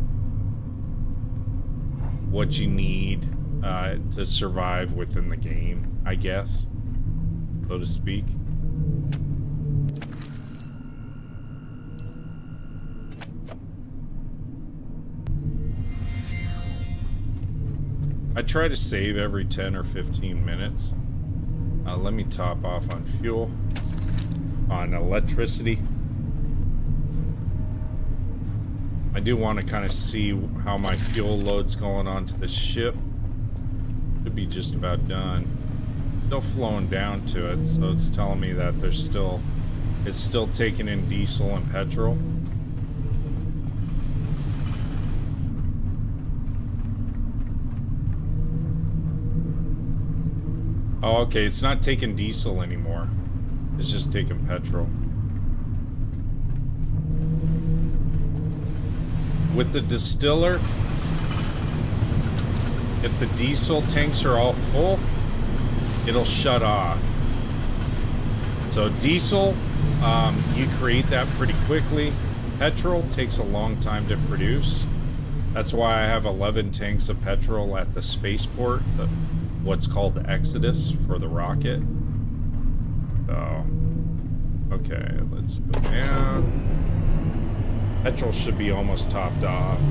you need to survive within the game, I guess, so to speak. I try to save every 10 or 15 minutes. Let me top off on fuel, on electricity. I do want to kind of see how my fuel load's going onto the ship. Should be just about done. Still flowing down to it, so it's telling me that it's still taking in diesel and petrol. Oh, okay, it's not taking diesel anymore. It's just taking petrol. With the distiller, if the diesel tanks are all full, it'll shut off. So diesel, you create that pretty quickly. Petrol takes a long time to produce. That's why I have 11 tanks of petrol at the spaceport, what's called the Exodus for the rocket. So, okay, let's go down. Petrol should be almost topped off.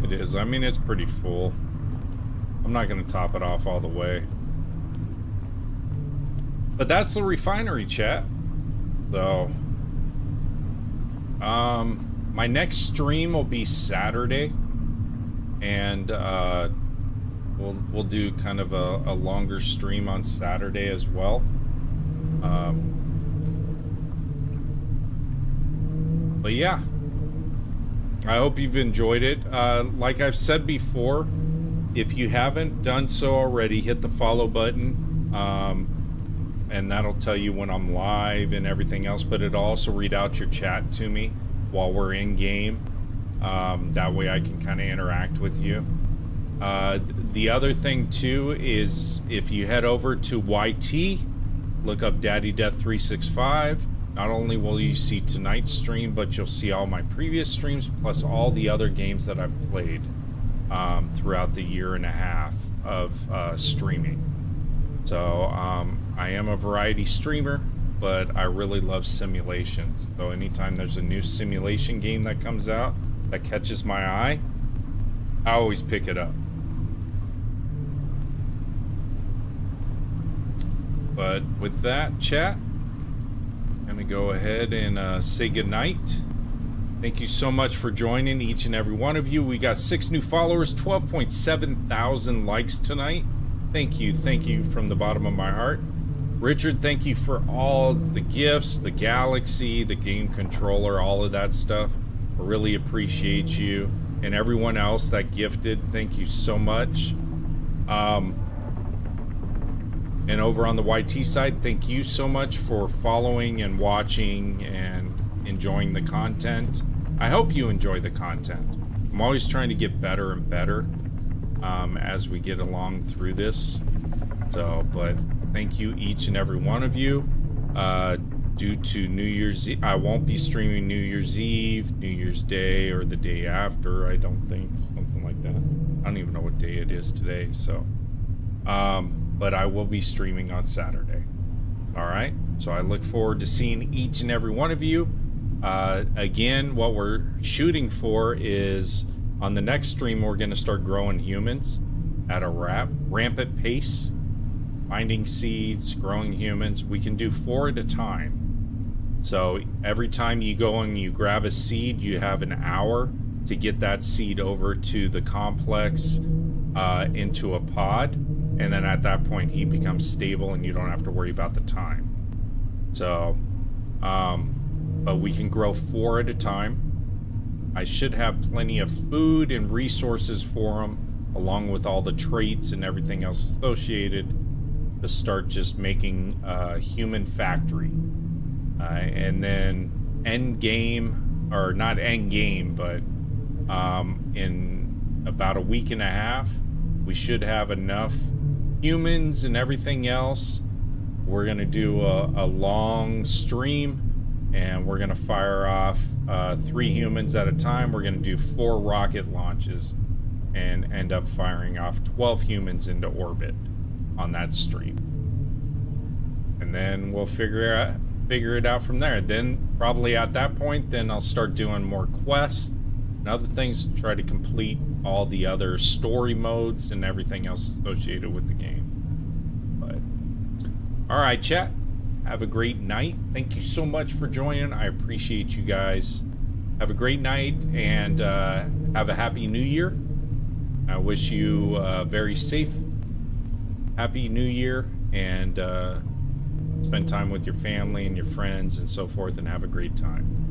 It is. I mean, it's pretty full. I'm not going to top it off all the way. But that's the refinery, chat. So, my next stream will be Saturday, and we'll do kind of a longer stream on Saturday as well. But yeah, I hope you've enjoyed it. Like I've said before, if you haven't done so already, hit the follow button, and that'll tell you when I'm live and everything else, but it'll also read out your chat to me while we're in game. That way I can kind of interact with you. The other thing too is if you head over to YT, look up Daddy Death 365, not only will you see tonight's stream, but you'll see all my previous streams plus all the other games that I've played throughout the year and a half of streaming. So I am a variety streamer, but I really love simulations. So anytime there's a new simulation game that comes out that catches my eye, I always pick it up. But with that, chat, I'm gonna go ahead and say goodnight. Thank you so much for joining, each and every one of you. We got 6 new followers, 12.7 thousand likes tonight. Thank you from the bottom of my heart. Richard, thank you for all the gifts, the Galaxy, the game controller, all of that stuff. I really appreciate you. And everyone else that gifted, thank you so much. And over on the YT side, thank you so much for following and watching and enjoying the content. I hope you enjoy the content. I'm always trying to get better and better as we get along through this. So, but thank you each and every one of you. Due to New Year's Eve, I won't be streaming New Year's Eve, New Year's Day, or the day after, I don't think. Something like that. I don't even know what day it is today, so. But I will be streaming on Saturday. Alright? So I look forward to seeing each and every one of you. Again, what we're shooting for is, on the next stream, we're going to start growing humans at a rampant pace. Finding seeds, growing humans. We can do 4 at a time. So every time you go and you grab a seed, you have an hour to get that seed over to the complex into a pod. And then at that point, he becomes stable and you don't have to worry about the time. So, but we can grow 4 at a time. I should have plenty of food and resources for them, along with all the traits and everything else associated, to start just making a human factory. And then end game, or not end game, but in about a week and a half, we should have enough humans and everything else. We're gonna do a long stream, and we're gonna fire off 3 humans at a time. We're gonna do 4 rocket launches and end up firing off 12 humans into orbit on that stream. And then we'll figure it out from there. Then probably at that point, then I'll start doing more quests and other things to try to complete all the other story modes and everything else associated with the game. But all right, chat, have a great night. Thank you so much for joining. I appreciate you guys. Have a great night, and have a happy new year. I wish you very safe happy new year, and spend time with your family and your friends and so forth, and have a great time.